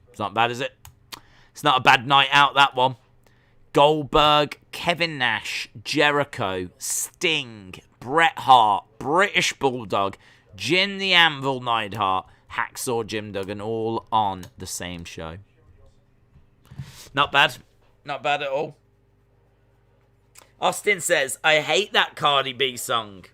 S1: It's not bad, is it? It's not a bad night out, that one. Goldberg, Kevin Nash, Jericho, Sting, Bret Hart, British Bulldog, Jim the Anvil Neidhart, Hacksaw Jim Duggan, all on the same show. Not bad. Not bad at all. Austin says, I hate that Cardi B song.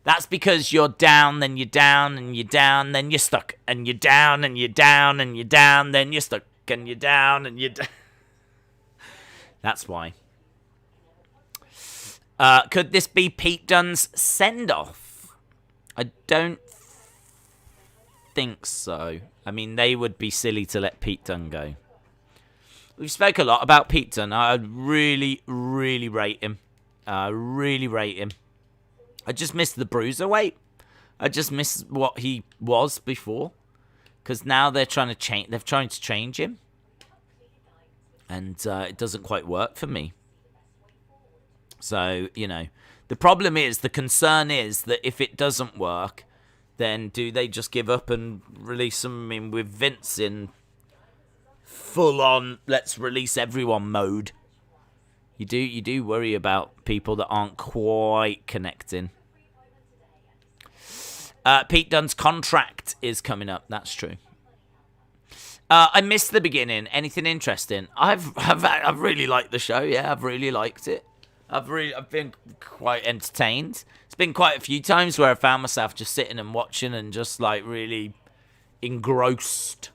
S1: That's because you're down, then you're down, and you're down, then you're stuck. And you're down, and you're down, and you're down, then you're stuck. And you're down, and you're down. That's why. Could this be Pete Dunne's send-off? I don't think so. I mean, they would be silly to let Pete Dunne go. We've spoke a lot about Pete Dunne. I really, really rate him. I just miss the bruiserweight. I just miss what he was before. Because now they're trying to change. They're trying to change him. And it doesn't quite work for me. So, you know, the problem is, the concern is that if it doesn't work, then do they just give up and release him? I mean, with Vince in full-on, let's release everyone mode. You do worry about people that aren't quite connecting. Pete Dunne's contract is coming up. That's true. I missed the beginning. Anything interesting? I've really liked the show. Yeah, I've really liked it. I've been quite entertained. It's been quite a few times where I found myself just sitting and watching and just like really engrossed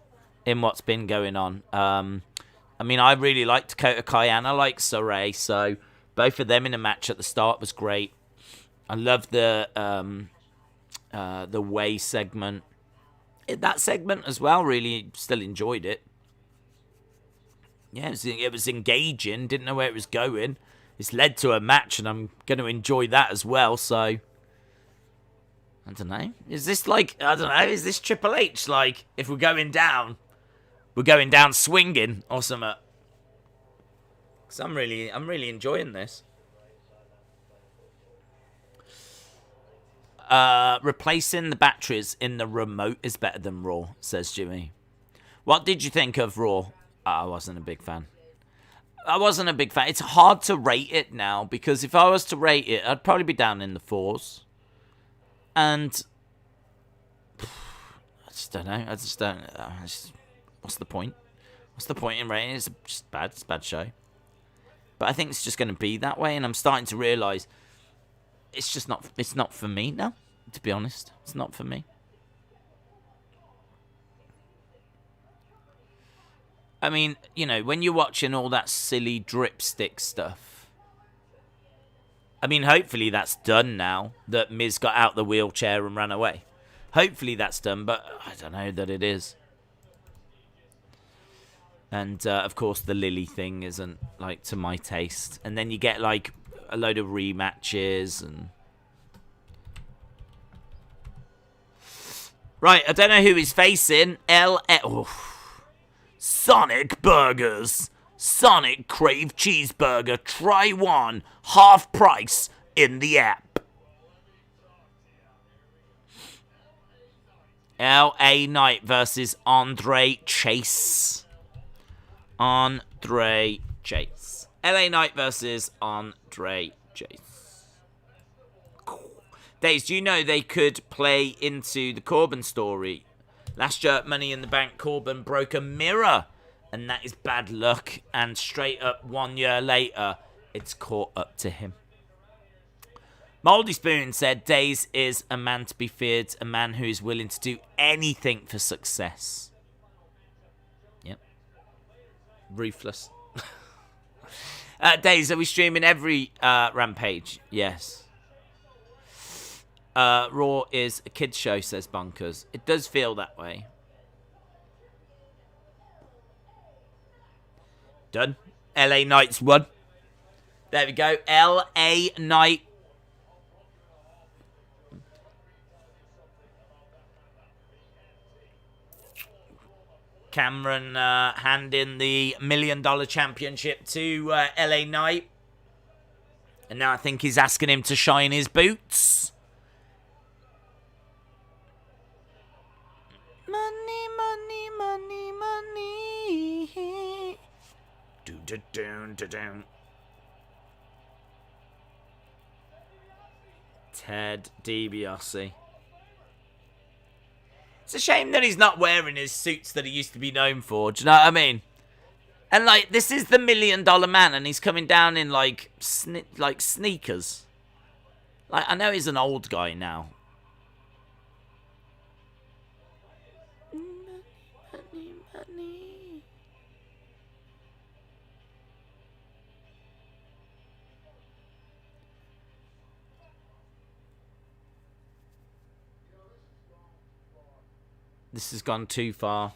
S1: in what's been going on. I mean, I really liked Dakota Kai and I like LeRae, so both of them in a match at the start was great. I loved the Way segment. That segment as well, really still enjoyed it. Yeah, it was engaging. Didn't know where it was going. It's led to a match, and I'm going to enjoy that as well, so I don't know. Is this like, I don't know, is this Triple H? Like, if we're going down swinging or something? Because I'm really enjoying this. Replacing the batteries in the remote is better than Raw, says Jimmy. What did you think of Raw? I wasn't a big fan. It's hard to rate it now, because if I was to rate it, I'd probably be down in the 4s. And I just don't know. What's the point? What's the point in rating? It's just bad. It's a bad show. But I think it's just going to be that way, and I'm starting to realise it's just not. It's not for me now. To be honest, it's not for me. I mean, you know, when you're watching all that silly dripstick stuff, I mean, hopefully that's done now that Miz got out the wheelchair and ran away. Hopefully that's done, but I don't know that it is. And, of course, the Lily thing isn't, like, to my taste. And then you get, like, a load of rematches and... Right, I don't know who he's facing. Sonic Burgers. Sonic Crave Cheeseburger. Try one. Half price in the app. LA Knight versus Andre Chase. Andre Chase. LA Knight versus Andre Chase. Days, do you know they could play into the Corbin story? Last year at Money in the Bank, Corbin broke a mirror And that is bad luck. And straight up 1 year later, it's caught up to him. Moldy Spoon said, Days is a man to be feared, a man who is willing to do anything for success. Yep. Ruthless. Days, are we streaming every Rampage? Yes. Raw is a kids show, says Bunkers. It does feel that way. Done. LA Knight's won. There we go. LA Knight. Cameron handing the $1 million championship to LA Knight. And now I think he's asking him to shine his boots. Money, money, money, money. Do-do-do-do-do. Ted DiBiase. It's a shame that he's not wearing his suits that he used to be known for. Do you know what I mean? And, like, this is the $1 million man, and he's coming down in, like sneakers. Like, I know he's an old guy now. Money, money. This has gone too far.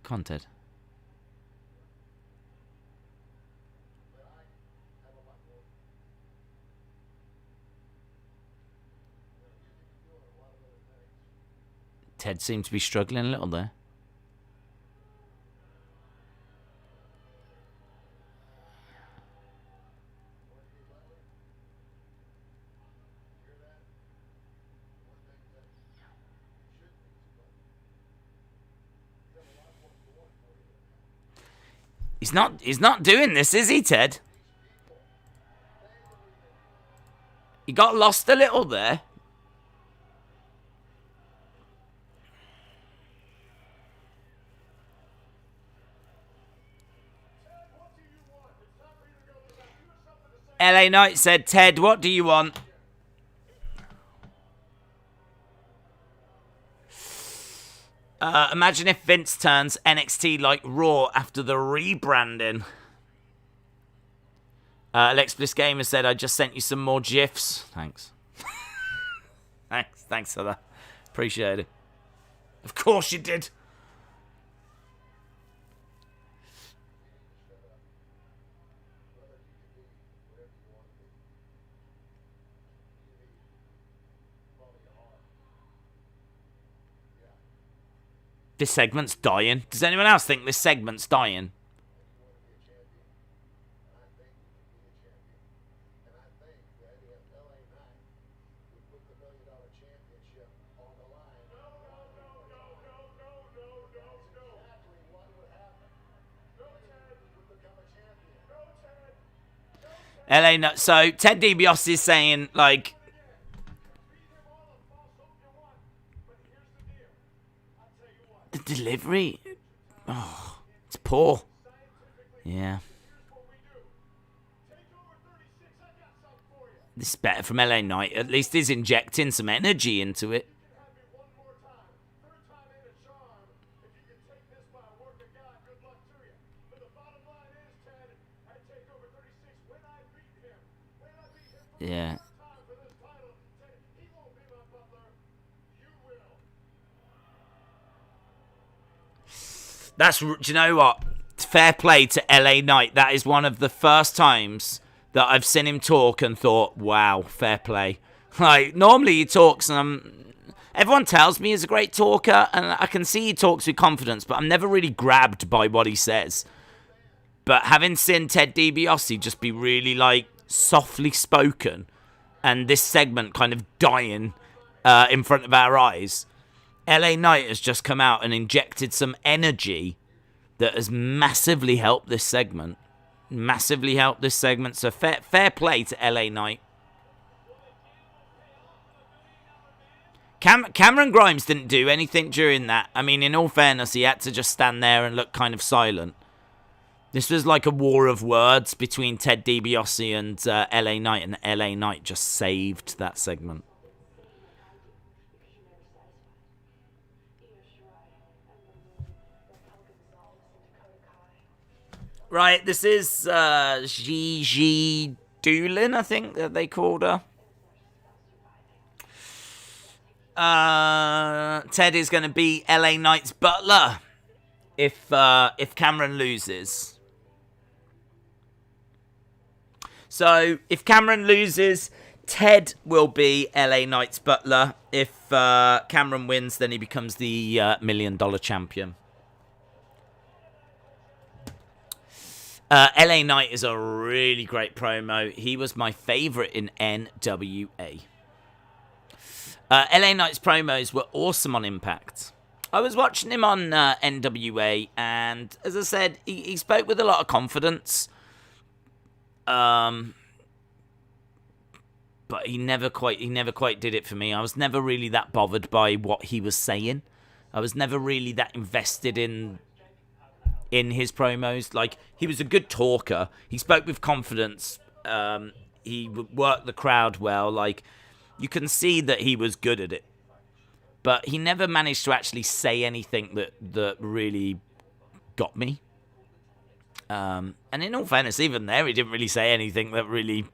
S1: Content. Ted seemed to be struggling a little there. He's not doing this, is he, Ted? He got lost a little there. LA Knight said, Ted, what do you want? Imagine if Vince turns NXT like Raw after the rebranding. Alex Bliss Gamer said, I just sent you some more GIFs. Thanks. Thanks for that. Appreciate it. Of course you did. This segment's dying. Does anyone else think this segment's dying? LA, no, so Ted DiBiase is saying, like, the delivery, oh, it's poor. Yeah. This is better from LA Knight. At least he's injecting some energy into it. Yeah. Do you know what? Fair play to LA Knight. That is one of the first times that I've seen him talk and thought, wow, fair play. Like, normally he talks and everyone tells me he's a great talker and I can see he talks with confidence, but I'm never really grabbed by what he says. But having seen Ted DiBiase just be really, like, softly spoken and this segment kind of dying in front of our eyes, LA Knight has just come out and injected some energy that has massively helped this segment. massively helped this segment. So fair play to LA Knight. Cameron Grimes didn't do anything during that. I mean, in all fairness, he had to just stand there and look kind of silent. This was like a war of words between Ted DiBiase and LA Knight, and LA Knight just saved that segment. Right, this is Gigi Doolin, I think that they called her. Ted is going to be LA Knight's butler if Cameron loses. So if Cameron loses, Ted will be LA Knight's butler. If Cameron wins, then he becomes the $1 million champion. LA Knight is a really great promo. He was my favorite in NWA. LA Knight's promos were awesome on Impact. I was watching him on NWA, and as I said, he spoke with a lot of confidence. But he never quite did it for me. I was never really that bothered by what he was saying. I was never really that invested in his promos. Like, he was a good talker. He spoke with confidence. He worked the crowd well. Like, you can see that he was good at it. But he never managed to actually say anything that really got me. And in all fairness, even there, he didn't really say anything that really,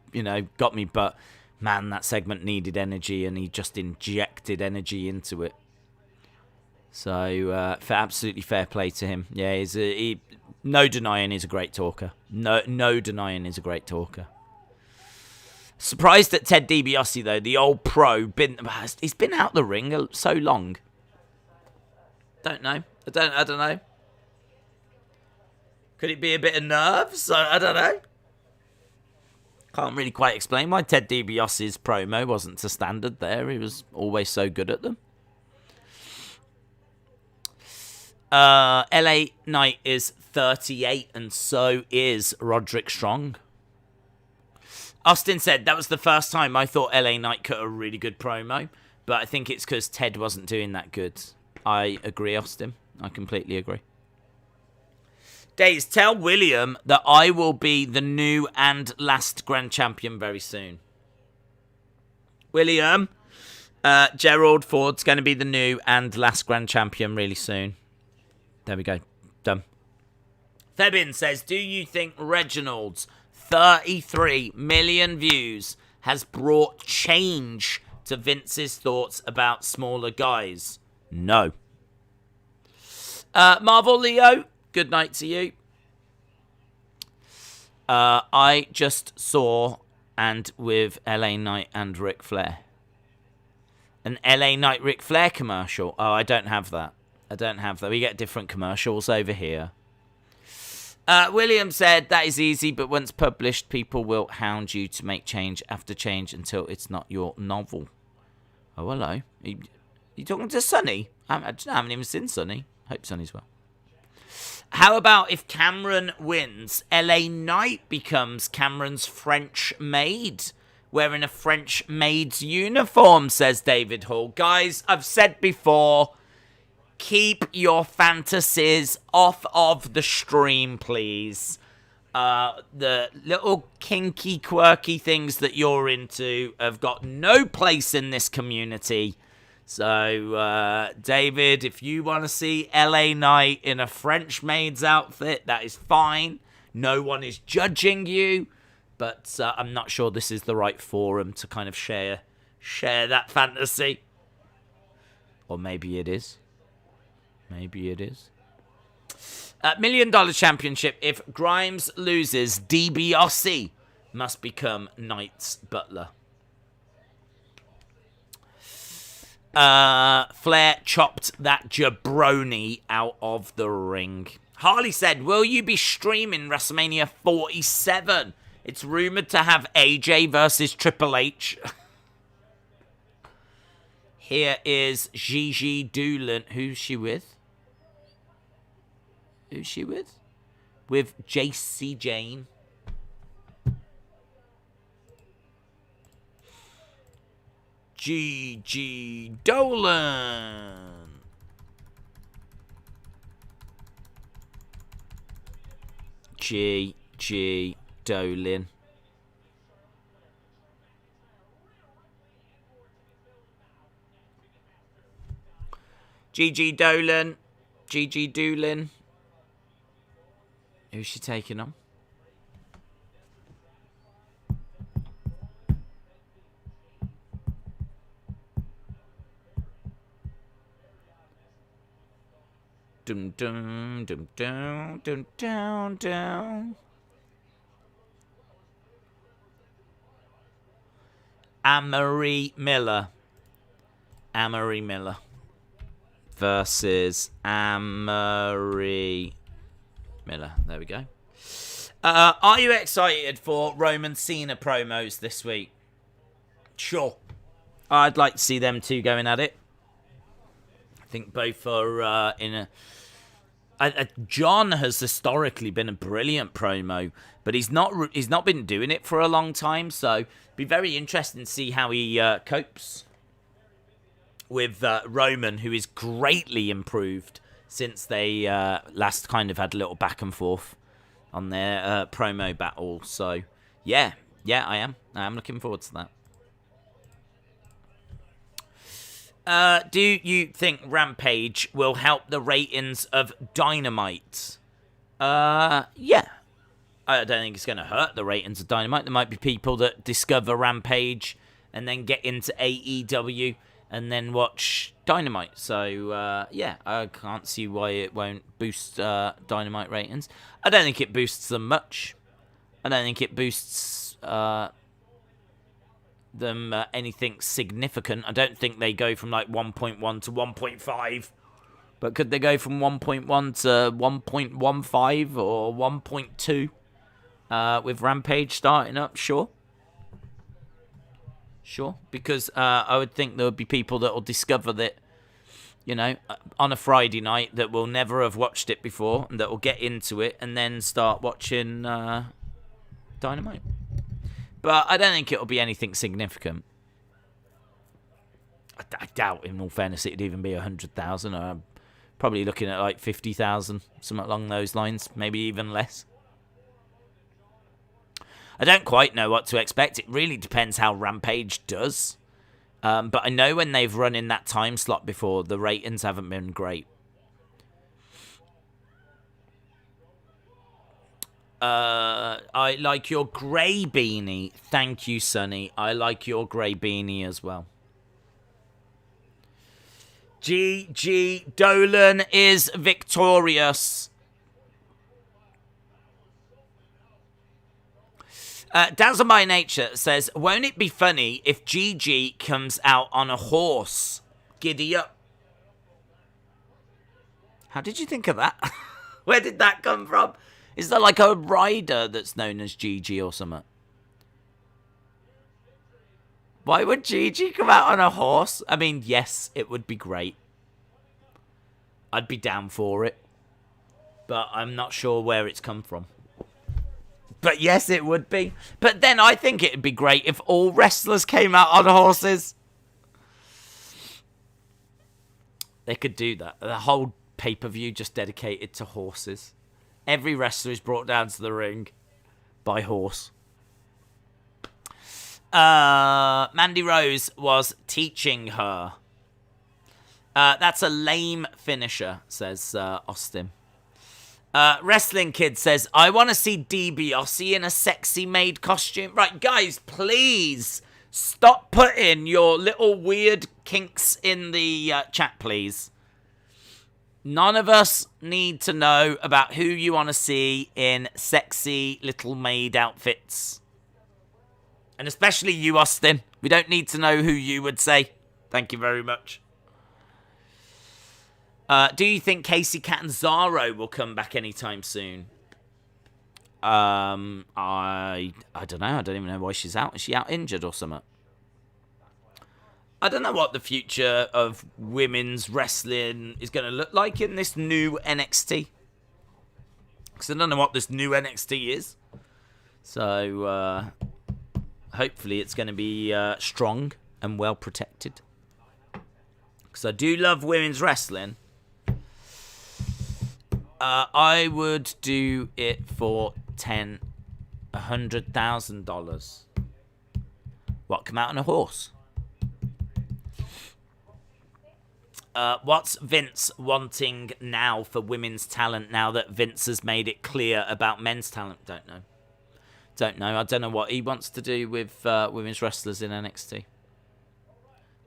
S1: got me. But, man, that segment needed energy, and he just injected energy into it. So, absolutely fair play to him. Yeah, no denying he's a great talker. No denying he's a great talker. Surprised at Ted DiBiase, though, the old pro. He's been out the ring so long. Don't know. I don't know. Could it be a bit of nerves? I don't know. Can't really quite explain why Ted DiBiase's promo wasn't to standard there. He was always so good at them. LA Knight is 38, and so is Roderick Strong. Austin said, that was the first time I thought LA Knight cut a really good promo, but I think it's because Ted wasn't doing that good. I agree, Austin. I completely agree. Days, tell William that I will be the new and last Grand Champion very soon. William, Gerald Ford's going to be the new and last Grand Champion really soon. There we go. Done. Fabian says, do you think Reginald's 33 million views has brought change to Vince's thoughts about smaller guys? No. Marvel Leo, good night to you. I just saw, and with LA Knight and Ric Flair, an LA Knight Ric Flair commercial. Oh, I don't have that. We get different commercials over here. William said, that is easy, but once published, people will hound you to make change after change until it's not your novel. Oh, hello. You talking to Sonny? I haven't even seen Sonny. Hope Sonny's well. How about if Cameron wins, LA Knight becomes Cameron's French maid, wearing a French maid's uniform, says David Hall. Guys, I've said before, keep your fantasies off of the stream, please. The little kinky, quirky things that you're into have got no place in this community. So, David, if you want to see LA Knight in a French maid's outfit, that is fine. No one is judging you. But I'm not sure this is the right forum to kind of share that fantasy. Or maybe it is. Maybe it is. $1 million championship. If Grimes loses, DiBiase must become Knight's butler. Flair chopped that jabroni out of the ring. Harley said, will you be streaming WrestleMania 47? It's rumored to have AJ versus Triple H. Here is Gigi Doolin. Who's she with? With Jessi Jane. Gigi Dolan. Gigi Dolan. Gigi Dolan. Gigi Dolan. Who's she taking on? Dum dum dum dum dum dum dum. Amory Miller. Amory Miller versus Amory Miller. There we go. Are you excited for Roman Cena promos this week? Sure. I'd like to see them two going at it. I think both are in a... John has historically been a brilliant promo, but he's not been doing it for a long time, so be very interesting to see how he copes with Roman, who is greatly improved since they last kind of had a little back and forth on their promo battle. So yeah, I am looking forward to that. Do you think Rampage will help the ratings of Dynamite? Yeah. I don't think it's going to hurt the ratings of Dynamite. There might be people that discover Rampage and then get into AEW and then watch Dynamite. So, yeah, I can't see why it won't boost Dynamite ratings. I don't think it boosts them much. I don't think it boosts... them anything significant. I don't think they go from like 1.1 to 1.5, but could they go from 1.1 to 1.15 or 1.2 with Rampage starting up? Sure, because I would think there would be people that will discover that, you know, on a Friday night that will never have watched it before and that will get into it and then start watching Dynamite. But I don't think it'll be anything significant. I doubt, in all fairness, it'd even be 100,000. I'm probably looking at like 50,000, something along those lines, maybe even less. I don't quite know what to expect. It really depends how Rampage does. But I know when they've run in that time slot before, the ratings haven't been great. I like your grey beanie. Thank you, Sonny. I like your grey beanie as well. Gigi Dolan is victorious. Dazzle by Nature says, won't it be funny if Gigi comes out on a horse? Giddy up. How did you think of that? Where did that come from? Is there like a rider that's known as Gigi or something? Why would Gigi come out on a horse? I mean, yes, it would be great. I'd be down for it. But I'm not sure where it's come from. But yes, it would be. But then I think it'd be great if all wrestlers came out on horses. They could do that. The whole pay-per-view just dedicated to horses. Every wrestler is brought down to the ring by horse. Mandy Rose was teaching her. That's a lame finisher, says Austin. Wrestling Kid says, I want to see DiBiase in a sexy maid costume. Right, guys, please stop putting your little weird kinks in the chat, please. None of us need to know about who you want to see in sexy little maid outfits. And especially you, Austin. We don't need to know who you would say. Thank you very much. Do you think Casey Catanzaro will come back anytime soon? I don't know. I don't even know why she's out. Is she out injured or something? I don't know what the future of women's wrestling is going to look like in this new NXT. Because I don't know what this new NXT is. So, hopefully it's going to be strong and well protected. Because I do love women's wrestling. I would do it for $100,000. What, come out on a horse? What's Vince wanting now for women's talent now that Vince has made it clear about men's talent? Don't know. I don't know what he wants to do with women's wrestlers in NXT.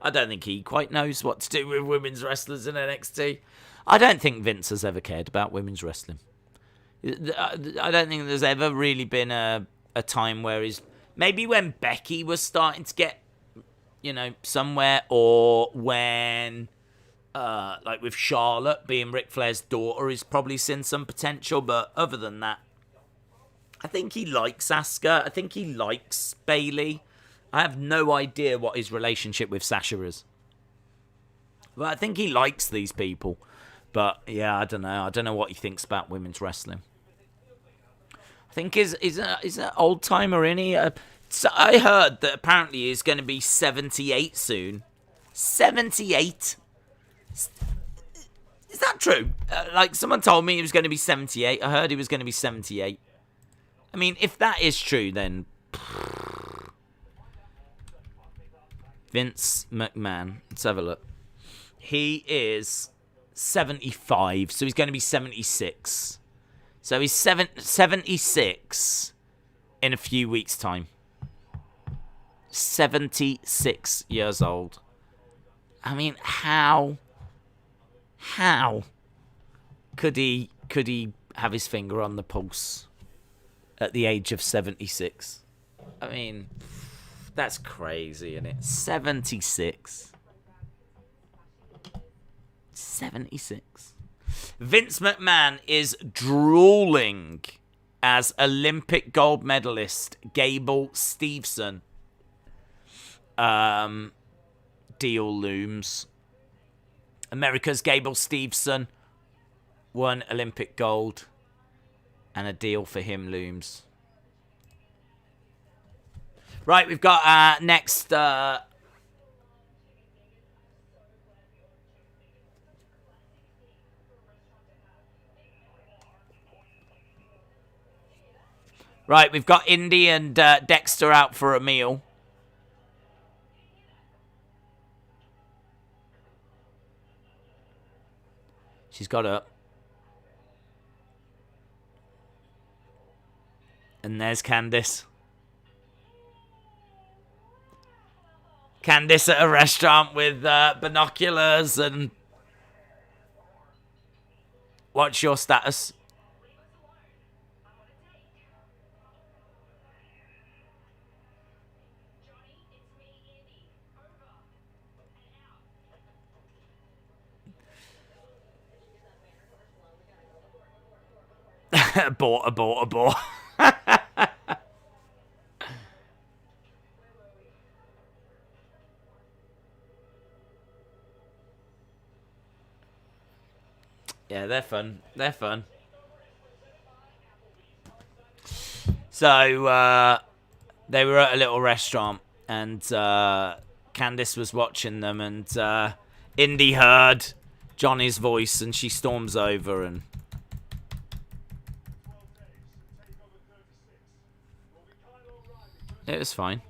S1: I don't think he quite knows what to do with women's wrestlers in NXT. I don't think Vince has ever cared about women's wrestling. I don't think there's ever really been a time where he's... Maybe when Becky was starting to get, somewhere, or when... like with Charlotte being Ric Flair's daughter, he's probably seen some potential, but other than that, I think he likes Asuka. I think he likes Bayley. I have no idea what his relationship with Sasha is. But I think he likes these people. But yeah, I don't know. I don't know what he thinks about women's wrestling. I think he's an old timer, isn't he? So I heard that apparently he's going to be 78 soon. 78. Is that true? Like, someone told me he was going to be 78. I heard he was going to be 78. I mean, if that is true, then... Vince McMahon. Let's have a look. He is 75, so he's going to be 76. So he's 76 in a few weeks' time. 76 years old. I mean, how could he have his finger on the pulse at the age of 76? I mean, that's crazy, isn't it? 76. 76. Vince McMahon is drooling as Olympic gold medalist Gable Steveson deal looms. America's Gable Steveson won Olympic gold, and a deal for him looms. Right, we've got next... Right, we've got Indy and Dexter out for a meal. She's got up. And there's Candice. Candice at a restaurant with binoculars and... What's your status? Abort. Yeah, they're fun. So, they were at a little restaurant, and Candice was watching them, and Indy heard Johnny's voice, and she storms over, and... It was fine.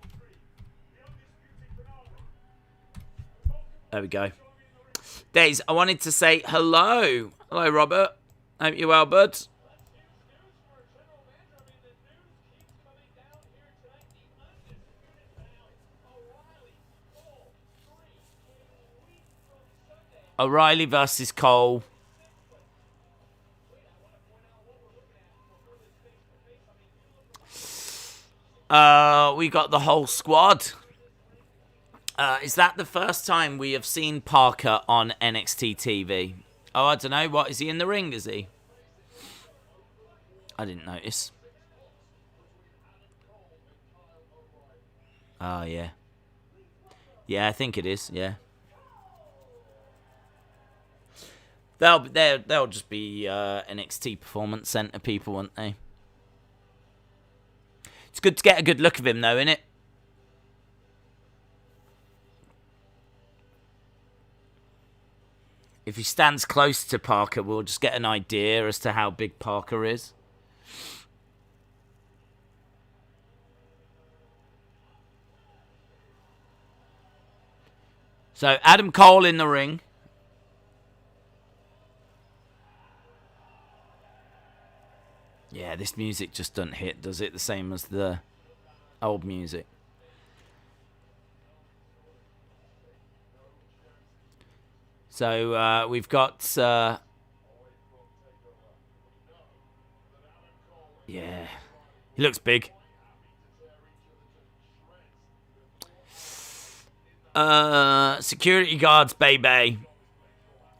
S1: There we go. Days, I wanted to say hello. Hello, Robert. Hope you're well, bud. O'Reilly versus Cole. We got the whole squad. Is that the first time we have seen Parker on NXT TV? Oh, I don't know. What, is he in the ring, is he? I didn't notice. Oh, yeah. Yeah, I think it is, yeah. They'll just be NXT Performance Center people, won't they? It's good to get a good look of him, though, isn't it? If he stands close to Parker, we'll just get an idea as to how big Parker is. So, Adam Cole in the ring. Yeah, this music just doesn't hit, does it? The same as the old music. So, we've got... yeah. He looks big. Security guards, baby.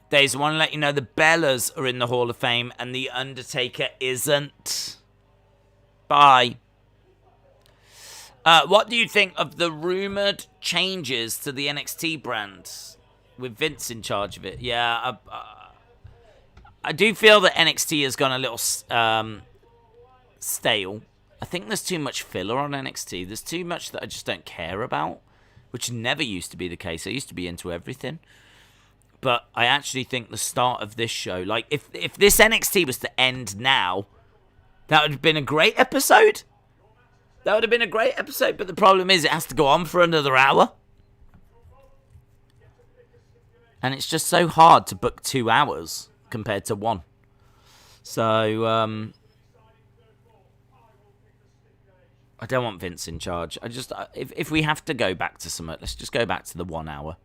S1: Days, I want to let you know the Bellas are in the Hall of Fame and the Undertaker isn't. Bye. What do you think of the rumored changes to the NXT brand with Vince in charge of it? Yeah, I do feel that NXT has gone a little stale. I think there's too much filler on NXT. There's too much that I just don't care about, which never used to be the case. I used to be into everything. But I actually think the start of this show, like, if this NXT was to end now, that would have been a great episode. That would have been a great episode, but the problem is it has to go on for another hour. And it's just so hard to book 2 hours compared to 1. So, I don't want Vince in charge. If we have to go back to something, let's just go back to the 1 hour.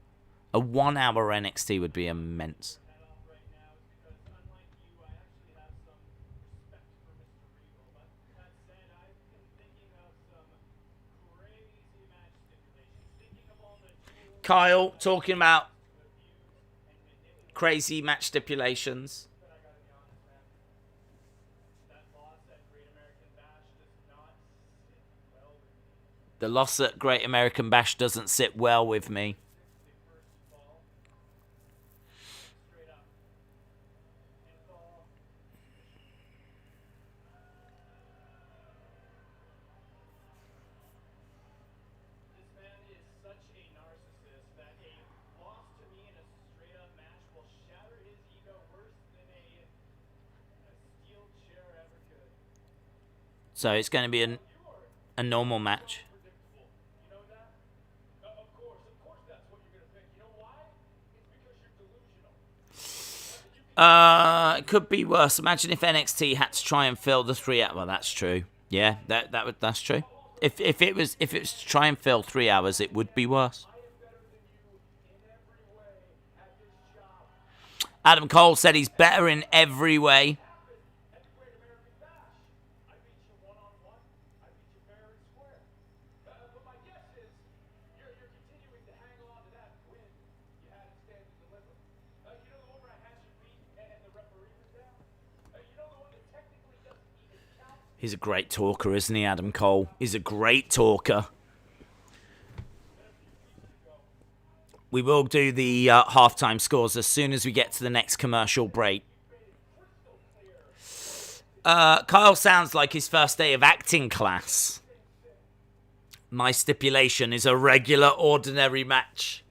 S1: A 1 hour NXT would be immense. Kyle talking about crazy match stipulations. The loss at Great American Bash doesn't sit well with me. So it's going to be a normal match. It could be worse. Imagine if NXT had to try and fill the 3 hours. Well, that's true. Yeah, that's true. If it was to try and fill 3 hours, it would be worse. Adam Cole said he's better in every way. He's a great talker, isn't he, Adam Cole? He's a great talker. We will do the halftime scores as soon as we get to the next commercial break. Kyle sounds like his first day of acting class. My stipulation is a regular, ordinary match.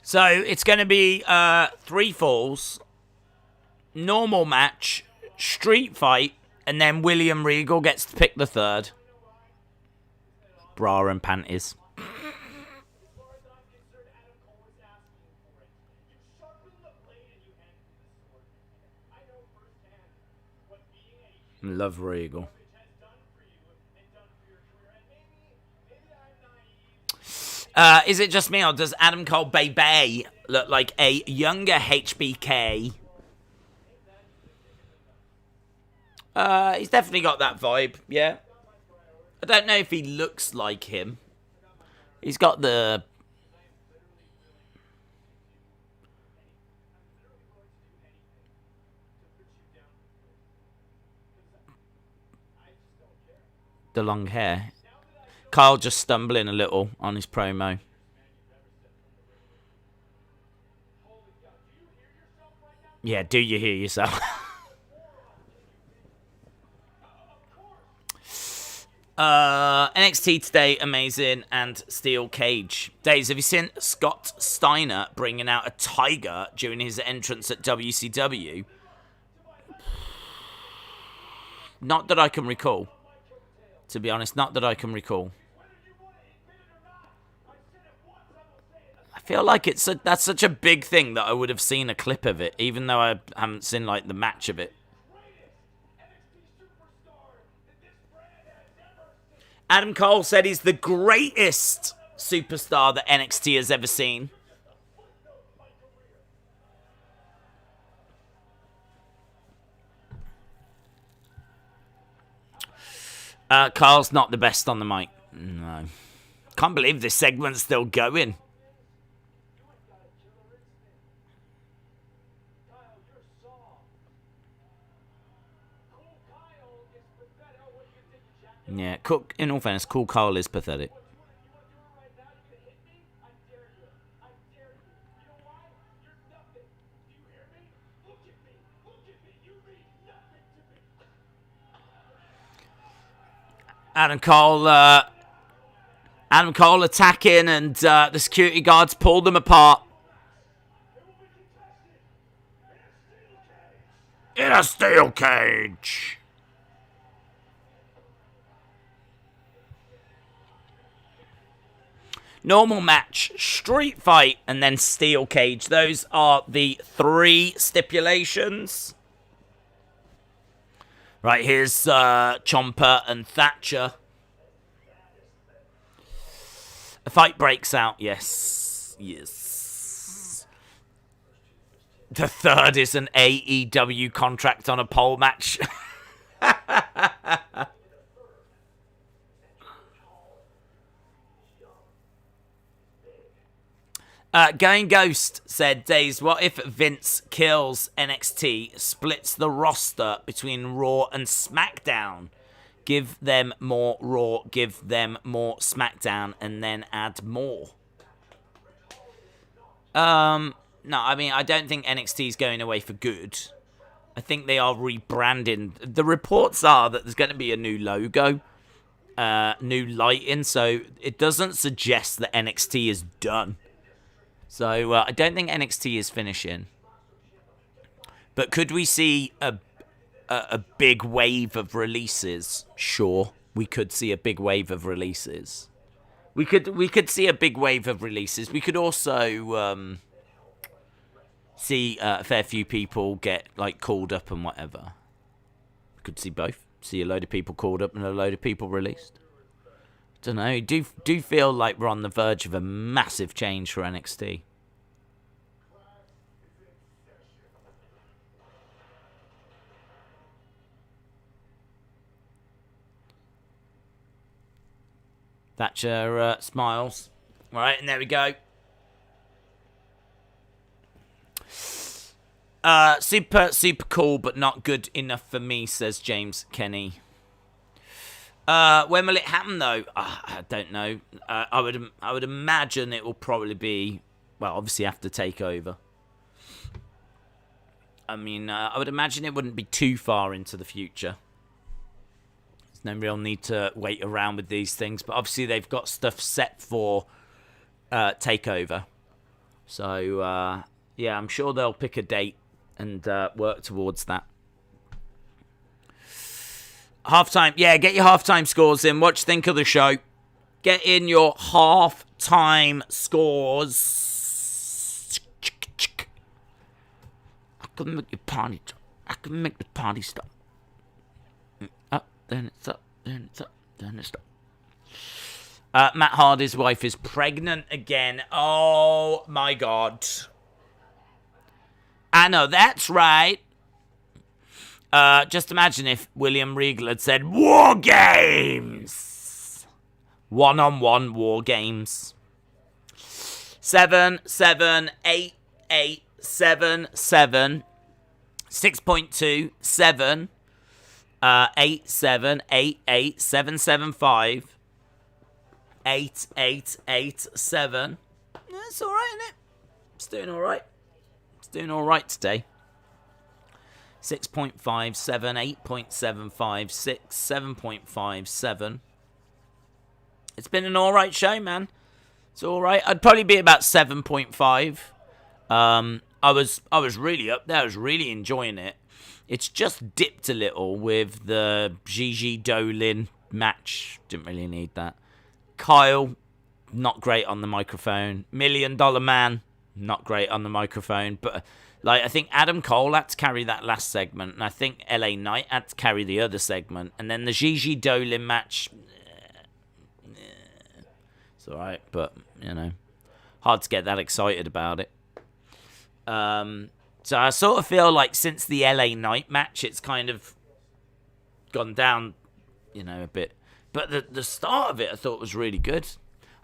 S1: So it's going to be 3 falls, normal match, street fight, and then William Regal gets to pick the 3rd. Bra and panties. Love Regal. Is it just me, or does Adam Cole Baby look like a younger HBK? He's definitely got that vibe, yeah. I don't know if he looks like him. He's got the... the long hair. Kyle just stumbling a little on his promo. Yeah, do you hear yourself? NXT today, amazing, and Steel Cage. Days, have you seen Scott Steiner bringing out a tiger during his entrance at WCW? Not that I can recall. To be honest, not that I can recall. I feel like that's such a big thing that I would have seen a clip of it, even though I haven't seen like the match of it. Adam Cole said he's the greatest superstar that NXT has ever seen. Carl's not the best on the mic. No. Can't believe this segment's still going. Yeah, in all fairness, Cool Kyle is pathetic. Adam Cole attacking, and the security guards pull them apart. In a steel cage. Normal match, street fight, and then steel cage. Those are the 3 stipulations. Right, here's Ciampa and Thatcher. A fight breaks out, yes. Yes. The 3rd is an AEW contract on a pole match. Going Ghost said, Days, what if Vince kills NXT, splits the roster between Raw and SmackDown? Give them more Raw, give them more SmackDown, and then add more. No, I mean, I don't think NXT is going away for good. I think they are rebranding. The reports are that there's going to be a new logo, new lighting, so it doesn't suggest that NXT is done. So I don't think NXT is finishing. But could we see a big wave of releases? Sure, we could see a big wave of releases. We could see a big wave of releases. We could also see a fair few people get like called up and whatever. We could see both. See a load of people called up and a load of people released. Don't know. Do feel like we're on the verge of a massive change for NXT. Thatcher smiles. All right, and there we go. Super cool, but not good enough for me, says James Kenny. When will it happen, though? I don't know. I would imagine it will probably be, well, obviously after TakeOver. I mean, I would imagine it wouldn't be too far into the future. There's no real need to wait around with these things, but obviously they've got stuff set for TakeOver. So, yeah, I'm sure they'll pick a date and work towards that. Halftime. Yeah, get your halftime scores in. What do you think of the show? Get in your halftime scores. I can make your party. I can make the party stop. Up, then it's up, then it's up, then it's up. Matt Hardy's wife is pregnant again. Oh my God. I know that's right. Just imagine if William Regal had said, War Games! One-on-one War Games. 7, 7, 8, 8, 7, 7, 6.2, 7, 8788775 8887. That's all right, isn't it? It's doing all right. It's doing all right today. 6.57, 8.75, 6, 7.57. It's been an all right show, man. It's all right. I'd probably be about 7.5. I was really up there. I was really enjoying it. It's just dipped a little with the Gigi Dolin match. Didn't really need that. Kyle, not great on the microphone. $1 Million Man, not great on the microphone. But I think Adam Cole had to carry that last segment, and I think LA Knight had to carry the other segment, and then the Gigi Dolin match. It's all right, but hard to get that excited about it. So I sort of feel like since the LA Knight match, it's kind of gone down, a bit. But the start of it, I thought was really good.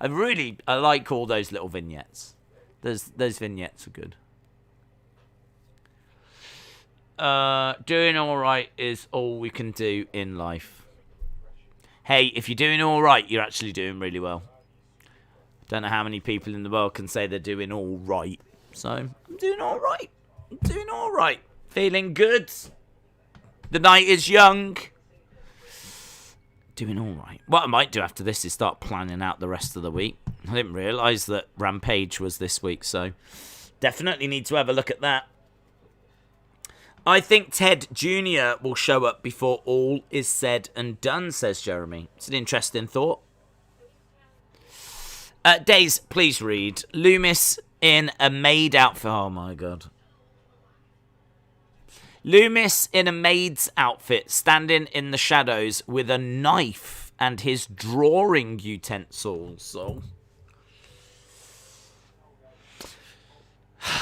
S1: I like all those little vignettes. Those vignettes are good. Doing all right is all we can do in life. Hey, if you're doing all right, you're actually doing really well. Don't know how many people in the world can say they're doing all right. So, I'm doing all right. Feeling good. The night is young. Doing all right. What I might do after this is start planning out the rest of the week. I didn't realise that Rampage was this week, so definitely need to have a look at that. I think Ted Jr. will show up before all is said and done, says Jeremy. It's an interesting thought. Days, please read. Lumis in a maid outfit. Oh, my God. Lumis in a maid's outfit, standing in the shadows with a knife and his drawing utensils. So,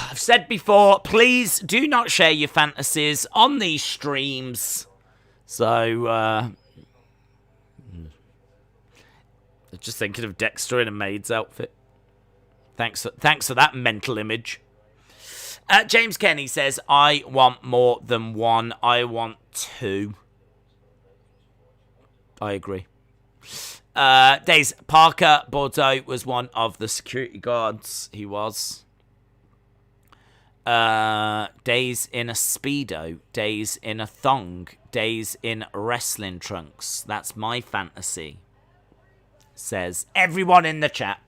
S1: I've said before, please do not share your fantasies on these streams. So, just thinking of Dexter in a maid's outfit. Thanks for that mental image. James Kenny says, I want more than one. I want two. I agree. Days, Parker Bordeaux was one of the security guards. He was. Days in a Speedo. Days in a thong. Days in wrestling trunks. That's my fantasy. Says everyone in the chat.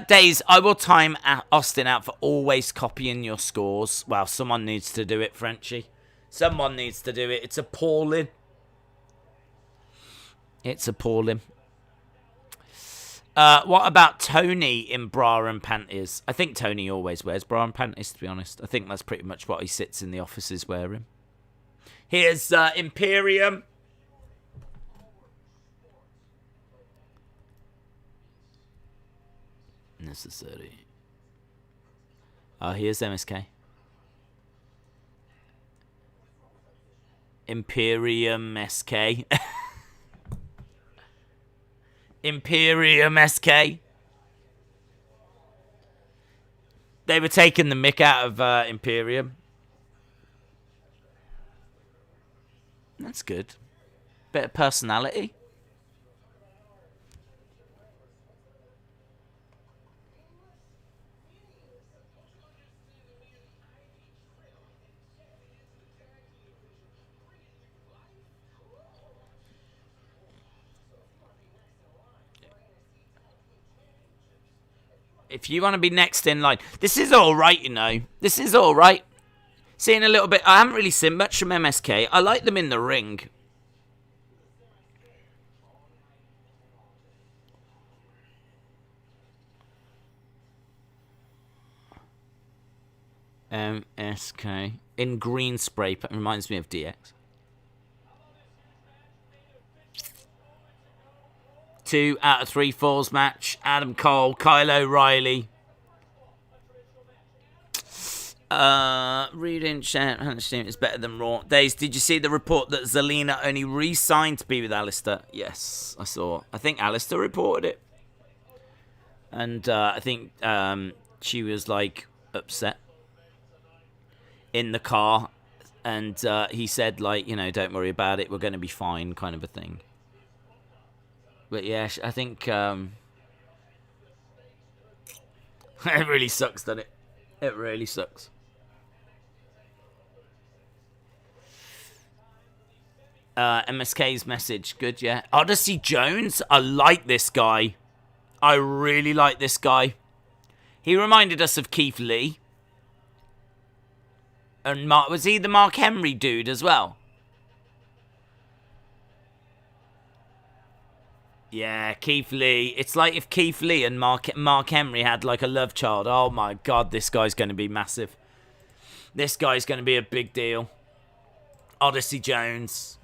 S1: Days, I will time Austin out for always copying your scores. Well, someone needs to do it, Frenchie. Someone needs to do it. It's appalling. What about Tony in bra and panties? I think Tony always wears bra and panties, to be honest. I think that's pretty much what he sits in the offices wearing. Here's Imperium. Necessary. Here's MSK. Imperium SK. Imperium SK. They were taking the mick out of Imperium. That's good. Bit of personality. If you want to be next in line. This is alright, This is alright. Seeing a little bit. I haven't really seen much from MSK. I like them in the ring. MSK. In green spray. It reminds me of DX. 2 out of 3 falls match. Adam Cole, Kyle O'Reilly. Reading chat is better than Raw. Days, did you see the report that Zelina only re-signed to be with Alistair? Yes, I saw. I think Alistair reported it. And I think she was like upset in the car And he said, like, don't worry about it. We're going to be fine, kind of a thing. But yeah, I think it really sucks, doesn't it? It really sucks. MSK's message, good, yeah. Odyssey Jones, I like this guy. I really like this guy. He reminded us of Keith Lee. And was he the Mark Henry dude as well? Yeah, Keith Lee. It's like if Keith Lee and Mark Henry had like a love child. Oh my God, this guy's going to be massive. This guy's going to be a big deal. Odyssey Jones.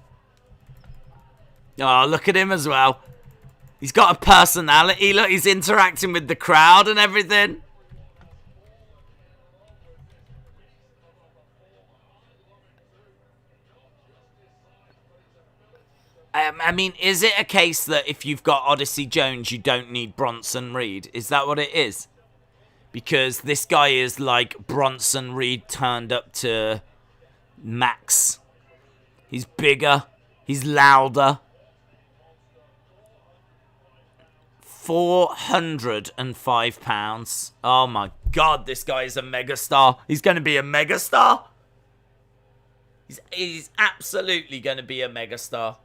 S1: Oh, look at him as well. He's got a personality. Look, he's interacting with the crowd and everything. I mean, is it a case that if you've got Odyssey Jones, you don't need Bronson Reed? Is that what it is? Because this guy is like Bronson Reed turned up to max. He's bigger. He's louder. 405 pounds. Oh my God, this guy is a megastar. He's going to be a megastar. He's absolutely going to be a megastar.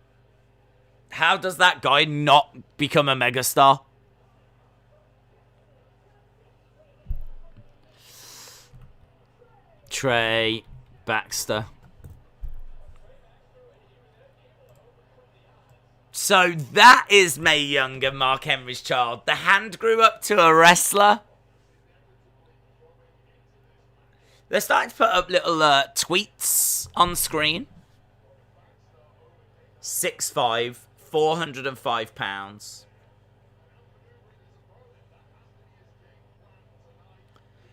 S1: How does that guy not become a megastar? Trey Baxter. So that is Mae Young and Mark Henry's child. The hand grew up to a wrestler. They're starting to put up little tweets on screen. 6'5", 405 pounds.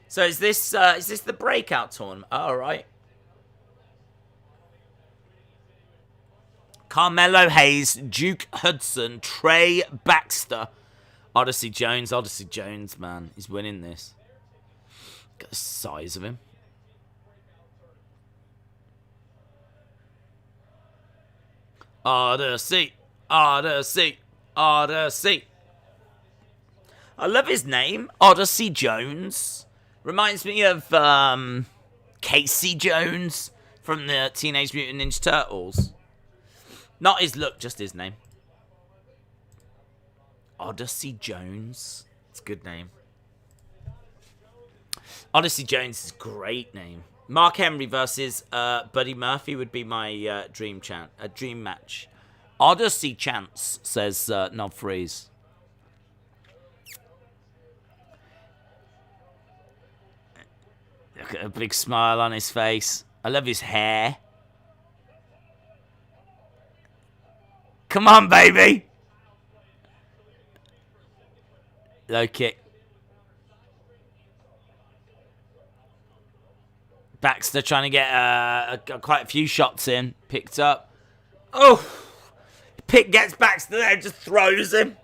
S1: So is this the breakout tournament? Oh, all right. Carmelo Hayes, Duke Hudson, Trey Baxter, Odyssey Jones. Odyssey Jones, man, he's winning this. Got the size of him. Odyssey, Odyssey, Odyssey. I love his name, Odyssey Jones. Reminds me of Casey Jones from the Teenage Mutant Ninja Turtles. Not his look, just his name. Odyssey Jones. It's a good name. Odyssey Jones is a great name. Mark Henry versus Buddy Murphy would be my dream match. Odyssey Chance, says Knob Freeze. Look at a big smile on his face. I love his hair. Come on, baby. Low kick. Baxter trying to get quite a few shots in. Picked up. Oh! Pick gets Baxter there, just throws him.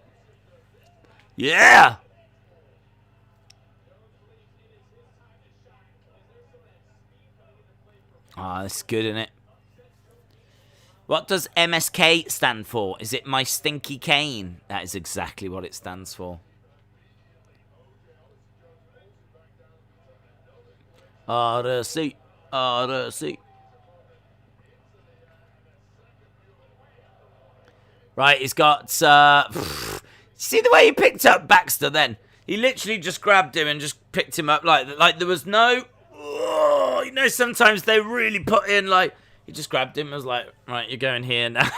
S1: Yeah! Ah, that's good, isn't it? What does MSK stand for? Is it My Stinky Cane? That is exactly what it stands for. Odyssey, Odyssey. Right, he's got... see the way he picked up Baxter then? He literally just grabbed him and just picked him up like there was no... Oh, you know, sometimes they really put in like... He just grabbed him and was like, right, you're going here now.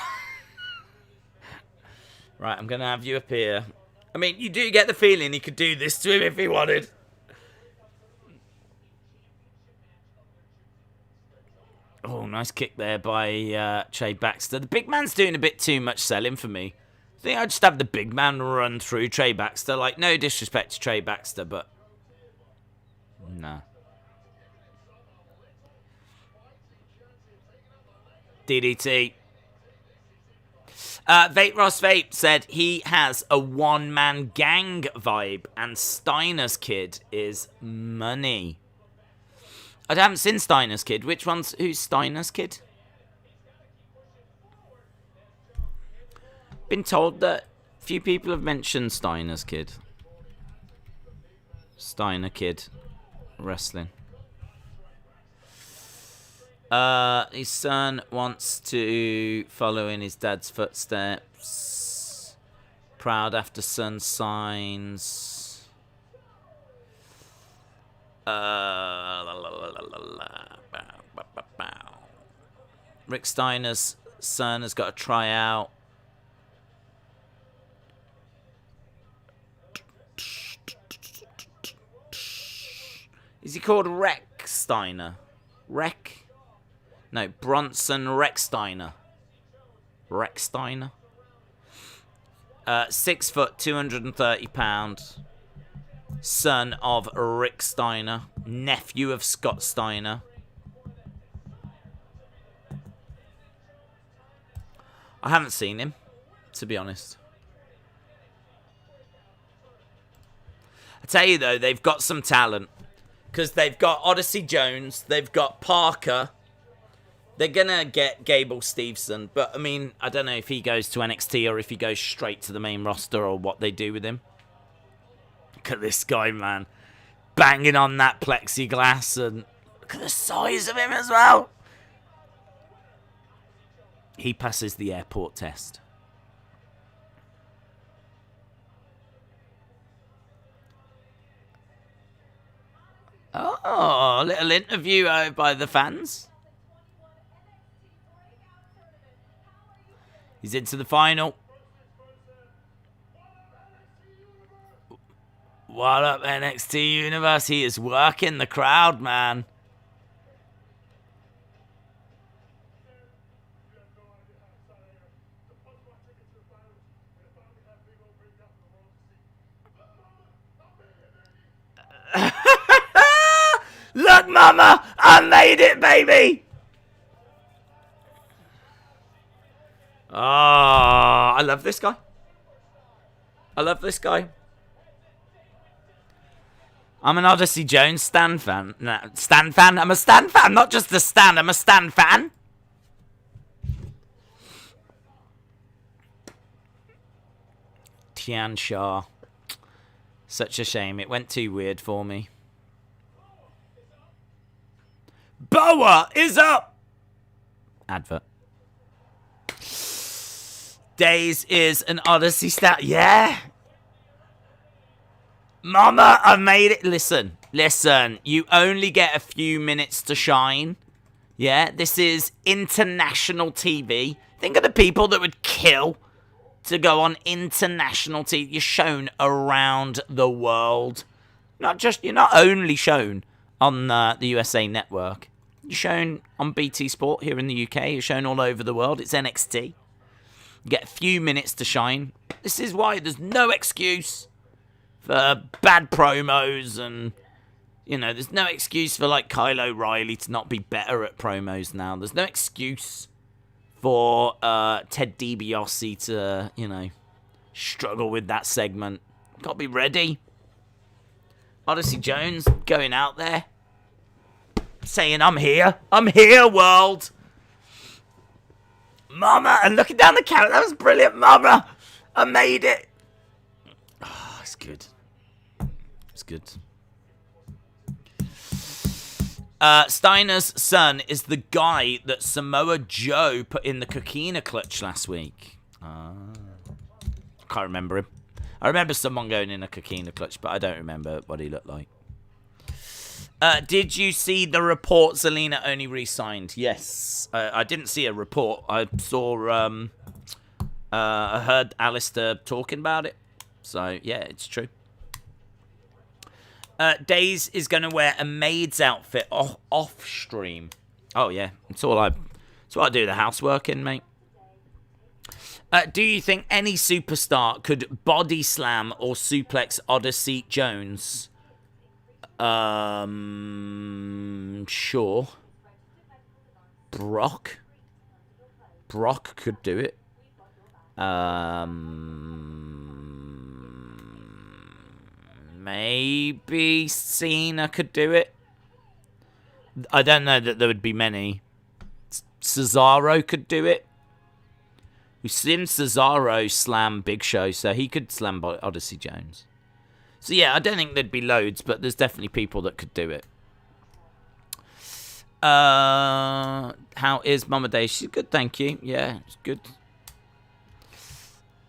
S1: Right, I'm going to have you up here. I mean, you do get the feeling he could do this to him if he wanted. Oh, nice kick there by Trey Baxter. The big man's doing a bit too much selling for me. I think I'd just have the big man run through Trey Baxter. Like, no disrespect to Trey Baxter, but... Nah. DDT. Vape Ross Vape said he has a one-man gang vibe and Steiner's kid is money. I haven't seen Steiner's kid. Who's Steiner's kid? Been told that a few people have mentioned Steiner's kid. Steiner kid. Wrestling. His son wants to follow in his dad's footsteps. Proud after son signs. Rick Steiner's son has got a tryout. Is he called Rex Steiner? Rek? No, Bronson Rechsteiner. Rechsteiner? 6 foot, 230 pounds. Son of Rick Steiner. Nephew of Scott Steiner. I haven't seen him, to be honest. I tell you though, they've got some talent. Because they've got Odyssey Jones, they've got Parker. They're going to get Gable Steveson. But, I mean, I don't know if he goes to NXT or if he goes straight to the main roster or what they do with him. Look at this guy, man. Banging on that plexiglass. And look at the size of him as well. He passes the airport test. Oh, a little interview by the fans. He's into the final. What up, NXT Universe? He is working the crowd, man. Look, mama, I made it, baby. Oh, I love this guy. I love this guy. I'm an Odyssey Jones Stan fan. Nah, Stan fan? I'm a Stan fan, not just a Stan. I'm a Stan fan. Tian Shah. Such a shame. It went too weird for me. Boa is up! Advert. Days is an Odyssey stat. Yeah. Mama, I made it. Listen. You only get a few minutes to shine. Yeah, this is international TV. Think of the people that would kill to go on international TV. You're shown around the world. You're not only shown on the USA Network. You're shown on BT Sport here in the UK. You're shown all over the world. It's NXT. You get a few minutes to shine. This is why there's no excuse for bad promos and, there's no excuse for, like, Kyle O'Reilly to not be better at promos now. There's no excuse for Ted DiBiase to, struggle with that segment. Got to be ready. Odyssey Jones going out there saying, I'm here, world. Mama, and looking down the camera, that was brilliant. Mama, I made it. Oh, it's good. It's good. Steiner's son is the guy that Samoa Joe put in the coquina clutch last week. Can't remember him. I remember someone going in a coquina clutch, but I don't remember what he looked like. Did you see the report Zelina only re-signed? Yes. I didn't see a report. I saw, I heard Alistair talking about it. So, yeah, it's true. Days is going to wear a maid's outfit off stream. Oh, yeah. That's what I do the housework in, mate. Do you think any superstar could body slam or suplex Odyssey Jones? Sure. Brock could do it. Maybe Cena could do it. I don't know that there would be many. Cesaro could do it. We've seen Cesaro slam Big Show, so he could slam Odyssey Jones. So yeah, I don't think there'd be loads, but there's definitely people that could do it. How is Mama Day? She's good, thank you. Yeah, it's good.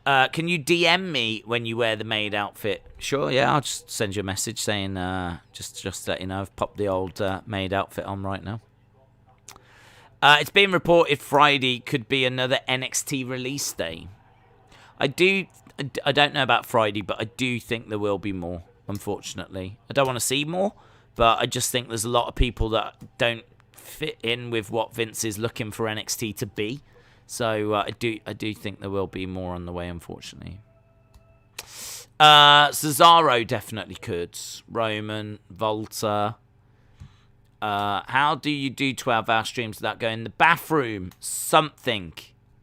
S1: Can you DM me when you wear the maid outfit? Sure, yeah, I'll just send you a message saying, just let you know, I've popped the old maid outfit on right now. It's been reported Friday could be another NXT release day. I don't know about Friday, but I do think there will be more, unfortunately. I don't want to see more, but I just think there's a lot of people that don't fit in with what Vince is looking for NXT to be. So I do think there will be more on the way, unfortunately. Cesaro definitely could. Roman, Volta. How do you do 12-hour streams without going in the bathroom? Something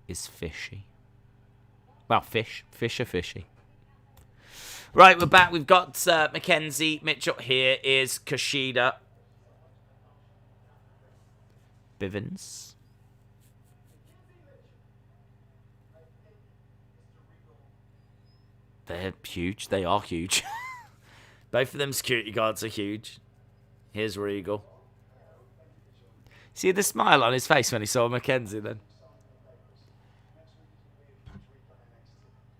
S1: is fishy. Well, fish are fishy. Right, we're back. We've got Mackenzie Mitchell. Here is Kushida. Bivens. They're huge. They are huge. Both of them security guards are huge. Here's Regal. See the smile on his face when he saw Mackenzie then?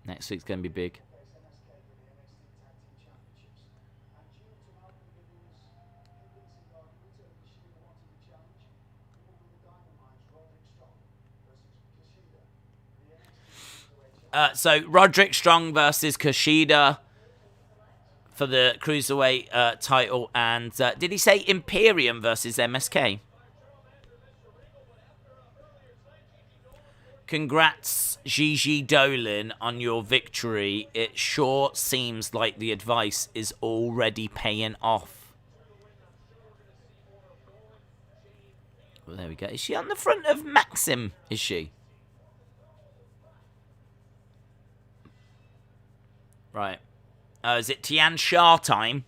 S1: Next week's going to be big. So Roderick Strong versus Kushida for the Cruiserweight title. And did he say Imperium versus MSK? Congrats, Gigi Dolan, on your victory. It sure seems like the advice is already paying off. Well, there we go. Is she on the front of Maxim? Is she? Right. Is it Tian Sha time?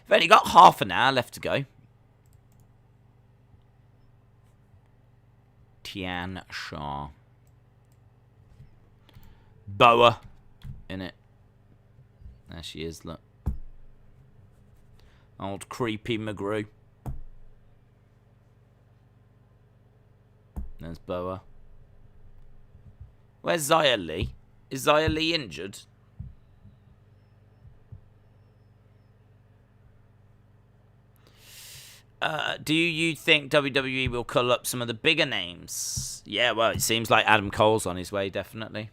S1: We've only got half an hour left to go. Tian Sha. Boa. In it. There she is, look. Old creepy McGrew. There's Boa. Where's Xia Li? Is Xia Li injured? Do you think WWE will call up some of the bigger names? Yeah, well, it seems like Adam Cole's on his way, definitely.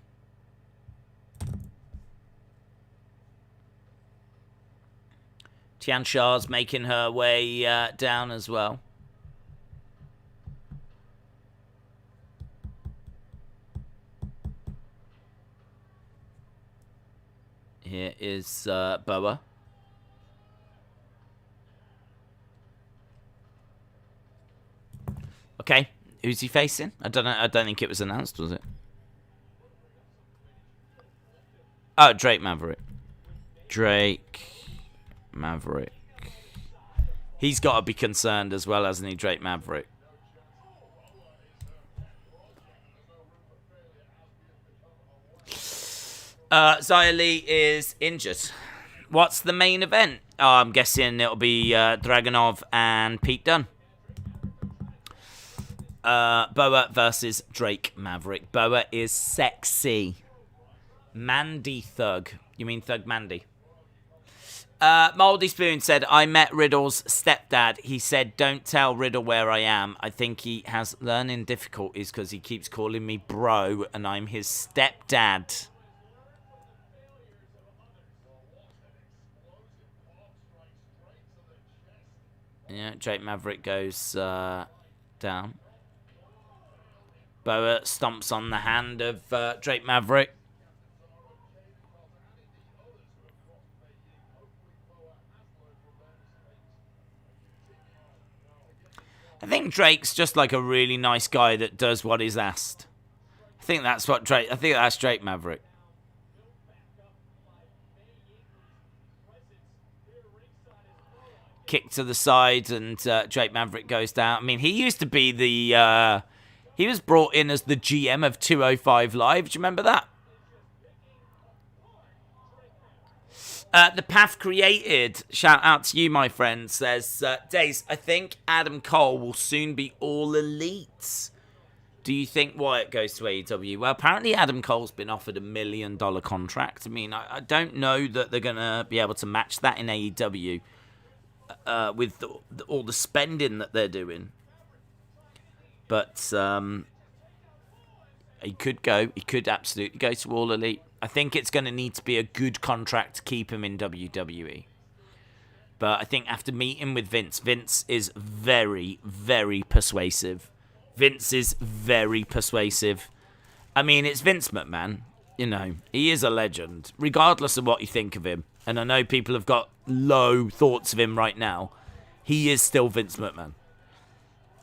S1: Tian Sha's making her way down as well. Here is Boa. Okay, who's he facing? I don't know. I don't think it was announced, was it? Oh, Drake Maverick. Drake Maverick. He's got to be concerned as well, hasn't he, Drake Maverick? Xia Li is injured. What's the main event? Oh, I'm guessing it'll be Dragunov and Pete Dunne. Boa versus Drake Maverick. Boa is sexy. Mandy Thug. You mean Thug Mandy? Moldy Spoon said, I met Riddle's stepdad. He said, don't tell Riddle where I am. I think he has learning difficulties because he keeps calling me bro and I'm his stepdad. Yeah, Drake Maverick goes down. Boa stomps on the hand of Drake Maverick. I think Drake's just like a really nice guy that does what is asked. I think that's Drake Maverick. kick to the side, and Drake Maverick goes down. I mean, he used to be the... he was brought in as the GM of 205 Live. Do you remember that? The Path Created, shout out to you, my friend, says, Days, I think Adam Cole will soon be all elite. Do you think Wyatt goes to AEW? Well, apparently Adam Cole's been offered $1 million contract. I mean, I don't know that they're going to be able to match that in AEW with all the spending that they're doing. But he could go. He could absolutely go to All Elite. I think it's going to need to be a good contract to keep him in WWE. But I think after meeting with Vince is very, very persuasive. Vince is very persuasive. I mean, it's Vince McMahon. You know, he is a legend, regardless of what you think of him. And I know people have got low thoughts of him right now. He is still Vince McMahon.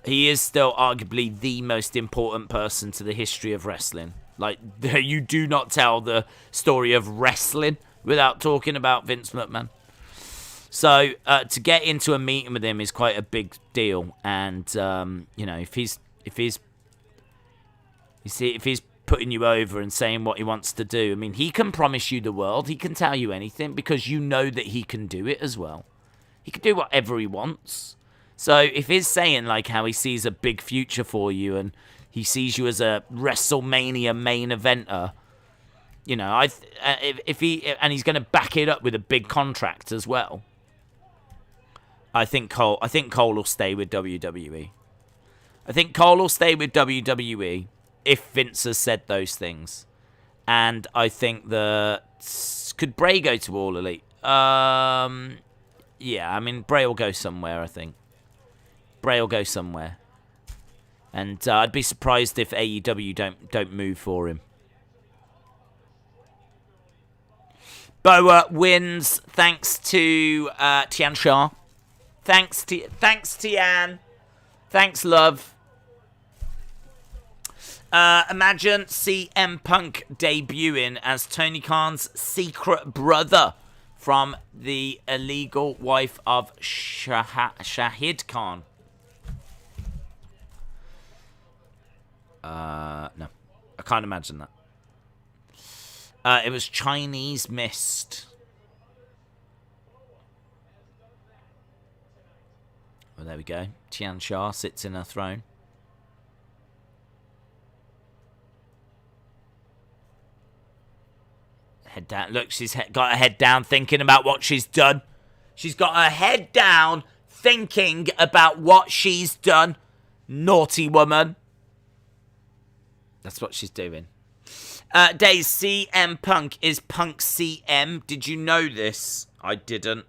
S1: He is still arguably the most important person to the history of wrestling. Like, you do not tell the story of wrestling without talking about Vince McMahon. So, to get into a meeting with him is quite a big deal. And, you know, if he's putting you over and saying what he wants to do, I mean, he can promise you the world. He can tell you anything because you know that he can do it as well. He can do whatever he wants. So if he's saying like how he sees a big future for you and he sees you as a WrestleMania main eventer, you know, if he's going to back it up with a big contract as well, I think Cole will stay with WWE. I think Cole will stay with WWE if Vince has said those things, and I think that could Bray go to All Elite? Yeah, I mean Bray will go somewhere. I think. Bray will go somewhere. And I'd be surprised if AEW don't move for him. Boa wins thanks to Tian Sha. Thanks Tian. Thanks, love. Imagine CM Punk debuting as Tony Khan's secret brother from the illegal wife of Shahid Khan. No, I can't imagine that. It was Chinese Mist. Well, there we go. Tian Sha sits in her throne. Head down. Look, she's got her head down thinking about what she's done. She's got her head down thinking about what she's done. Naughty woman. That's what she's doing. Days, CM Punk is Punk CM. Did you know this? I didn't.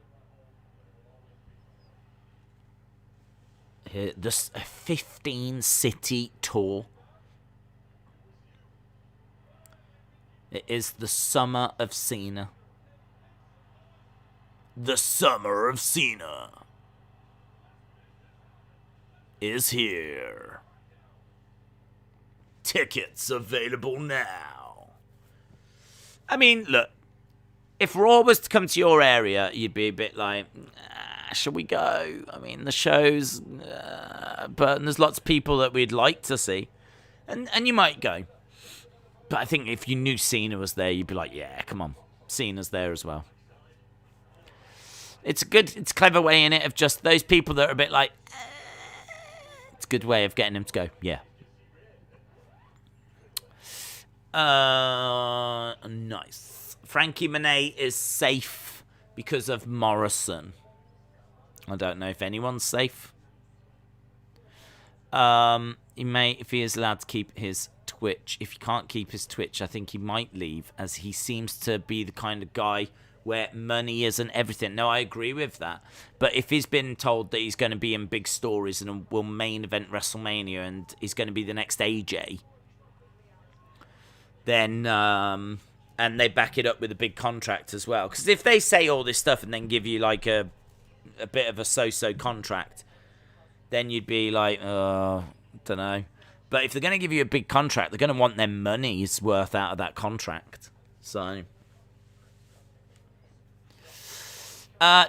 S1: Here, this 15-city tour. It is the summer of Cena. The summer of Cena is here. Tickets available now. I mean, look, if Raw was to come to your area, you'd be a bit like, shall we go? I mean, the show's, but there's lots of people that we'd like to see, and you might go. But I think if you knew Cena was there, you'd be like, yeah, come on, Cena's there as well. It's a clever way in it of just those people that are a bit like, it's a good way of getting them to go, yeah. Nice. Frankie Monet is safe because of Morrison. I don't know if anyone's safe. He may, if he is allowed to keep his Twitch. If he can't keep his Twitch, I think he might leave, as he seems to be the kind of guy where money isn't everything. No, I agree with that. But if he's been told that he's going to be in big stories and will main event WrestleMania and he's going to be the next AJ, then, and they back it up with a big contract as well. Because if they say all this stuff and then give you like a bit of a so-so contract, then you'd be like, don't know. But if they're going to give you a big contract, they're going to want their money's worth out of that contract. So,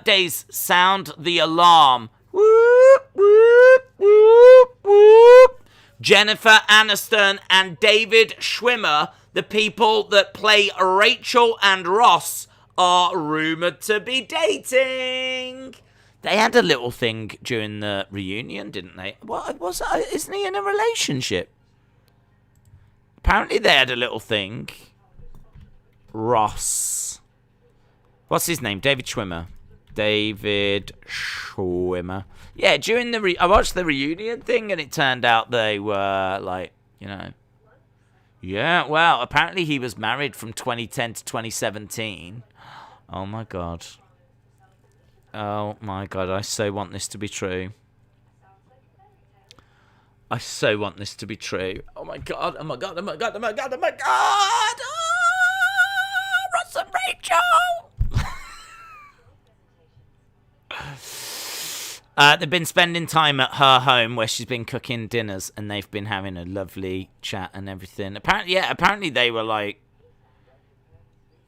S1: Days, sound the alarm. Whoop, whoop, whoop, whoop. Jennifer Aniston and David Schwimmer, the people that play Rachel and Ross, are rumoured to be dating. They had a little thing during the reunion, didn't they? What was that? Isn't he in a relationship? Apparently they had a little thing. Ross. What's his name? David Schwimmer. David Schwimmer. Yeah, during the I watched the reunion thing, and it turned out they were, like, you know. Yeah, well, apparently he was married from 2010 to 2017. Oh, my God. Oh, my God. I so want this to be true. I so want this to be true. Oh, my God. Oh, my God. Oh, my God. Oh, my God. Oh, my God. Oh, Ross and Rachel. They've been spending time at her home where she's been cooking dinners, and they've been having a lovely chat and everything. Apparently they were, like,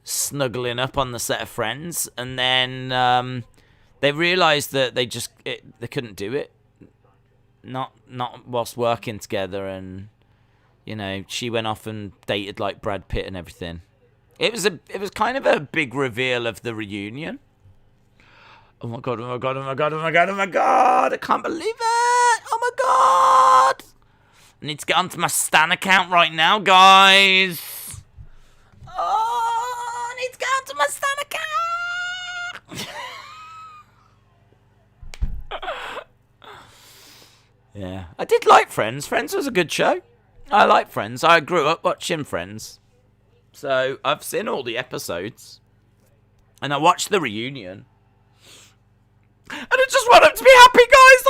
S1: snuggling up on the set of Friends, and then they realised that they couldn't do it. Not whilst working together, and, you know, she went off and dated, like, Brad Pitt and everything. It was kind of a big reveal of the reunion. Oh my God, oh my God, oh my God, oh my God, oh my God, I can't believe it. Oh my God. I need to get onto my Stan account right now, guys. Oh, I need to get onto my Stan account. Yeah, I did like Friends. Friends was a good show. I like Friends. I grew up watching Friends. So I've seen all the episodes. And I watched the reunion. And I just want them to be happy, guys.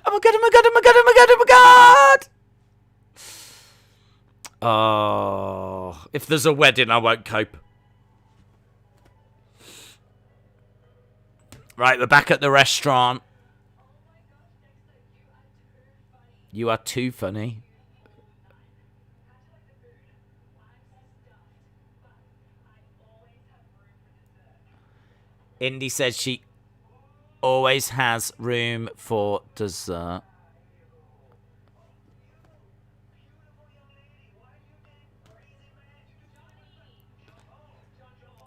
S1: Oh my God, oh my God, oh my God, oh my God, oh my God. Oh, if there's a wedding, I won't cope. Right, we're back at the restaurant. You are too funny. Indy says she always has room for dessert.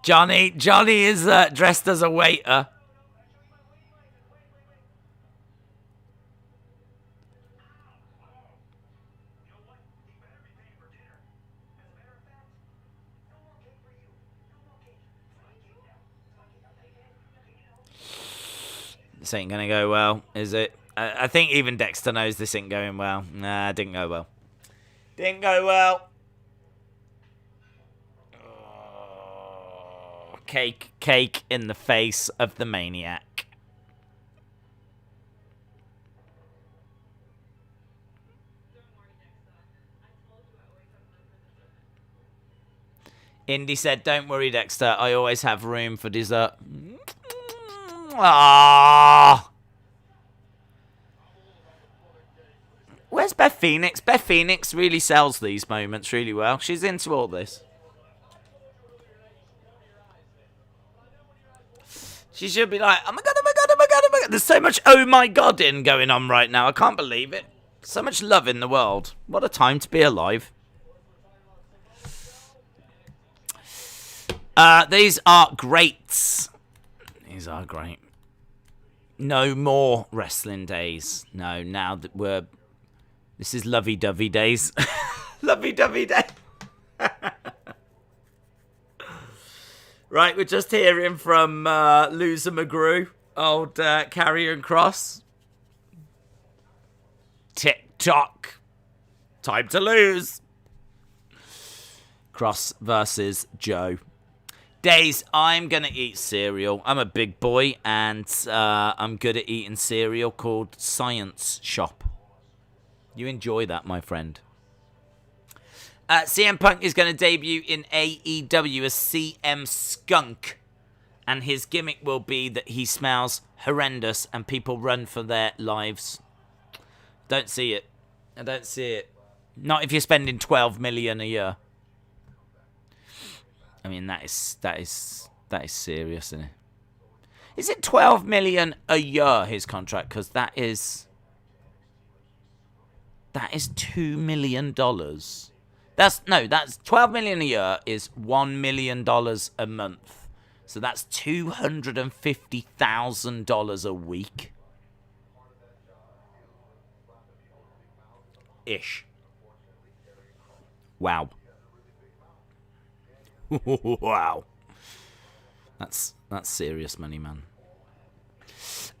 S1: Johnny is dressed as a waiter. This ain't gonna go well, is it? I think even Dexter knows this ain't going well. Nah, it didn't go well. Didn't go well. Oh, cake in the face of the maniac. Indy said, "Don't worry, Dexter. I always have room for dessert." Ah. Where's Beth Phoenix? Beth Phoenix really sells these moments really well. She's into all this. She should be like, oh my God, oh my God, oh my God, oh my God. There's so much oh my God in going on right now. I can't believe it. So much love in the world. What a time to be alive. These are great. These are great. No more wrestling days. No, now that this is lovey-dovey days. Lovey-dovey day. Right, we're just hearing from Loser McGrew, old Karrion Kross. TikTok. Time to lose. Kross versus Joe. Days, I'm going to eat cereal. I'm a big boy, and I'm good at eating cereal called Science Shop. You enjoy that, my friend. CM Punk is going to debut in AEW as CM Skunk, and his gimmick will be that he smells horrendous and people run for their lives. Don't see it. I don't see it. Not if you're spending $12 million a year. I mean, that is serious, isn't it? Is it 12 million a year, his contract? Because that is $2 million. That's 12 million a year is $1 million a month. So that's $250,000 a week. Ish. Wow. Wow. That's serious money, man.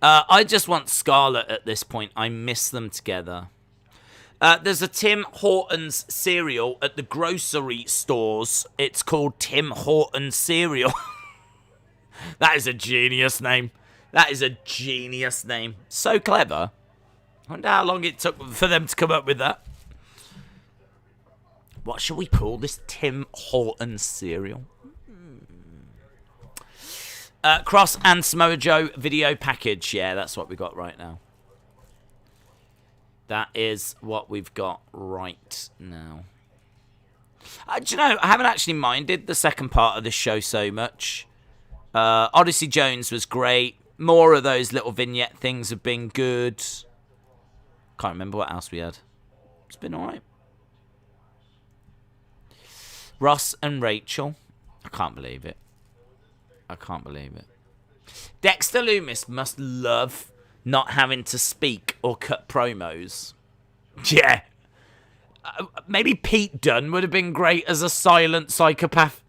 S1: I just want Scarlett at this point. I miss them together. There's a Tim Hortons cereal at the grocery stores. It's called Tim Hortons cereal. That is a genius name. So clever. I wonder how long it took for them to come up with that. What shall we call this Tim Hortons cereal? Kross and Samoa Joe video package. Yeah, that's what we got right now. That is what we've got right now. Do you know, I haven't actually minded the second part of this show so much. Odyssey Jones was great. More of those little vignette things have been good. Can't remember what else we had. It's been alright. Ross and Rachel. I can't believe it. Dexter Lumis must love not having to speak or cut promos. Yeah. Maybe Pete Dunne would have been great as a silent psychopath.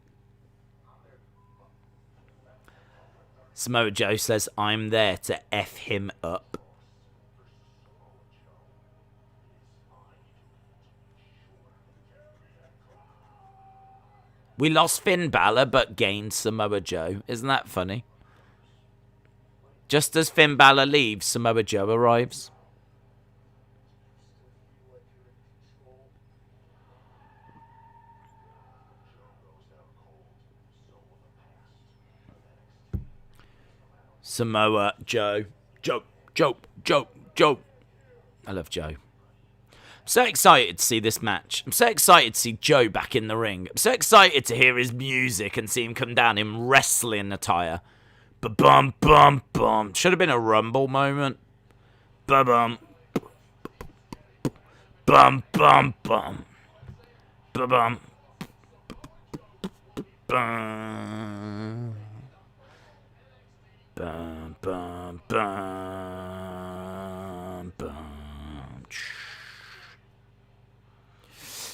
S1: Samoa Joe says, I'm there to F him up. We lost Finn Balor, but gained Samoa Joe. Isn't that funny? Just as Finn Balor leaves, Samoa Joe arrives. Samoa Joe. Joe. I love Joe. I'm so excited to see this match. I'm so excited to see Joe back in the ring. I'm so excited to hear his music and see him come down in wrestling attire. Ba-bum, bum, bum. Should have been a Rumble moment. Ba-bum. Bum, bum, bum. Ba-bum. Bum. Bum, bum, bum. Bum.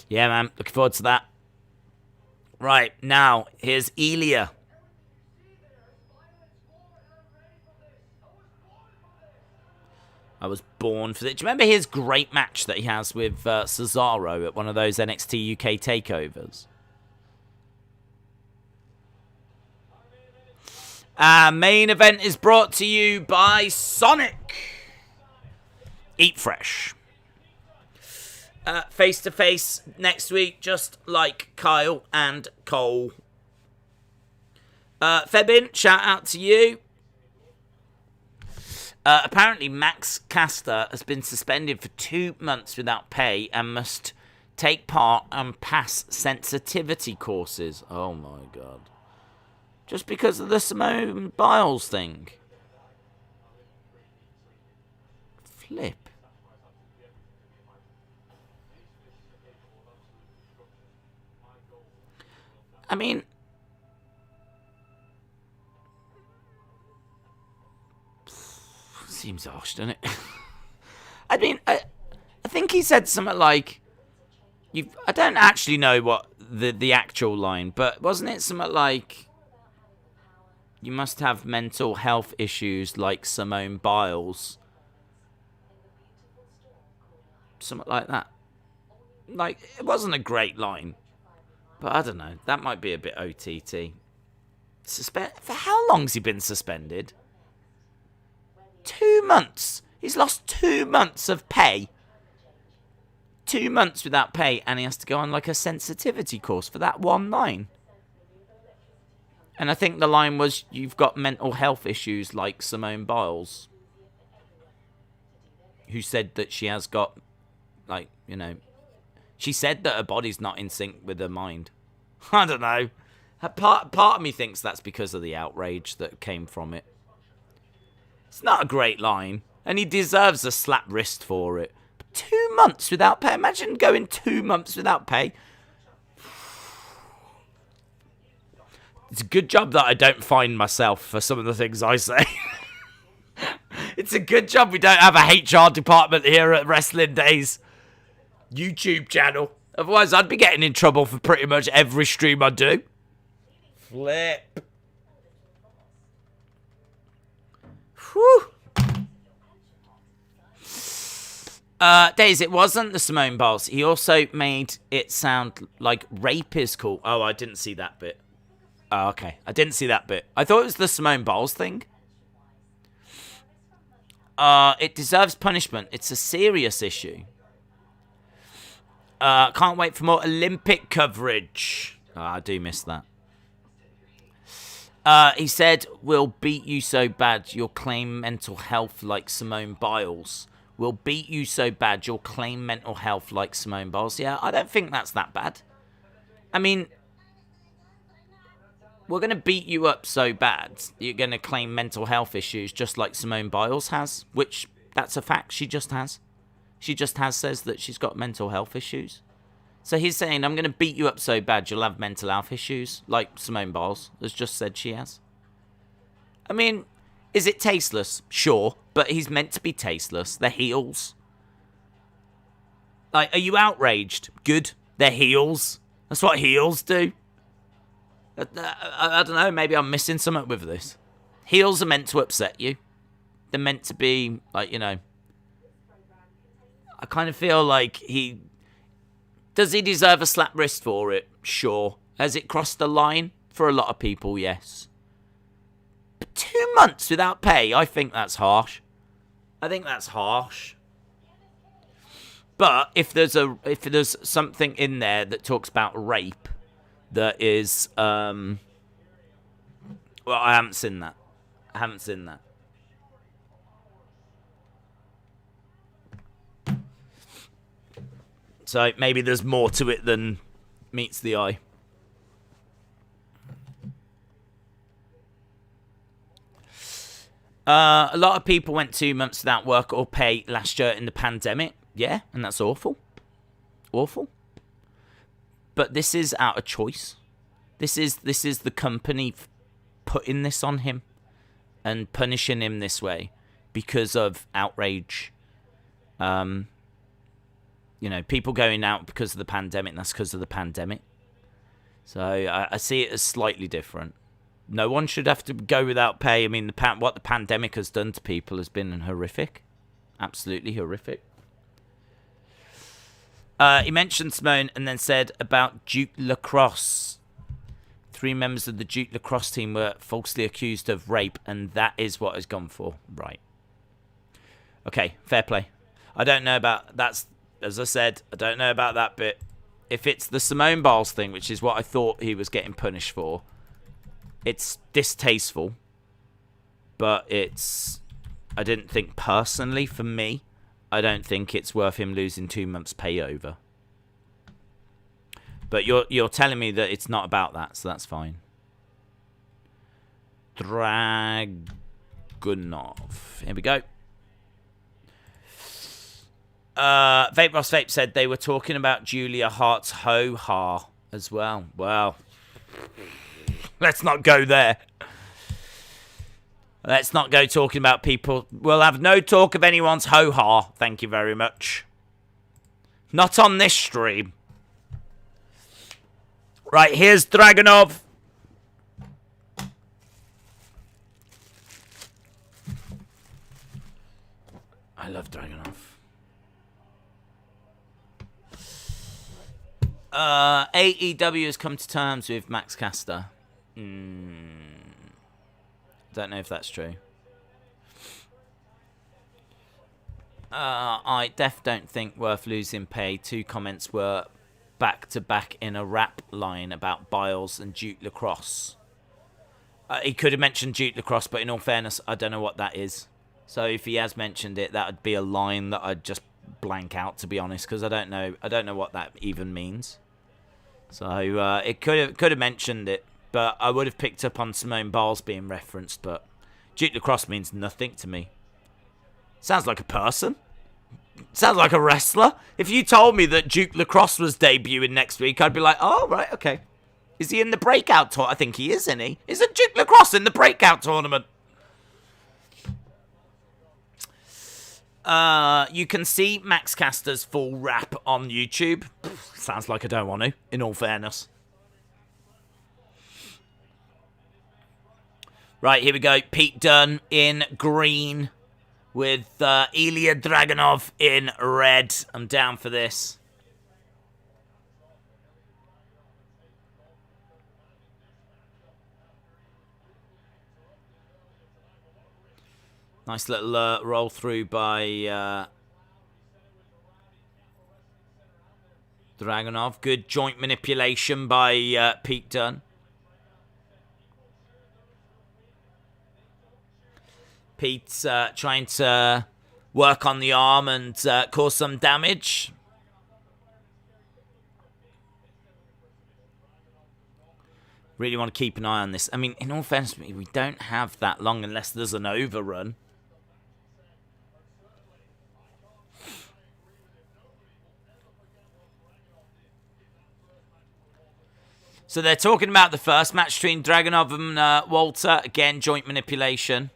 S1: Yeah, man. Looking forward to that. Right, now, here's Aliyah. I was born for this. Do you remember his great match that he has with Cesaro at one of those NXT UK takeovers? Main event is brought to you by Sonic. Eat fresh. Face-to-face next week, just like Kyle and Cole. Fabian, shout out to you. Apparently, Max Caster has been suspended for 2 months without pay and must take part and pass sensitivity courses. Oh my god. Just because of the Simone Biles thing. Flip. I mean, seems harsh, doesn't it? I mean, I think he said something like, I don't actually know what the actual line, but wasn't it something like, you must have mental health issues like Simone Biles? Something like that. Like, it wasn't a great line. But I don't know. That might be a bit OTT. For how long's he been suspended? 2 months. He's lost 2 months of pay. 2 months without pay, and he has to go on like a sensitivity course for that one line. And I think the line was, you've got mental health issues like Simone Biles. Who said that she has got, like, you know... She said that her body's not in sync with her mind. I don't know. Part of me thinks that's because of the outrage that came from it. It's not a great line, and he deserves a slap wrist for it. But 2 months without pay. Imagine going 2 months without pay. It's a good job that I don't find myself for some of the things I say. It's a good job we don't have a HR department here at Wrestling Days YouTube channel. Otherwise, I'd be getting in trouble for pretty much every stream I do. Flip. Whew. Days, it wasn't the Simone Biles. He also made it sound like rape is cool. Oh, I didn't see that bit. Oh, okay. I didn't see that bit. I thought it was the Simone Biles thing. It deserves punishment. It's a serious issue. Can't wait for more Olympic coverage. Oh, I do miss that. He said, we'll beat you so bad you'll claim mental health like Simone Biles. We'll beat you so bad you'll claim mental health like Simone Biles. Yeah, I don't think that's that bad. I mean, we're going to beat you up so bad you're going to claim mental health issues just like Simone Biles has, which that's a fact. She just has. Says that she's got mental health issues. So he's saying, I'm going to beat you up so bad you'll have mental health issues, like Simone Biles has just said she has. I mean, is it tasteless? Sure, but he's meant to be tasteless. They're heels. Like, are you outraged? Good. They're heels. That's what heels do. I don't know, maybe I'm missing something with this. Heels are meant to upset you. They're meant to be, like, you know. I kind of feel like does he deserve a slap wrist for it? Sure. Has it crossed the line? For a lot of people, yes. But 2 months without pay, I think that's harsh. But if there's something in there that talks about rape, that is, well, I haven't seen that. So maybe there's more to it than meets the eye. A lot of people went 2 months without work or pay last year in the pandemic. Yeah, and that's awful. Awful. But this is out of choice. This is the company putting this on him and punishing him this way because of outrage. You know, people going out because of the pandemic, and that's because of the pandemic. So I see it as slightly different. No one should have to go without pay. I mean, what the pandemic has done to people has been horrific. Absolutely horrific. He mentioned Simone and then said about Duke Lacrosse. 3 members of the Duke Lacrosse team were falsely accused of rape, and that is what has gone for. Right. Okay, fair play. I don't know about... As I said, I don't know about that bit. If it's the Simone Biles thing, which is what I thought he was getting punished for, it's distasteful. But I didn't think personally, for me, I don't think it's worth him losing 2 months' pay over. But you're telling me that it's not about that, so that's fine. Dragunov. Here we go. Vape Ross Vape said they were talking about Julia Hart's ho-ha as well. Well, let's not go there. Let's not go talking about people. We'll have no talk of anyone's ho-ha. Thank you very much. Not on this stream. Right, here's Dragunov. I love Dragunov. AEW has come to terms with Max Caster. Don't know if that's true. I don't think worth losing pay. 2 comments were back to back in a rap line about Biles and Duke Lacrosse. He could have mentioned Duke Lacrosse, but in all fairness, I don't know what that is. So if he has mentioned it, that would be a line that I'd just blank out, to be honest, because I don't know what that even means. So it could have mentioned it. but I would have picked up on Simone Biles being referenced, but Duke Lacrosse means nothing to me. Sounds like a person. Sounds like a wrestler. If you told me that Duke Lacrosse was debuting next week, I'd be like, oh, right, okay. Is he in the Breakout Tournament? I think he is, isn't he? Isn't Duke Lacrosse in the Breakout Tournament? You can see Max Caster's full rap on YouTube. Sounds like I don't want to, in all fairness. Right, here we go. Pete Dunne in green with Ilya Dragunov in red. I'm down for this. Nice little roll through by Dragunov. Good joint manipulation by Pete Dunne. Pete's trying to work on the arm and cause some damage. Really want to keep an eye on this. I mean, in all fairness, we don't have that long unless there's an overrun. So they're talking about the first match between Dragunov and Walter. Again, joint manipulation.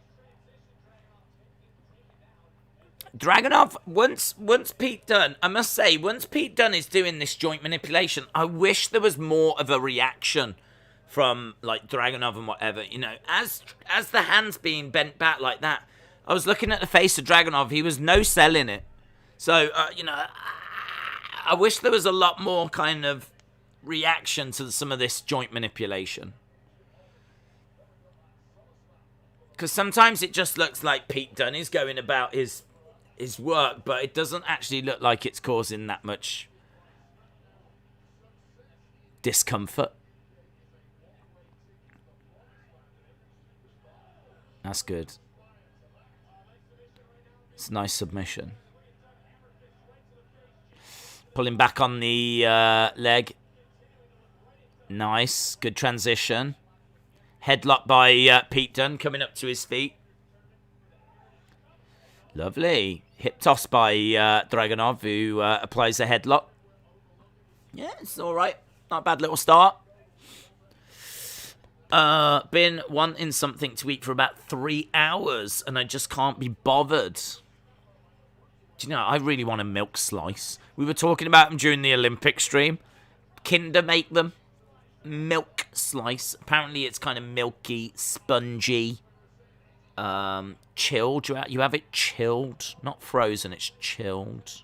S1: Dragunov, once Pete Dunne, I must say, once Pete Dunne is doing this joint manipulation, I wish there was more of a reaction from, like, Dragunov and whatever. You know, as the hand's being bent back like that, I was looking at the face of Dragunov. He was no selling it. So, you know, I wish there was a lot more kind of reaction to some of this joint manipulation. Because sometimes it just looks like Pete Dunne is going about his work, but it doesn't actually look like it's causing that much discomfort. That's good. It's a nice submission. Pulling back on the leg. Nice. Good transition. Headlock by Pete Dunne coming up to his feet. Lovely. Hip toss by Dragunov, who applies a headlock. Yeah, it's all right. Not a bad little start. Been wanting something to eat for about 3 hours, and I just can't be bothered. Do you know, I really want a milk slice. We were talking about them during the Olympic stream. Kinder make them. Milk slice. Apparently it's kind of milky, spongy. Chilled. You have it chilled, not frozen. It's chilled.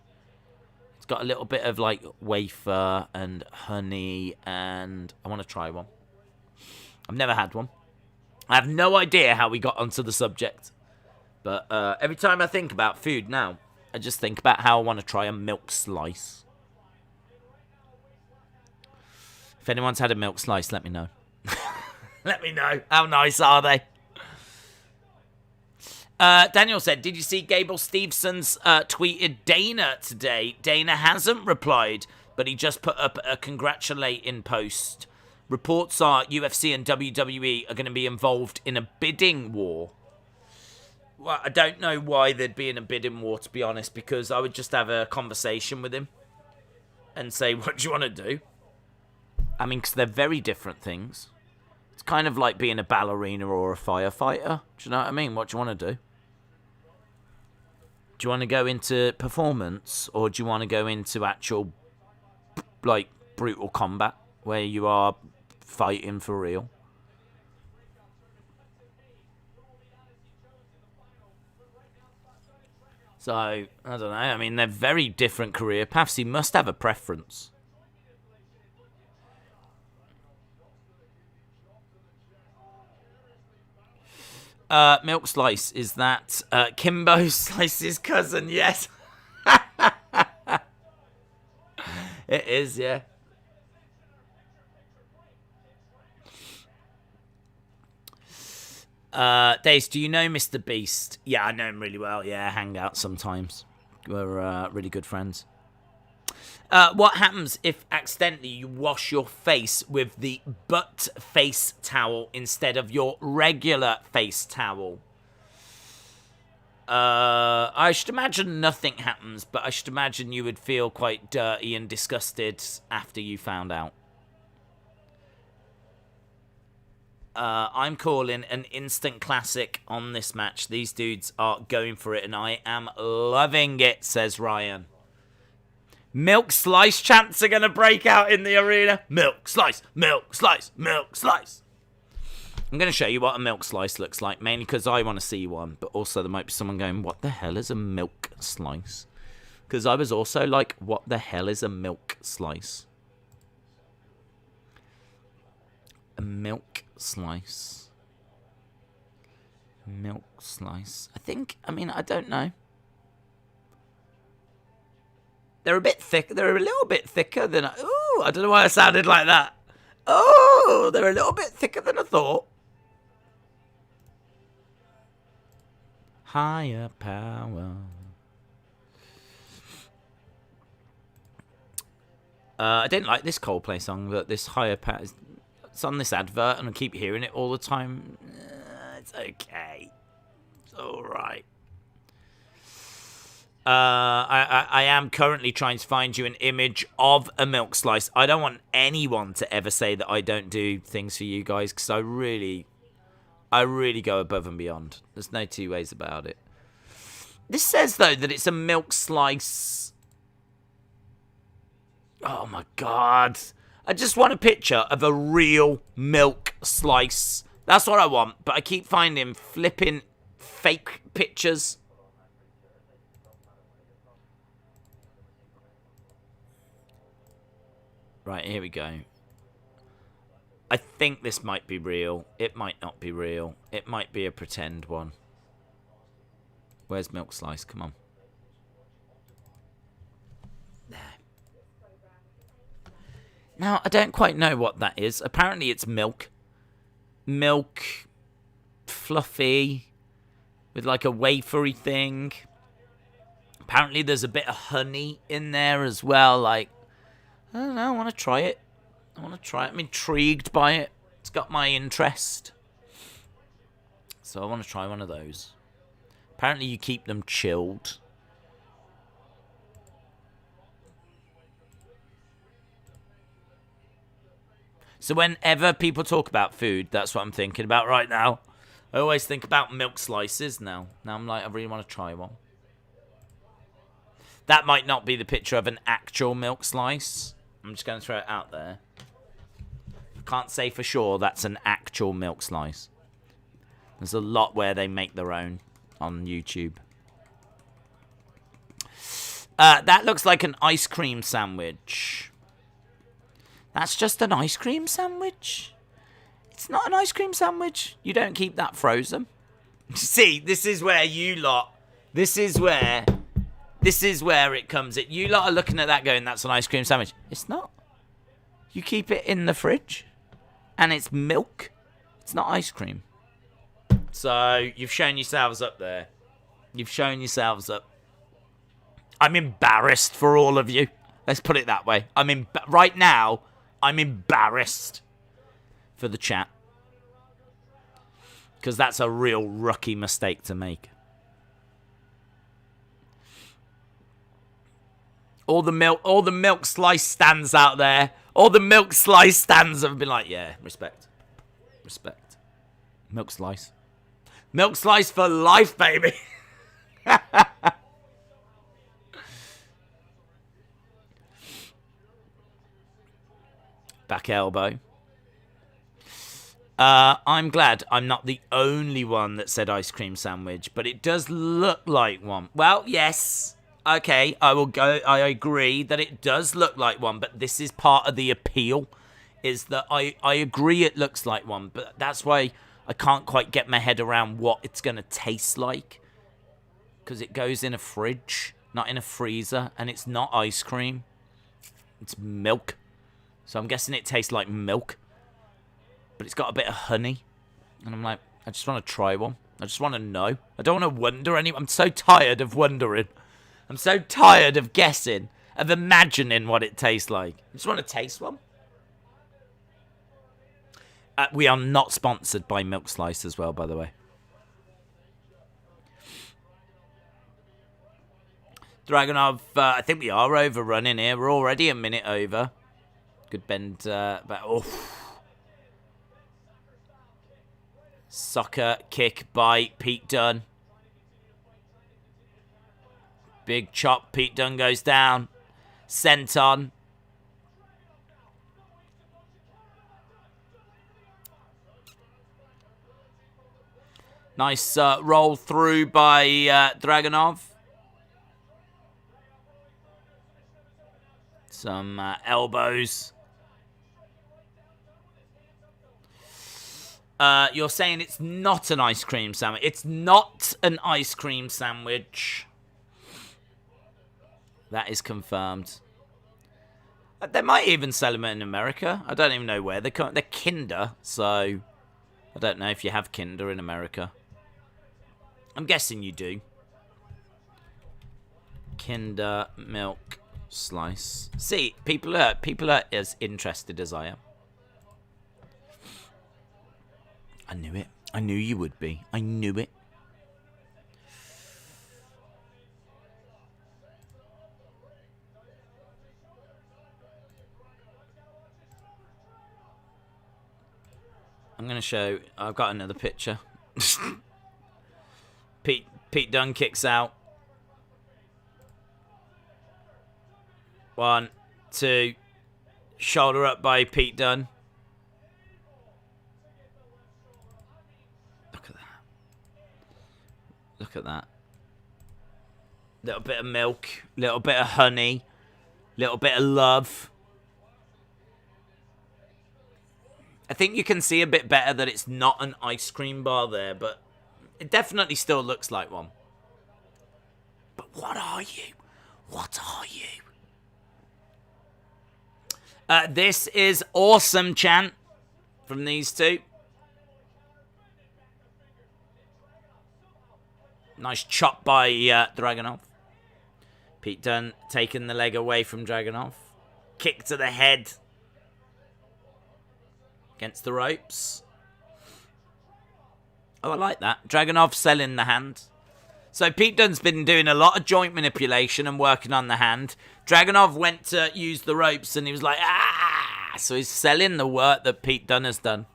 S1: It's got a little bit of like wafer and honey, and I want to try one. I've never had one. I have no idea how we got onto the subject, but every time I think about food now, I just think about how I want to try a milk slice. If anyone's had a milk slice, let me know. Let me know. How nice are they? Daniel said, did you see Gable Stevenson's tweeted Dana today? Dana hasn't replied, but he just put up a congratulating post. Reports are UFC and WWE are going to be involved in a bidding war. Well, I don't know why there'd be in a bidding war, to be honest, because I would just have a conversation with him and say, what do you want to do? I mean, because they're very different things. It's kind of like being a ballerina or a firefighter. Do you know what I mean? What do you want to do? Do you want to go into performance, or do you want to go into actual, like, brutal combat where you are fighting for real? So, I don't know. I mean, they're very different career paths. He must have a preference. Milk Slice, is that Kimbo Slice's cousin? Yes. It is, yeah. Dace, do you know Mr. Beast? Yeah, I know him really well. Yeah, hang out sometimes. We're really good friends. What happens if accidentally you wash your face with the butt face towel instead of your regular face towel? I should imagine nothing happens, but I should imagine you would feel quite dirty and disgusted after you found out. I'm calling an instant classic on this match. These dudes are going for it, and I am loving it, says Ryan. Milk slice chants are going to break out in the arena. Milk slice, milk slice, milk slice. I'm going to show you what a milk slice looks like, mainly because I want to see one, but also there might be someone going, what the hell is a milk slice? Because I was also like, what the hell is a milk slice? A milk slice. Milk slice. I don't know. They're a bit thick. They're a little bit thicker than... Ooh, I don't know why I sounded like that. Oh, they're a little bit thicker than I thought. Higher power. I didn't like this Coldplay song, but this Higher Power... It's on this advert, and I keep hearing it all the time. It's okay. It's alright. I am currently trying to find you an image of a milk slice. I don't want anyone to ever say that I don't do things for you guys, because I really go above and beyond. There's no two ways about it. This says, though, that it's a milk slice. Oh, my God. I just want a picture of a real milk slice. That's what I want, but I keep finding flipping fake pictures. Right, here we go. I think this might be real. It might not be real. It might be a pretend one. Where's milk slice? Come on. There. Now, I don't quite know what that is. Apparently it's milk. Milk. Fluffy. With like a wafery thing. Apparently there's a bit of honey in there as well. Like, I don't know. I want to try it. I'm intrigued by it. It's got my interest. So I want to try one of those. Apparently you keep them chilled. So whenever people talk about food, that's what I'm thinking about right now. I always think about milk slices now. Now I'm like, I really want to try one. That might not be the picture of an actual milk slice. I'm just going to throw it out there. I can't say for sure that's an actual milk slice. There's a lot where they make their own on YouTube. That looks like an ice cream sandwich. That's just an ice cream sandwich? It's not an ice cream sandwich. You don't keep that frozen. See, this is where you lot... This is where it comes in. You lot are looking at that going, that's an ice cream sandwich. It's not. You keep it in the fridge. And it's milk. It's not ice cream. So, you've shown yourselves up there. You've shown yourselves up. I'm embarrassed for all of you. Let's put it that way. Right now, I'm embarrassed for the chat. Because that's a real rookie mistake to make. All the milk slice stands out there. All the milk slice stands have been like, yeah, respect. Respect. Milk slice. Milk slice for life, baby. Back elbow. I'm glad I'm not the only one that said ice cream sandwich, but it does look like one. Well, yes. Okay, I agree that it does look like one, but this is part of the appeal, is that I agree it looks like one, but that's why I can't quite get my head around what it's going to taste like. Because it goes in a fridge, not in a freezer, and it's not ice cream. It's milk. So I'm guessing it tastes like milk. But it's got a bit of honey. And I'm like, I just want to try one. I just want to know. I don't want to wonder anymore. I'm so tired of wondering. I'm so tired of guessing. of imagining what it tastes like. Just want to taste one. We are not sponsored by Milk Slice as well, by the way. Dragunov, I think we are overrunning here. We're already a minute over. Good bend. Soccer kick by Pete Dunne. Big chop. Pete Dunne goes down. Senton. Nice roll through by Dragunov. Some elbows. You're saying it's not an ice cream sandwich. It's not an ice cream sandwich. That is confirmed. They might even sell them in America. I don't even know where. They're Kinder, so I don't know if you have Kinder in America. I'm guessing you do. Kinder Milk Slice. See, people are as interested as I am. I knew it. I knew you would be. I knew it. I'm going to show... I've got another picture. Pete Dunne kicks out. 1, 2. Shoulder up by Pete Dunne. Look at that. Look at that. Little bit of milk. Little bit of honey. Little bit of love. I think you can see a bit better that it's not an ice cream bar there, but it definitely still looks like one. But what are you? What are you? This is awesome chant from these two. Nice chop by Dragunov. Pete Dunne taking the leg away from Dragunov. Kick to the head. Against the ropes. Oh, I like that. Dragunov selling the hand. So Pete Dunne's been doing a lot of joint manipulation and working on the hand. Dragunov went to use the ropes and he was like, ah! So he's selling the work that Pete Dunne has done.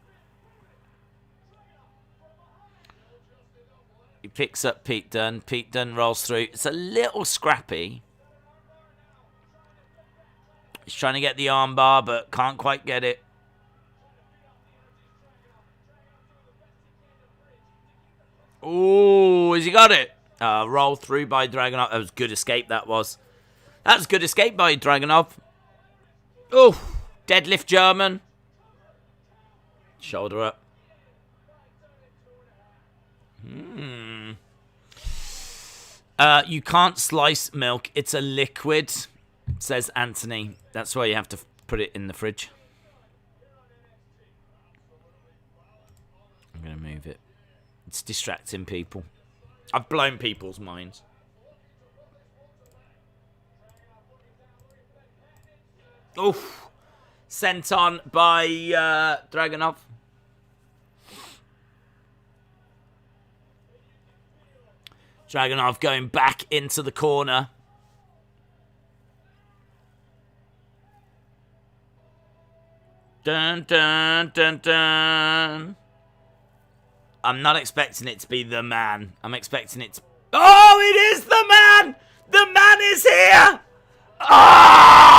S1: He picks up Pete Dunne. Pete Dunne rolls through. It's a little scrappy. He's trying to get the arm bar, but can't quite get it. Ooh, has he got it? Roll through by Dragunov. That was good escape, that was. That was good escape by Dragunov. Ooh, deadlift German. Shoulder up. You can't slice milk. It's a liquid, says Anthony. That's why you have to put it in the fridge. I'm going to move it. It's distracting people. I've blown people's minds. Oof. Sent on by Dragunov. Dragunov going back into the corner. Dun, dun, dun, dun. I'm not expecting it to be the man. I'm expecting it to... Oh, it is the man! The man is here! Ah!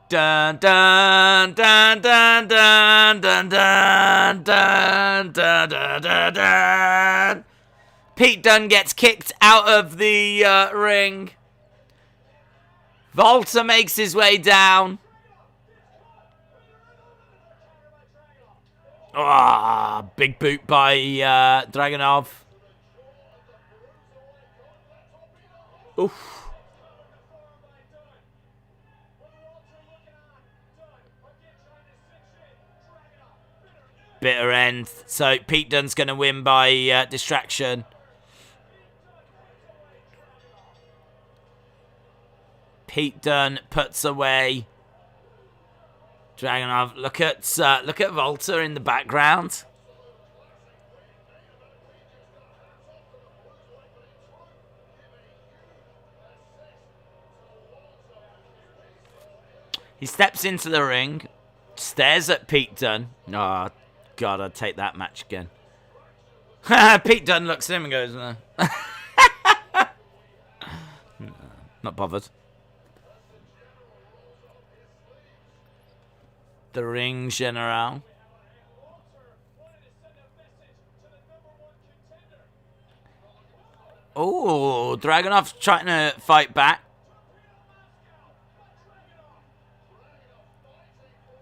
S1: Dun, dun, dun, dun, dun, dun, dun, dun, dun, dun, dun, dun. Pete Dunne gets kicked out of the ring. Volta makes his way down. Ah, big boot by Dragunov. Oof. Bitter end. So Pete Dunne's going to win by distraction. Pete Dunne puts away Dragunov. Look at Volta in the background. He steps into the ring, stares at Pete Dunne. Oh, God, I'd take that match again. Pete Dunne looks at him and goes, no. Not bothered. The ring general. Oh, Dragunov's trying to fight back.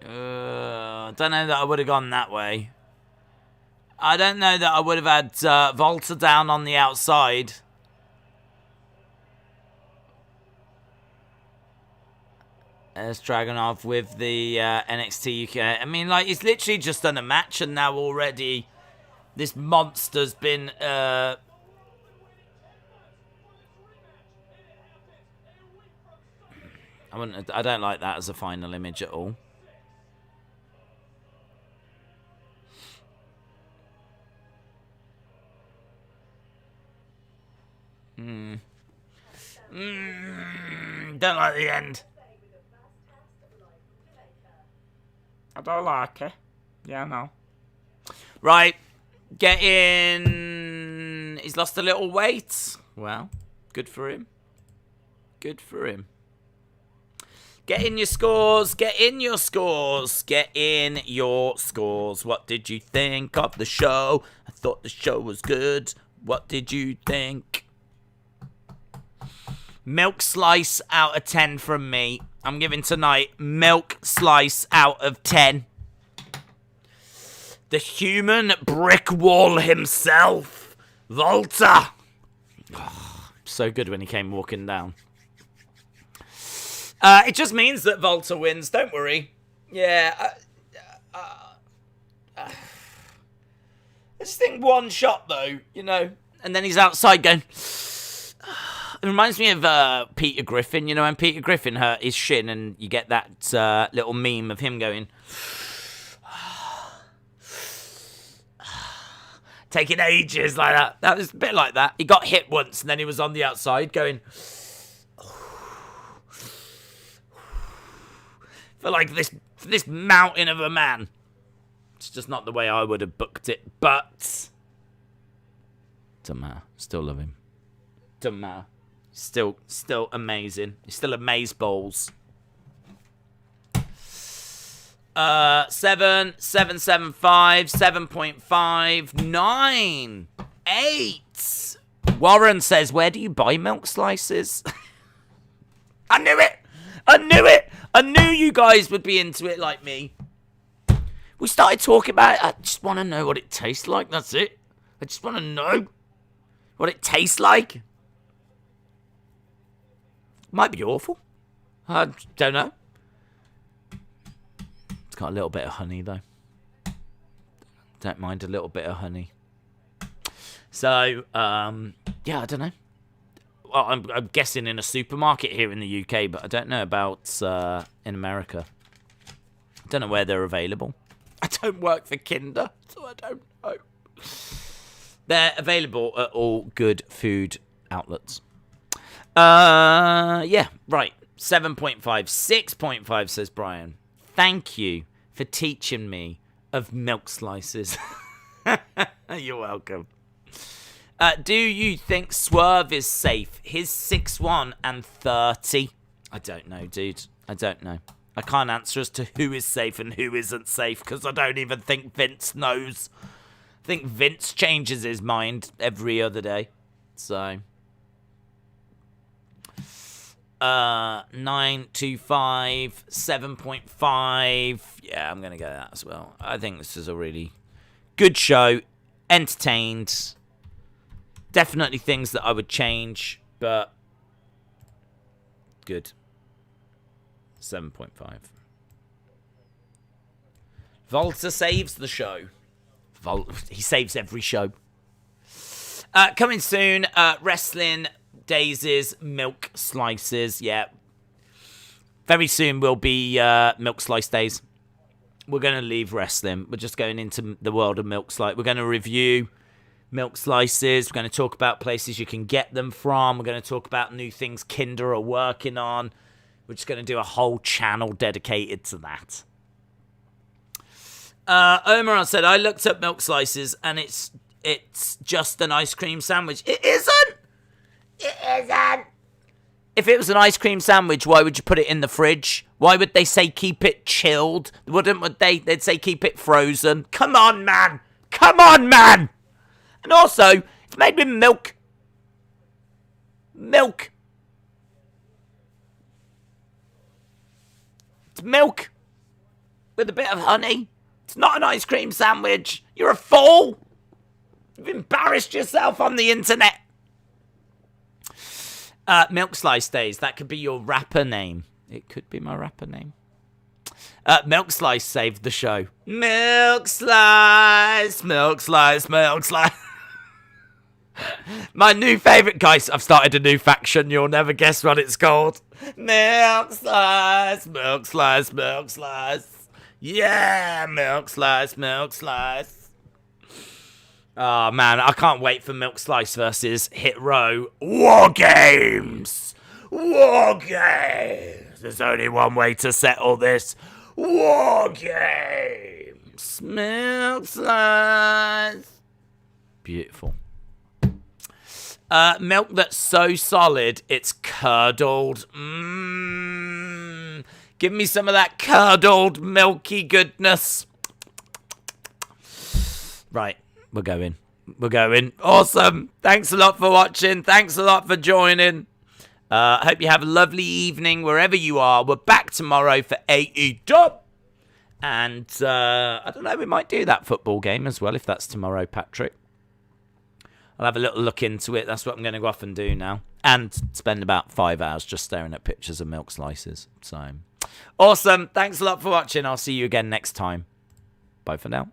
S1: I don't know that I would have gone that way. I don't know that I would have had Volta down on the outside. There's Dragunov with the NXT UK. I mean, like, he's literally just done a match and now already this monster's been... I don't like that as a final image at all. Don't like the end. I don't like it. Yeah, I know. Right. Get in. He's lost a little weight. Well, good for him. Good for him. Get in your scores. Get in your scores. Get in your scores. What did you think of the show? I thought the show was good. What did you think? Milk slice out of 10 from me. I'm giving tonight milk slice out of 10. The human brick wall himself, Volta. Oh, so good when he came walking down. It just means that Volta wins. Don't worry. Yeah. I just think one shot though, you know, and then he's outside going. It reminds me of Peter Griffin, you know, when Peter Griffin hurt his shin and you get that little meme of him going, taking ages like that. That was a bit like that. He got hit once and then he was on the outside going, for like this mountain of a man. It's just not the way I would have booked it, but doesn't matter. Still love him. Doesn't matter. Still amazing. He's still amazeballs. 7, 7.75, 7.5, 9, 8. Warren says, where do you buy milk slices? I knew it. I knew it. I knew you guys would be into it like me. We started talking about it. I just want to know what it tastes like. That's it. I just want to know what it tastes like. Might be awful. I don't know. It's got a little bit of honey, though. Don't mind a little bit of honey. So, yeah, I don't know. Well, I'm guessing in a supermarket here in the UK, but I don't know about in America. I don't know where they're available. I don't work for Kinder, so I don't know. They're available at all good food outlets. Yeah, right. 7.5. 6.5, says Brian. Thank you for teaching me of milk slices. You're welcome. Do you think Swerve is safe? He's 6'1" and 30. I don't know, dude. I don't know. I can't answer as to who is safe and who isn't safe because I don't even think Vince knows. I think Vince changes his mind every other day. So 9.25, 7.5. Yeah, I'm gonna go that as well. I think this is a really good show. Entertained. Definitely things that I would change, but good. 7.5. Volta saves the show. He saves every show. Coming soon, Wrestling Daisies, Milk Slices. Yeah. Very soon will be Milk Slice Days. We're going to leave wrestling. We're just going into the world of Milk Slice. We're going to review milk slices. We're going to talk about places you can get them from. We're going to talk about new things Kinder are working on. We're just going to do a whole channel dedicated to that. Omar said, I looked up milk slices and it's just an ice cream sandwich. It isn't! It isn't! If it was an ice cream sandwich, why would you put it in the fridge? Why would they say keep it chilled? Would they? They'd say keep it frozen. Come on, man! Come on, man! And also, it's made with milk. Milk. It's milk. With a bit of honey. It's not an ice cream sandwich. You're a fool. You've embarrassed yourself on the internet. Milk Slice Days. That could be your rapper name. It could be my rapper name. Milk Slice saved the show. Milk Slice. Milk Slice. Milk Slice. My new favourite, guys, I've started a new faction. You'll never guess what it's called. Milk Slice. Milk Slice. Milk Slice. Yeah, Milk Slice. Milk Slice. Oh, man, I can't wait for Milk Slice versus Hit Row. War Games! War Games! There's only one way to settle this. War Games! Milk Slice! Beautiful. Milk that's so solid, it's curdled. Give me some of that curdled, milky goodness. Right. We're going. Awesome. Thanks a lot for watching. Thanks a lot for joining. Hope you have a lovely evening wherever you are. We're back tomorrow for AEW. And I don't know, we might do that football game as well if that's tomorrow, Patrick. I'll have a little look into it. That's what I'm going to go off and do now. And spend about 5 hours just staring at pictures of milk slices. So, awesome. Thanks a lot for watching. I'll see you again next time. Bye for now.